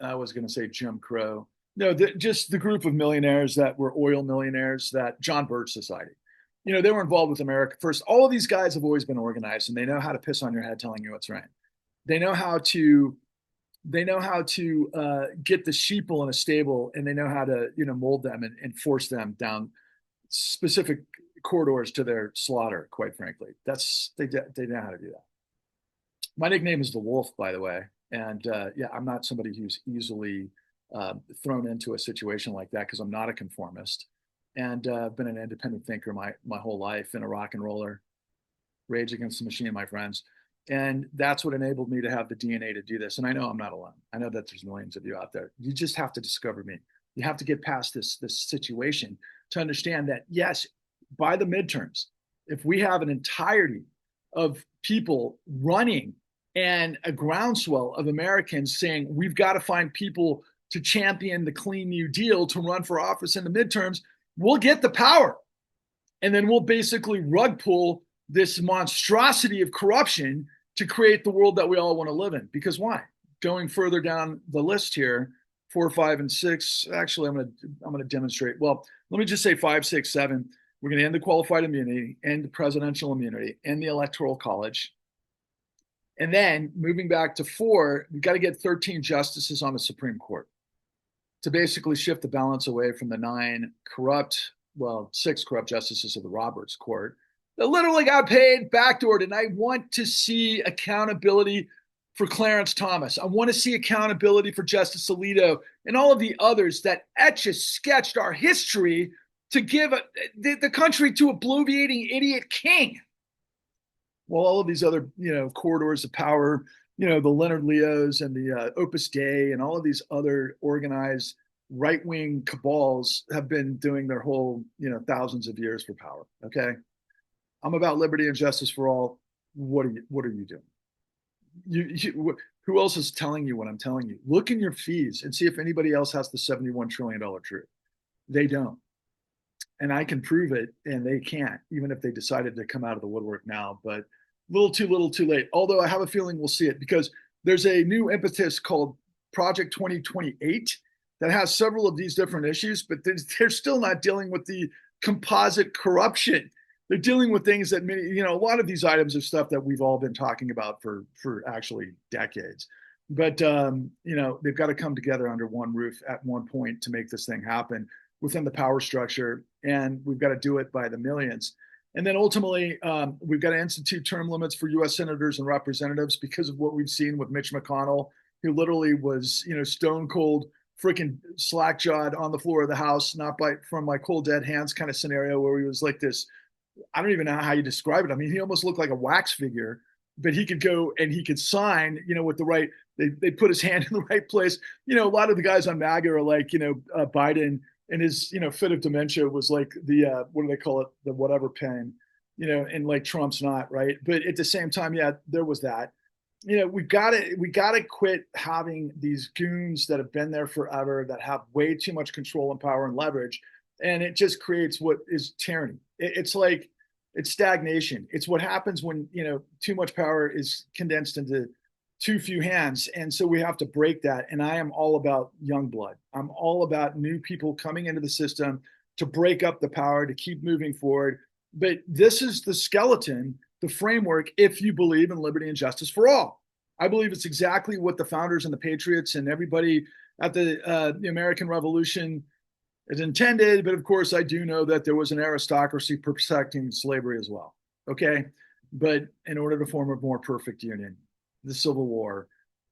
I was going to say Jim Crow. No, just the group of millionaires that were oil millionaires, that John Birch Society. They were involved with America First. All of these guys have always been organized, and they know how to piss on your head telling you what's right. They know how to get the sheeple in a stable, and they know how to mold them and force them down specific corridors to their slaughter. Quite frankly, they know how to do that. My nickname is the Wolf, by the way, and I'm not somebody who's easily thrown into a situation like that, because I'm not a conformist, and I've been an independent thinker my whole life, and a rock and roller, Rage Against the Machine, my friends. And that's what enabled me to have the DNA to do this. And I know I'm not alone. I know that there's millions of you out there. You just have to discover me. You have to get past this situation to understand that, yes, by the midterms, if we have an entirety of people running and a groundswell of Americans saying we've got to find people to champion the Clean New Deal to run for office in the midterms, we'll get the power. And then we'll basically rug pull this monstrosity of corruption to create the world that we all want to live in. Because why? Going further down the list here, 4, 5, and 6. Actually, I'm going to demonstrate. Well, let me just say 5, 6, 7. We're going to end the qualified immunity, end the presidential immunity, end the electoral college. And then moving back to 4, we've got to get 13 justices on the Supreme Court to basically shift the balance away from the 6 corrupt justices of the Roberts Court that literally got paid, backdoored. And I want to see accountability for Clarence Thomas. I want to see accountability for Justice Alito and all of the others that sketched our history to give the country to a bloviating idiot king. Well, all of these other, corridors of power, the Leonard Leos and the Opus Dei and all of these other organized right-wing cabals have been doing their whole, thousands of years for power. Okay. I'm about liberty and justice for all. What are you doing? Who else is telling you what I'm telling you? Look in your fees and see if anybody else has the $71 trillion truth. They don't. And I can prove it, and they can't, even if they decided to come out of the woodwork now. But little too late. Although I have a feeling we'll see it, because there's a new impetus called Project 2028 that has several of these different issues, but they're still not dealing with the composite corruption. They're dealing with things that a lot of these items are stuff that we've all been talking about for actually decades. But, they've got to come together under one roof at one point to make this thing happen within the power structure. And we've got to do it by the millions. And then ultimately, we've got to institute term limits for U.S. senators and representatives, because of what we've seen with Mitch McConnell, who literally was, stone cold, freaking slack-jawed on the floor of the House, not from my cold dead hands kind of scenario, where he was like this. I don't even know how you describe it. I mean, he almost looked like a wax figure, but he could go and he could sign, with the right, they put his hand in the right place. A lot of the guys on MAGA are like, Biden, and his, fit of dementia was like the, what do they call it? The whatever pen, and like Trump's not, right. But at the same time, yeah, there was that. We got to quit having these goons that have been there forever, that have way too much control and power and leverage. And it just creates what is tyranny. It's stagnation. It's what happens when, too much power is condensed into too few hands. And so we have to break that. And I am all about young blood. I'm all about new people coming into the system to break up the power, to keep moving forward. But this is the skeleton, the framework, if you believe in liberty and justice for all. I believe it's exactly what the founders and the patriots and everybody at the American Revolution is intended. But of course, I do know that there was an aristocracy protecting slavery as well. Okay. But in order to form a more perfect union, the Civil War,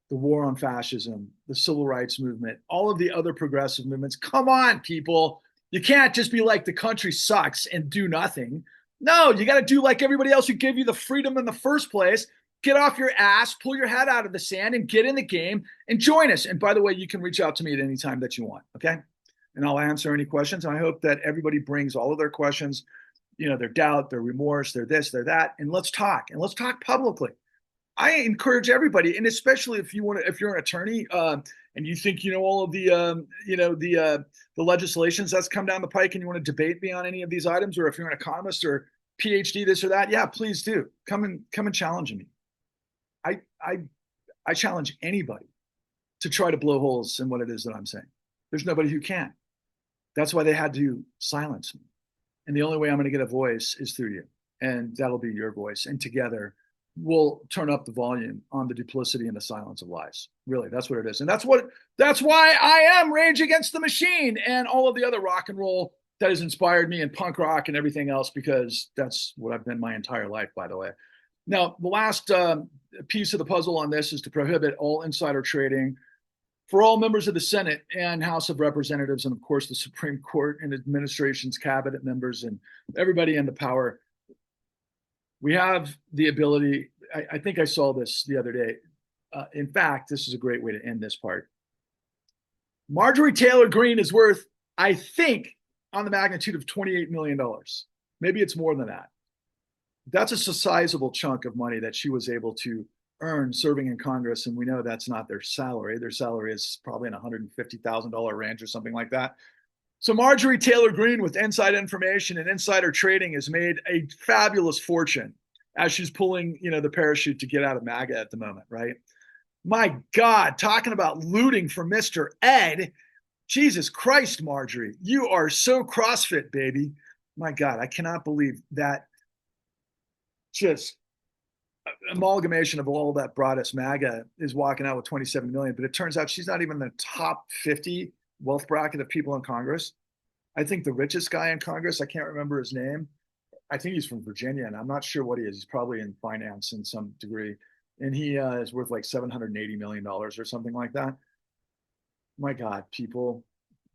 the war on fascism, the civil rights movement, all of the other progressive movements. Come on, people. You can't just be like, the country sucks and do nothing. No, you got to do like everybody else who gave you the freedom in the first place. Get off your ass, pull your head out of the sand, and get in the game and join us. And by the way, you can reach out to me at any time that you want, okay? And I'll answer any questions. And I hope that everybody brings all of their questions, their doubt, their remorse, their this, their that, and let's talk. And let's talk publicly. I encourage everybody, and especially if you're an attorney and you think you know all of the legislations that's come down the pike, and you want to debate me on any of these items, or if you're an economist or PhD, this or that, yeah, please do come and challenge me. I challenge anybody to try to blow holes in what it is that I'm saying. There's nobody who can. That's why they had to silence me. And the only way I'm going to get a voice is through you. And that'll be your voice. And together we'll turn up the volume on the duplicity and the silence of lies. Really, that's what it is. And that's why I am Rage Against the Machine and all of the other rock and roll that has inspired me, and punk rock and everything else, because that's what I've been my entire life, by the way. Now, the last piece of the puzzle on this is to prohibit all insider trading for all members of the Senate and House of Representatives, and of course the Supreme Court and administration's cabinet members and everybody in the power. We have the ability, I think I saw this the other day. In fact, this is a great way to end this part. Marjorie Taylor Greene is worth, I think, on the magnitude of $28 million. Maybe it's more than that. That's a sizable chunk of money that she was able to earn serving in Congress. And we know that's not their salary. Their salary is probably in $150,000 range or something like that. So Marjorie Taylor Greene, with inside information and insider trading, has made a fabulous fortune as she's pulling, the parachute to get out of MAGA at the moment, right? My God, talking about looting for Mr. Ed. Jesus Christ, Marjorie, you are so CrossFit, baby. My God, I cannot believe that just amalgamation of all that brought us MAGA is walking out with 27 million. But it turns out she's not even in the top 50 wealth bracket of people in Congress. I think the richest guy in Congress, I can't remember his name. I think he's from Virginia, and I'm not sure what he is. He's probably in finance in some degree. And he is worth like $780 million or something like that. My God, people,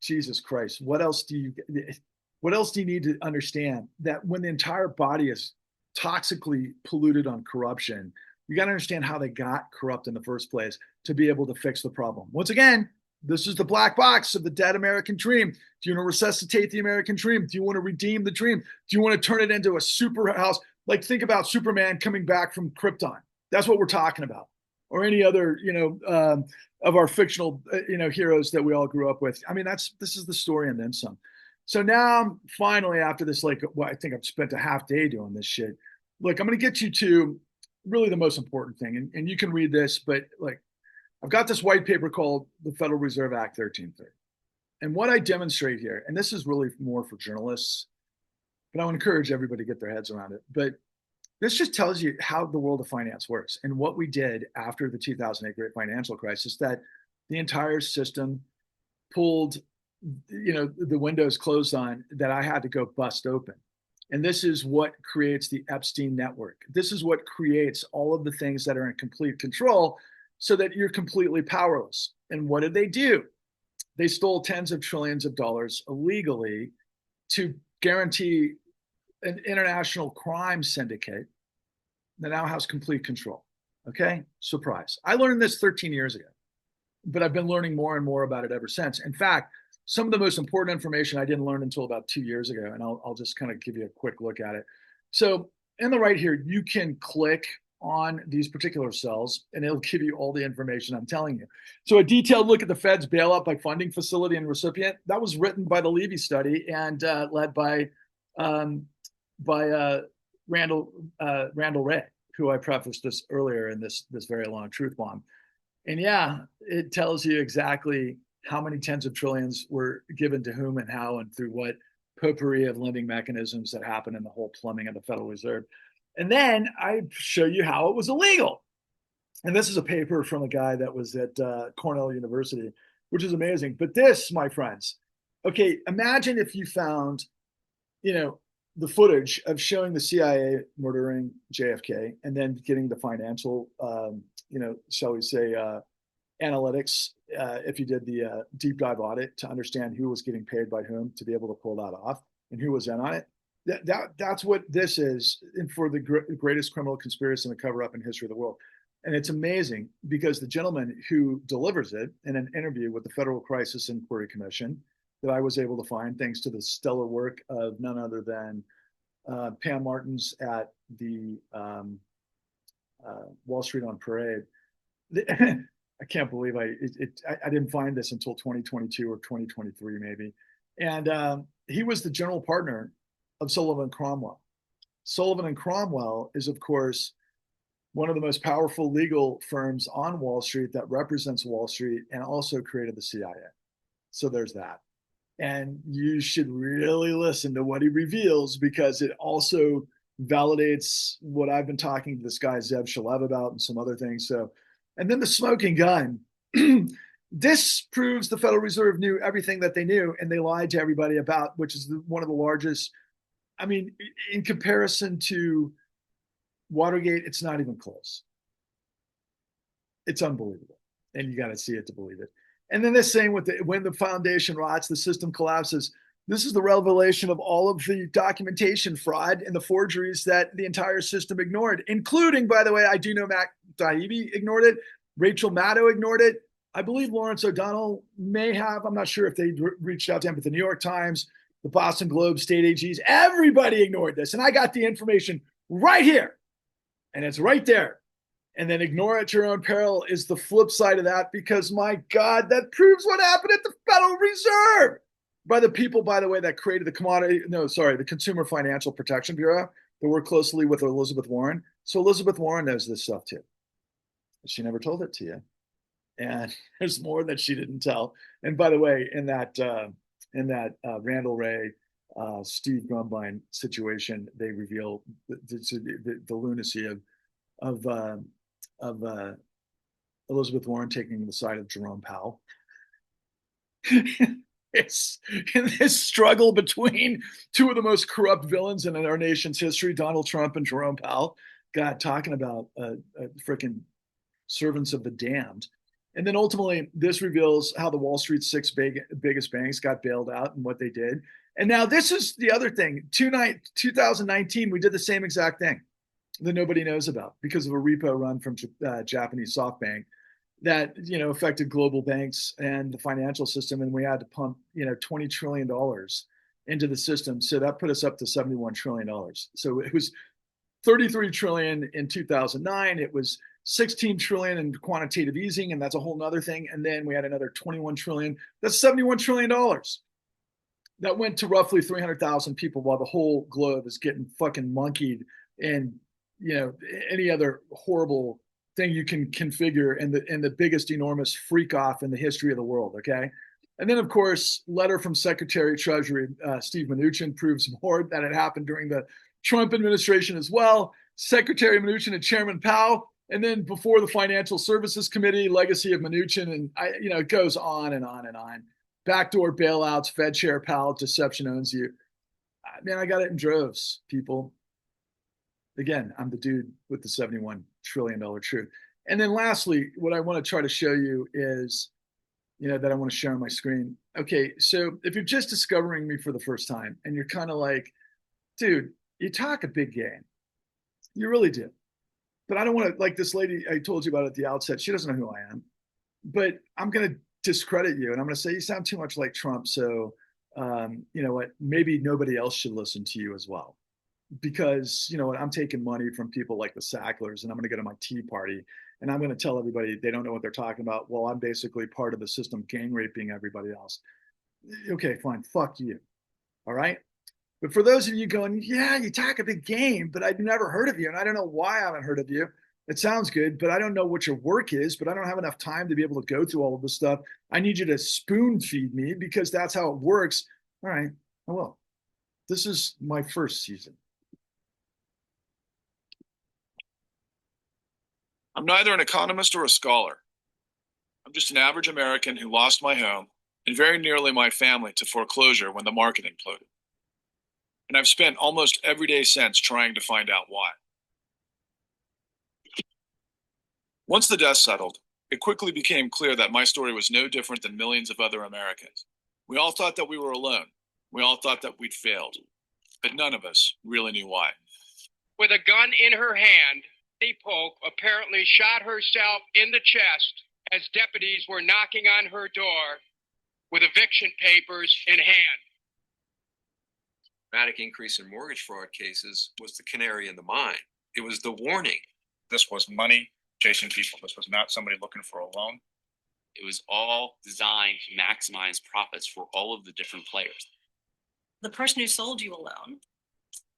Jesus Christ. What else do you need to understand? That when the entire body is toxically polluted on corruption, you got to understand how they got corrupt in the first place to be able to fix the problem. Once again, this is the black box of the dead American dream. Do you want to resuscitate the American dream? Do you want to redeem the dream? Do you want to turn it into a super house? Like, think about Superman coming back from Krypton. That's what we're talking about. Or any other, of our fictional, heroes that we all grew up with. I mean, this is the story and then some. So now, finally, after this, I think I've spent a half day doing this shit. Look, I'm going to get you to really the most important thing, and you can read this, but I've got this white paper called the Federal Reserve Act 1330. And what I demonstrate here, and this is really more for journalists, but I would encourage everybody to get their heads around it. But this just tells you how the world of finance works and what we did after the 2008 great financial crisis, that the entire system pulled, the windows closed on, that I had to go bust open. And this is what creates the Epstein network. This is what creates all of the things that are in complete control so that you're completely powerless. And what did they do? They stole tens of trillions of dollars illegally to guarantee an international crime syndicate that now has complete control. Okay? Surprise. I learned this 13 years ago, but I've been learning more and more about it ever since. In fact, some of the most important information I didn't learn until about 2 years ago, and I'll just kind of give you a quick look at it. So in the right here, you can click on these particular cells, and it'll give you all the information I'm telling you. So a detailed look at the Fed's bailout by funding facility and recipient, that was written by the Levy study and led by Randall Wray, who I prefaced this earlier in this very long truth bomb. And yeah, it tells you exactly how many tens of trillions were given to whom and how and through what potpourri of lending mechanisms that happen in the whole plumbing of the Federal Reserve. And then I show you how it was illegal. And this is a paper from a guy that was at Cornell University, which is amazing. But this, my friends, okay, imagine if you found, the footage of showing the CIA murdering JFK and then getting the financial, shall we say, analytics, if you did the deep dive audit to understand who was getting paid by whom to be able to pull that off and who was in on it. That's what this is, and for the greatest criminal conspiracy and the cover up in history of the world. And it's amazing because the gentleman who delivers it in an interview with the Federal Crisis Inquiry Commission that I was able to find thanks to the stellar work of none other than Pam Martins at the Wall Street on Parade. I can't believe I didn't find this until 2022 or 2023 maybe. And he was the general partner of Sullivan and Cromwell. Sullivan and Cromwell is, of course, one of the most powerful legal firms on Wall Street that represents Wall Street and also created the CIA. So there's that. And you should really listen to what he reveals because it also validates what I've been talking to this guy, Zev Shalev, about and some other things. So, and then the smoking gun. This proves the Federal Reserve knew everything that they knew and they lied to everybody about, which is one of the largest. I mean, in comparison to Watergate, it's not even close. It's unbelievable. And you got to see it to believe it. And then this saying when the foundation rots, the system collapses. This is the revelation of all of the documentation fraud and the forgeries that the entire system ignored, including, by the way, I do know Matt Taibbi ignored it. Rachel Maddow ignored it. I believe Lawrence O'Donnell may have. I'm not sure if they reached out to him, but the New York Times, the Boston Globe, state AGs, everybody ignored this. And I got the information right here. And it's right there. And then ignore it at your own peril is the flip side of that, because my God, that proves what happened at the Federal Reserve by the people, by the way, that created the Consumer Financial Protection Bureau that worked closely with Elizabeth Warren. So Elizabeth Warren knows this stuff too. She never told it to you. And there's more that she didn't tell. And by the way, in that Randall Ray, Steve Grumbine situation, they reveal the lunacy of Elizabeth Warren taking the side of Jerome Powell. It's in this struggle between two of the most corrupt villains in our nation's history, Donald Trump and Jerome Powell. God, talking about freaking servants of the damned. And then ultimately, this reveals how the Wall Street's six biggest banks got bailed out and what they did. And now this is the other thing. 2019, we did the same exact thing that nobody knows about because of a repo run from Japanese SoftBank that affected global banks and the financial system, and we had to pump $20 trillion into the system. So that put us up to $71 trillion. So it was 33 trillion in 2009. It was 16 trillion in quantitative easing, and that's a whole nother thing. And then we had another 21 trillion. That's $71 trillion. That went to roughly 300,000 people, while the whole globe is getting fucking monkeyed in any other horrible thing you can configure in the biggest enormous freak off in the history of the world. Okay. And then, of course, letter from Secretary of Treasury Steve Mnuchin proves more that it happened during the Trump administration as well. Secretary Mnuchin and Chairman Powell. And then before the Financial Services Committee, legacy of Mnuchin. And it goes on and on and on. Backdoor bailouts, Fed Chair Powell, deception owns you. Man, I got it in droves, people. Again, I'm the dude with the $71 trillion truth. And then lastly, what I want to try to show you is, that I want to share on my screen. Okay, so if you're just discovering me for the first time and you're kind of like, dude, you talk a big game. You really do. But I don't want to, like this lady I told you about at the outset, she doesn't know who I am. But I'm going to discredit you and I'm going to say you sound too much like Trump. So, you know what, maybe nobody else should listen to you as well. Because, I'm taking money from people like the Sacklers and I'm going to go to my tea party and I'm going to tell everybody they don't know what they're talking about. Well, I'm basically part of the system gang raping everybody else. Okay, fine. Fuck you. All right. But for those of you going, yeah, you talk a big game, but I've never heard of you. And I don't know why I haven't heard of you. It sounds good, but I don't know what your work is, but I don't have enough time to be able to go through all of this stuff. I need you to spoon feed me because that's how it works. All right, I will. This is my first season. I'm neither an economist or a scholar. I'm just an average American who lost my home and very nearly my family to foreclosure when the market imploded. And I've spent almost every day since trying to find out why. Once the dust settled, it quickly became clear that my story was no different than millions of other Americans. We all thought that we were alone. We all thought that we'd failed. But none of us really knew why. With a gun in her hand, Addie Polk apparently shot herself in the chest as deputies were knocking on her door with eviction papers in hand. Dramatic increase in mortgage fraud cases was the canary in the mine. It was the warning. This was money chasing people. This was not somebody looking for a loan. It was all designed to maximize profits for all of the different players. The person who sold you a loan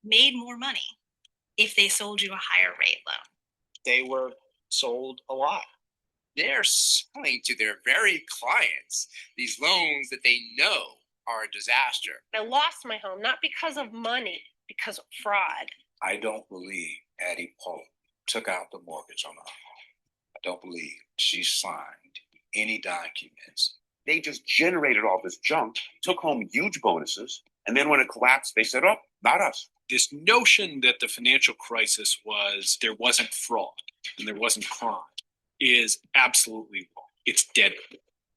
made more money if they sold you a higher rate loan. They were sold a lot. They're selling to their very clients these loans that they know are a disaster. I lost my home, not because of money, because of fraud. I don't believe Addie Polk took out the mortgage on her home. I don't believe she signed any documents. They just generated all this junk, took home huge bonuses, and then when it collapsed, they said, oh, not us. This notion that the financial crisis was there wasn't fraud and there wasn't crime is absolutely wrong. It's dead.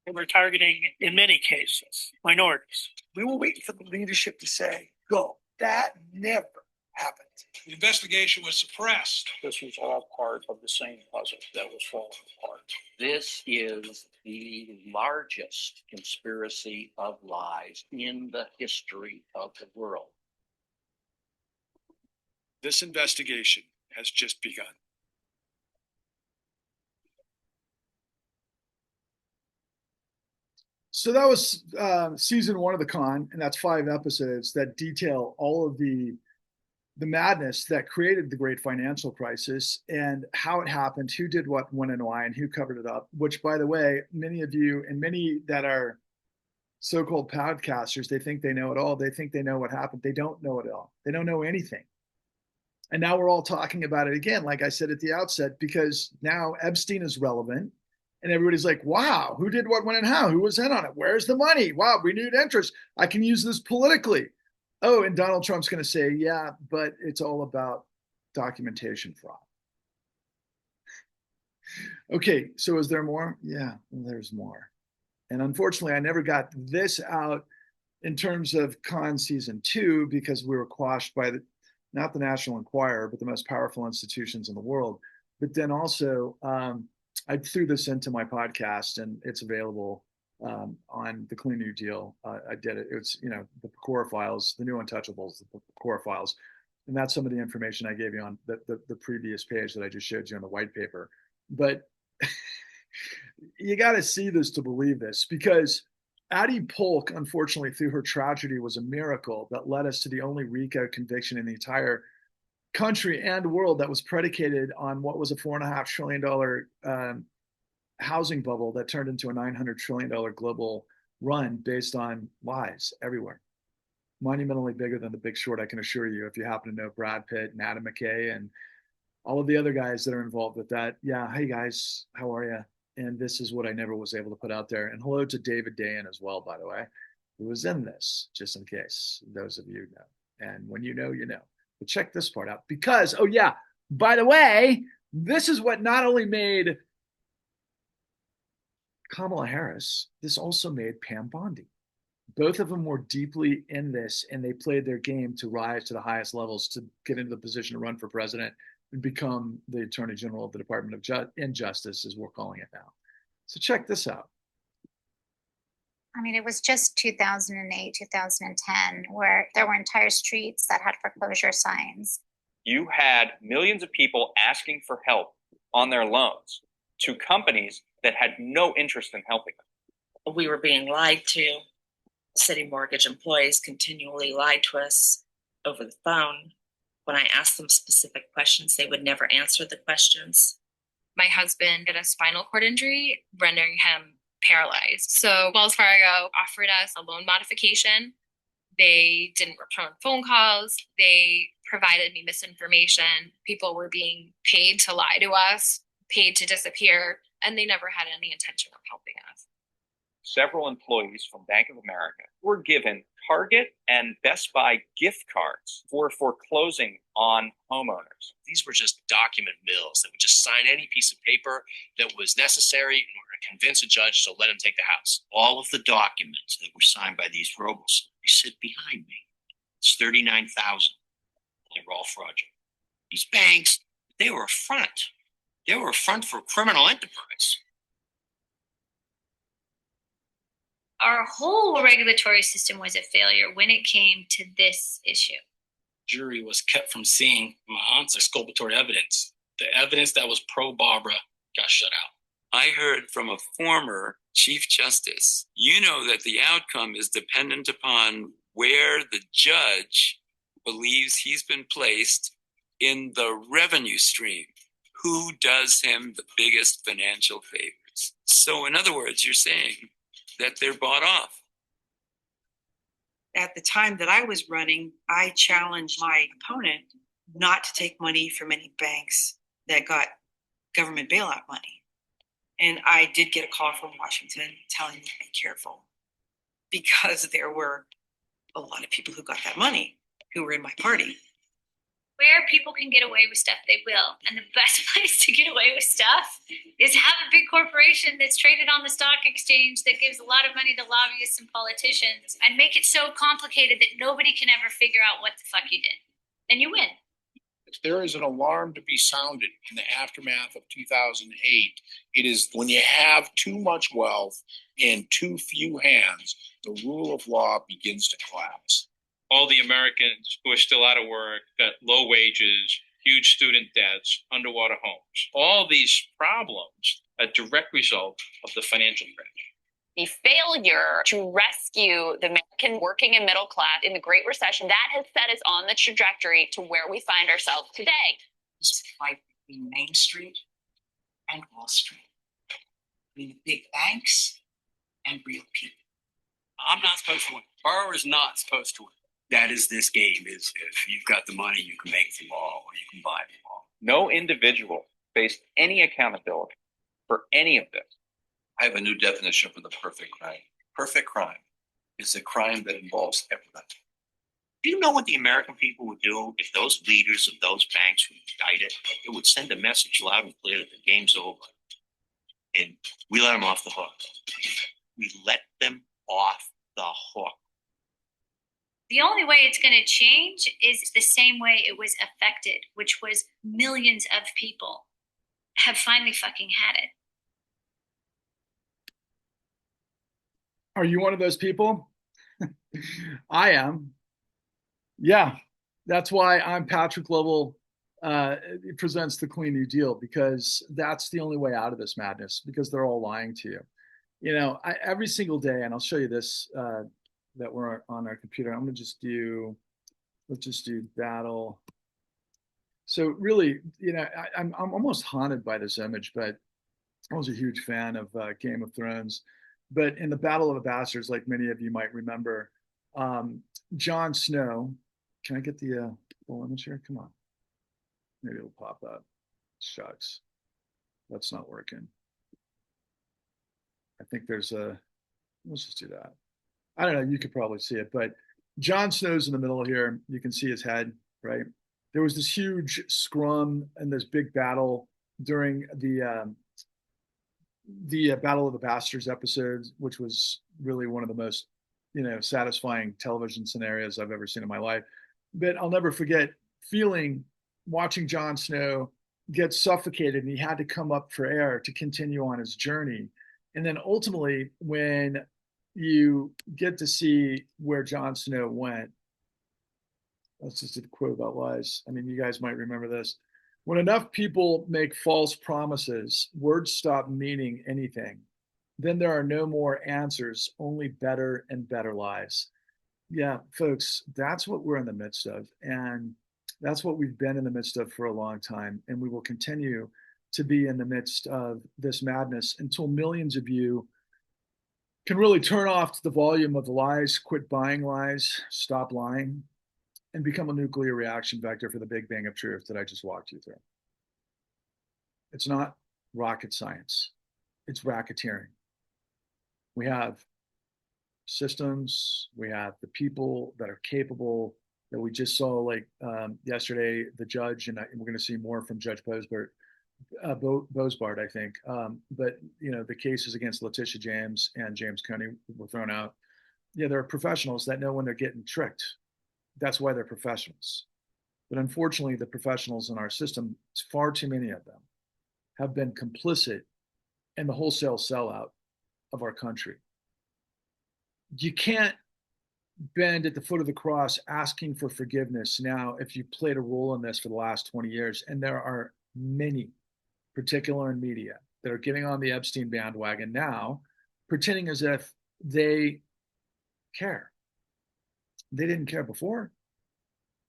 They were targeting, in many cases, minorities. We were waiting for the leadership to say, go. That never happened. The investigation was suppressed. This was all part of the same puzzle that was falling apart. This is the largest conspiracy of lies in the history of the world. This investigation has just begun. So that was season 1 of The Con, and that's 5 episodes that detail all of the madness that created the great financial crisis and how it happened, who did what, when, and why, and who covered it up, which, by the way, many of you and many that are so-called podcasters, they think they know it all. They think they know what happened. They don't know it all. They don't know anything. And now we're all talking about it again, like I said at the outset, because now Epstein is relevant. And everybody's like, wow, who did what, when, and how? Who was in on it? Where's the money? Wow, renewed interest. I can use this politically. Oh, and Donald Trump's going to say, yeah, but it's all about documentation fraud. Okay, so is there more? Yeah, there's more. And unfortunately, I never got this out in terms of Con season 2 because we were quashed by not the National Enquirer, but the most powerful institutions in the world. But then also, I threw this into my podcast, and it's available on the Clean New Deal. I did it. It's, the core files, the new Untouchables, the core files. And that's some of the information I gave you on the previous page that I just showed you on the white paper. But you got to see this to believe this, because Addie Polk, unfortunately, through her tragedy, was a miracle that led us to the only RICO conviction in the entire country and world that was predicated on what was a $4.5 trillion housing bubble that turned into a $900 trillion global run based on lies everywhere. Monumentally bigger than The Big Short, I can assure you, if you happen to know Brad Pitt and Adam McKay and all of the other guys that are involved with that. Yeah, hey guys, how are you? And this is what I never was able to put out there. And hello to David Dayan as well, by the way, who was in this, just in case those of you know. And when you know, you know. But check this part out, because, oh yeah, by the way, this is what not only made Kamala Harris, this also made Pam Bondi. Both of them were deeply in this, and they played their game to rise to the highest levels to get into the position to run for president and become the Attorney General of the Department of Justice, as we're calling it now. So check this out. I mean, it was just 2008, 2010, where there were entire streets that had foreclosure signs. You had millions of people asking for help on their loans to companies that had no interest in helping them. We were being lied to. City mortgage employees continually lied to us over the phone. When I asked them specific questions, they would never answer the questions. My husband had a spinal cord injury, rendering him paralyzed. So Wells Fargo offered us a loan modification, They didn't return phone calls. They provided me misinformation. People were being paid to lie to us, paid to disappear, and they never had any intention of helping us. Several employees from Bank of America were given Target and Best Buy gift cards for foreclosing on homeowners. These were just document mills that would just sign any piece of paper that was necessary in order to convince a judge to let him take the house. All of the documents that were signed by these robots, they sit behind me. It's 39,000. They were all fraudulent. These banks, they were a front. They were a front for criminal enterprise. Our whole regulatory system was a failure when it came to this issue. Jury was kept from seeing my aunt's exculpatory evidence. The evidence that was pro Barbara got shut out. I heard from a former Chief Justice, you know that the outcome is dependent upon where the judge believes he's been placed in the revenue stream. Who does him the biggest financial favors? So in other words, you're saying that they're bought off. At the time that I was running, I challenged my opponent not to take money from any banks that got government bailout money. And I did get a call from Washington telling me to be careful because there were a lot of people who got that money who were in my party. Where people can get away with stuff, they will. And the best place to get away with stuff is have a big corporation that's traded on the stock exchange that gives a lot of money to lobbyists and politicians and make it so complicated that nobody can ever figure out what the fuck you did. And you win. If there is an alarm to be sounded in the aftermath of 2008, it is when you have too much wealth in too few hands, the rule of law begins to collapse. All the Americans who are still out of work, got low wages, huge student debts, underwater homes. All these problems are a direct result of the financial crash. The failure to rescue the American working and middle class in the Great Recession, that has set us on the trajectory to where we find ourselves today. It's a fight between Main Street and Wall Street, between the big banks and real people. I'm not supposed to win. Borrower's not supposed to win. That is this game. Is if you've got the money, you can make them all, or you can buy them all. No individual faced any accountability for any of this. I have a new definition for the perfect crime. Perfect crime is a crime that involves everybody. Do you know what the American people would do if those leaders of those banks who indicted it would send a message loud and clear that the game's over, and we let them off the hook. We let them off the hook. The only way it's going to change is the same way it was affected, which was millions of people have finally fucking had it. Are you one of those people? I am. Yeah, that's why I'm Patrick Lovell presents the Clean New Deal, because that's the only way out of this madness, because they're all lying to you. You know, every single day, and I'll show you this that we're on our computer. I'm gonna just do, let's just do battle. So really, you know, I'm almost haunted by this image, but I was a huge fan of Game of Thrones. But in the Battle of the Bastards, like many of you might remember, Jon Snow, can I get the full image here? Come on. Maybe it'll pop up. Shucks. That's not working. I think there's let's just do that. I don't know, you could probably see it, but Jon Snow's in the middle here. You can see his head, right? There was this huge scrum and this big battle during the Battle of the Bastards episode, which was really one of the most, you know, satisfying television scenarios I've ever seen in my life. But I'll never forget watching Jon Snow get suffocated, and he had to come up for air to continue on his journey. And then ultimately, when you get to see where Jon Snow went, that's just a quote about lies. I mean, you guys might remember this. When enough people make false promises, words stop meaning anything. Then there are no more answers, only better and better lies. Yeah, folks, that's what we're in the midst of. And that's what we've been in the midst of for a long time. And we will continue to be in the midst of this madness until millions of you can really turn off the volume of the lies, quit buying lies, stop lying, and become a nuclear reaction vector for the Big Bang of truth that I just walked you through. It's not rocket science. It's racketeering. We have systems, we have the people that are capable that we just saw, like yesterday, the judge, and we're going to see more from Judge Bosbart, I think. But, the cases against Letitia James and James Coney were thrown out. Yeah, there are professionals that know when they're getting tricked. That's why they're professionals. But unfortunately, the professionals in our system, far too many of them, have been complicit in the wholesale sellout of our country. You can't bend at the foot of the cross asking for forgiveness now if you played a role in this for the last 20 years. And there are many, particularly in media, that are getting on the Epstein bandwagon now, pretending as if they care. They didn't care before.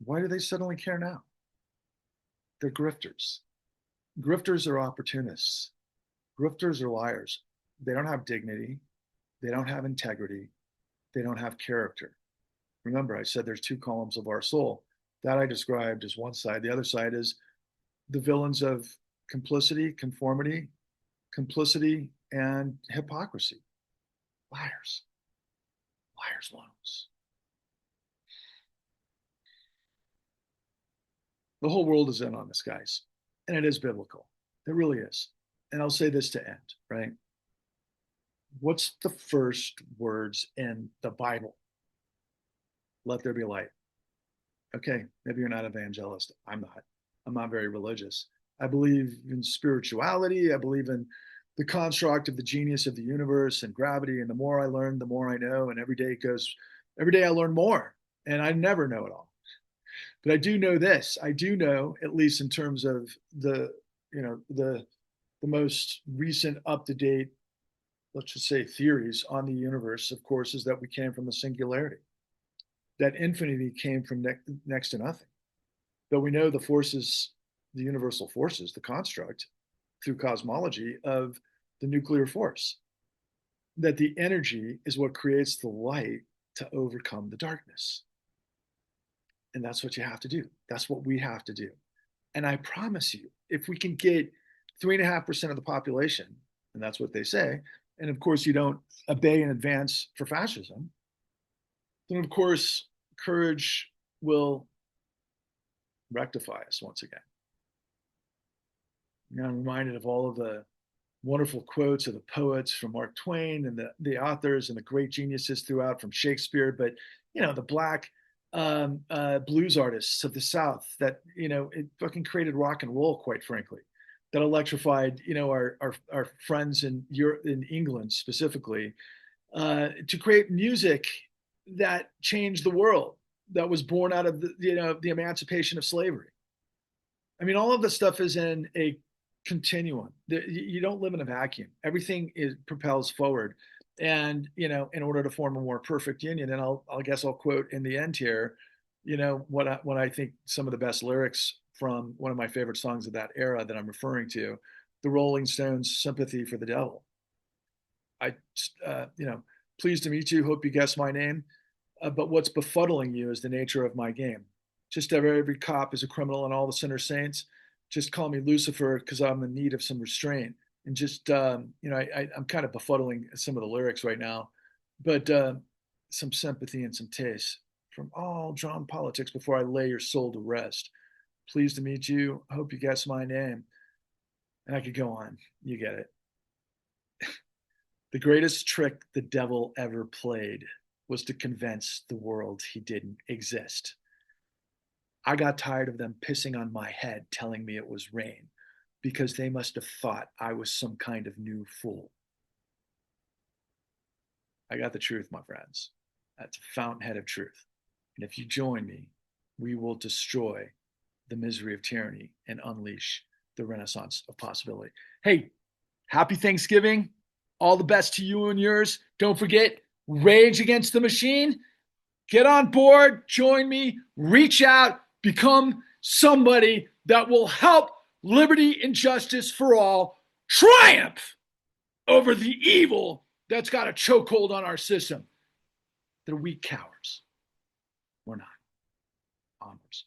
Why do they suddenly care now? They're grifters. Grifters are opportunists. Grifters are liars. They don't have dignity. They don't have integrity. They don't have character. Remember, I said there's two columns of our soul. That I described as one side. The other side is the villains of complicity, conformity, complicity, and hypocrisy. Liars. Liars, loans. The whole world is in on this, guys. And it is biblical. It really is. And I'll say this to end, right? What's the first words in the Bible? Let there be light. Okay, maybe you're not an evangelist. I'm not. I'm not very religious. I believe in spirituality. I believe in the construct of the genius of the universe and gravity. And the more I learn, the more I know. And every day I learn more. And I never know it all. But I do know this. I do know, at least in terms of the most recent up-to-date, let's just say, theories on the universe, of course, is that we came from the singularity. That infinity came from next to nothing. But we know the forces, the universal forces, the construct through cosmology of the nuclear force. That the energy is what creates the light to overcome the darkness. And that's what you have to do. That's what we have to do. And I promise you, if we can get 3.5% of the population, and that's what they say, and of course you don't obey in advance for fascism, then of course courage will rectify us once again. I'm reminded of all of the wonderful quotes of the poets from Mark Twain and the authors and the great geniuses throughout from Shakespeare, but the black blues artists of the South that, it fucking created rock and roll, quite frankly, that electrified, our friends in Europe, in England specifically, to create music that changed the world, that was born out of the emancipation of slavery. I mean, all of this stuff is in a continuum. You don't live in a vacuum. Everything propels forward. And, in order to form a more perfect union, and I guess I'll quote in the end here, what I think some of the best lyrics from one of my favorite songs of that era that I'm referring to, the Rolling Stones' Sympathy for the Devil. Pleased to meet you. Hope you guess my name. But what's befuddling you is the nature of my game. Just every cop is a criminal and all the sinner saints. Just call me Lucifer because I'm in need of some restraint. And just, I'm kind of befuddling some of the lyrics right now, but some sympathy and some taste from all drawn politics before I lay your soul to rest. Pleased to meet you. Hope you guess my name. And I could go on. You get it. The greatest trick the devil ever played was to convince the world he didn't exist. I got tired of them pissing on my head, telling me it was rain, because they must have thought I was some kind of new fool. I got the truth, my friends. That's a fountainhead of truth. And if you join me, we will destroy the misery of tyranny and unleash the renaissance of possibility. Hey, happy Thanksgiving. All the best to you and yours. Don't forget, Rage Against the Machine. Get on board, join me, reach out, become somebody that will help liberty and justice for all triumph over the evil that's got a chokehold on our system. They're weak cowards. We're not. Onwards.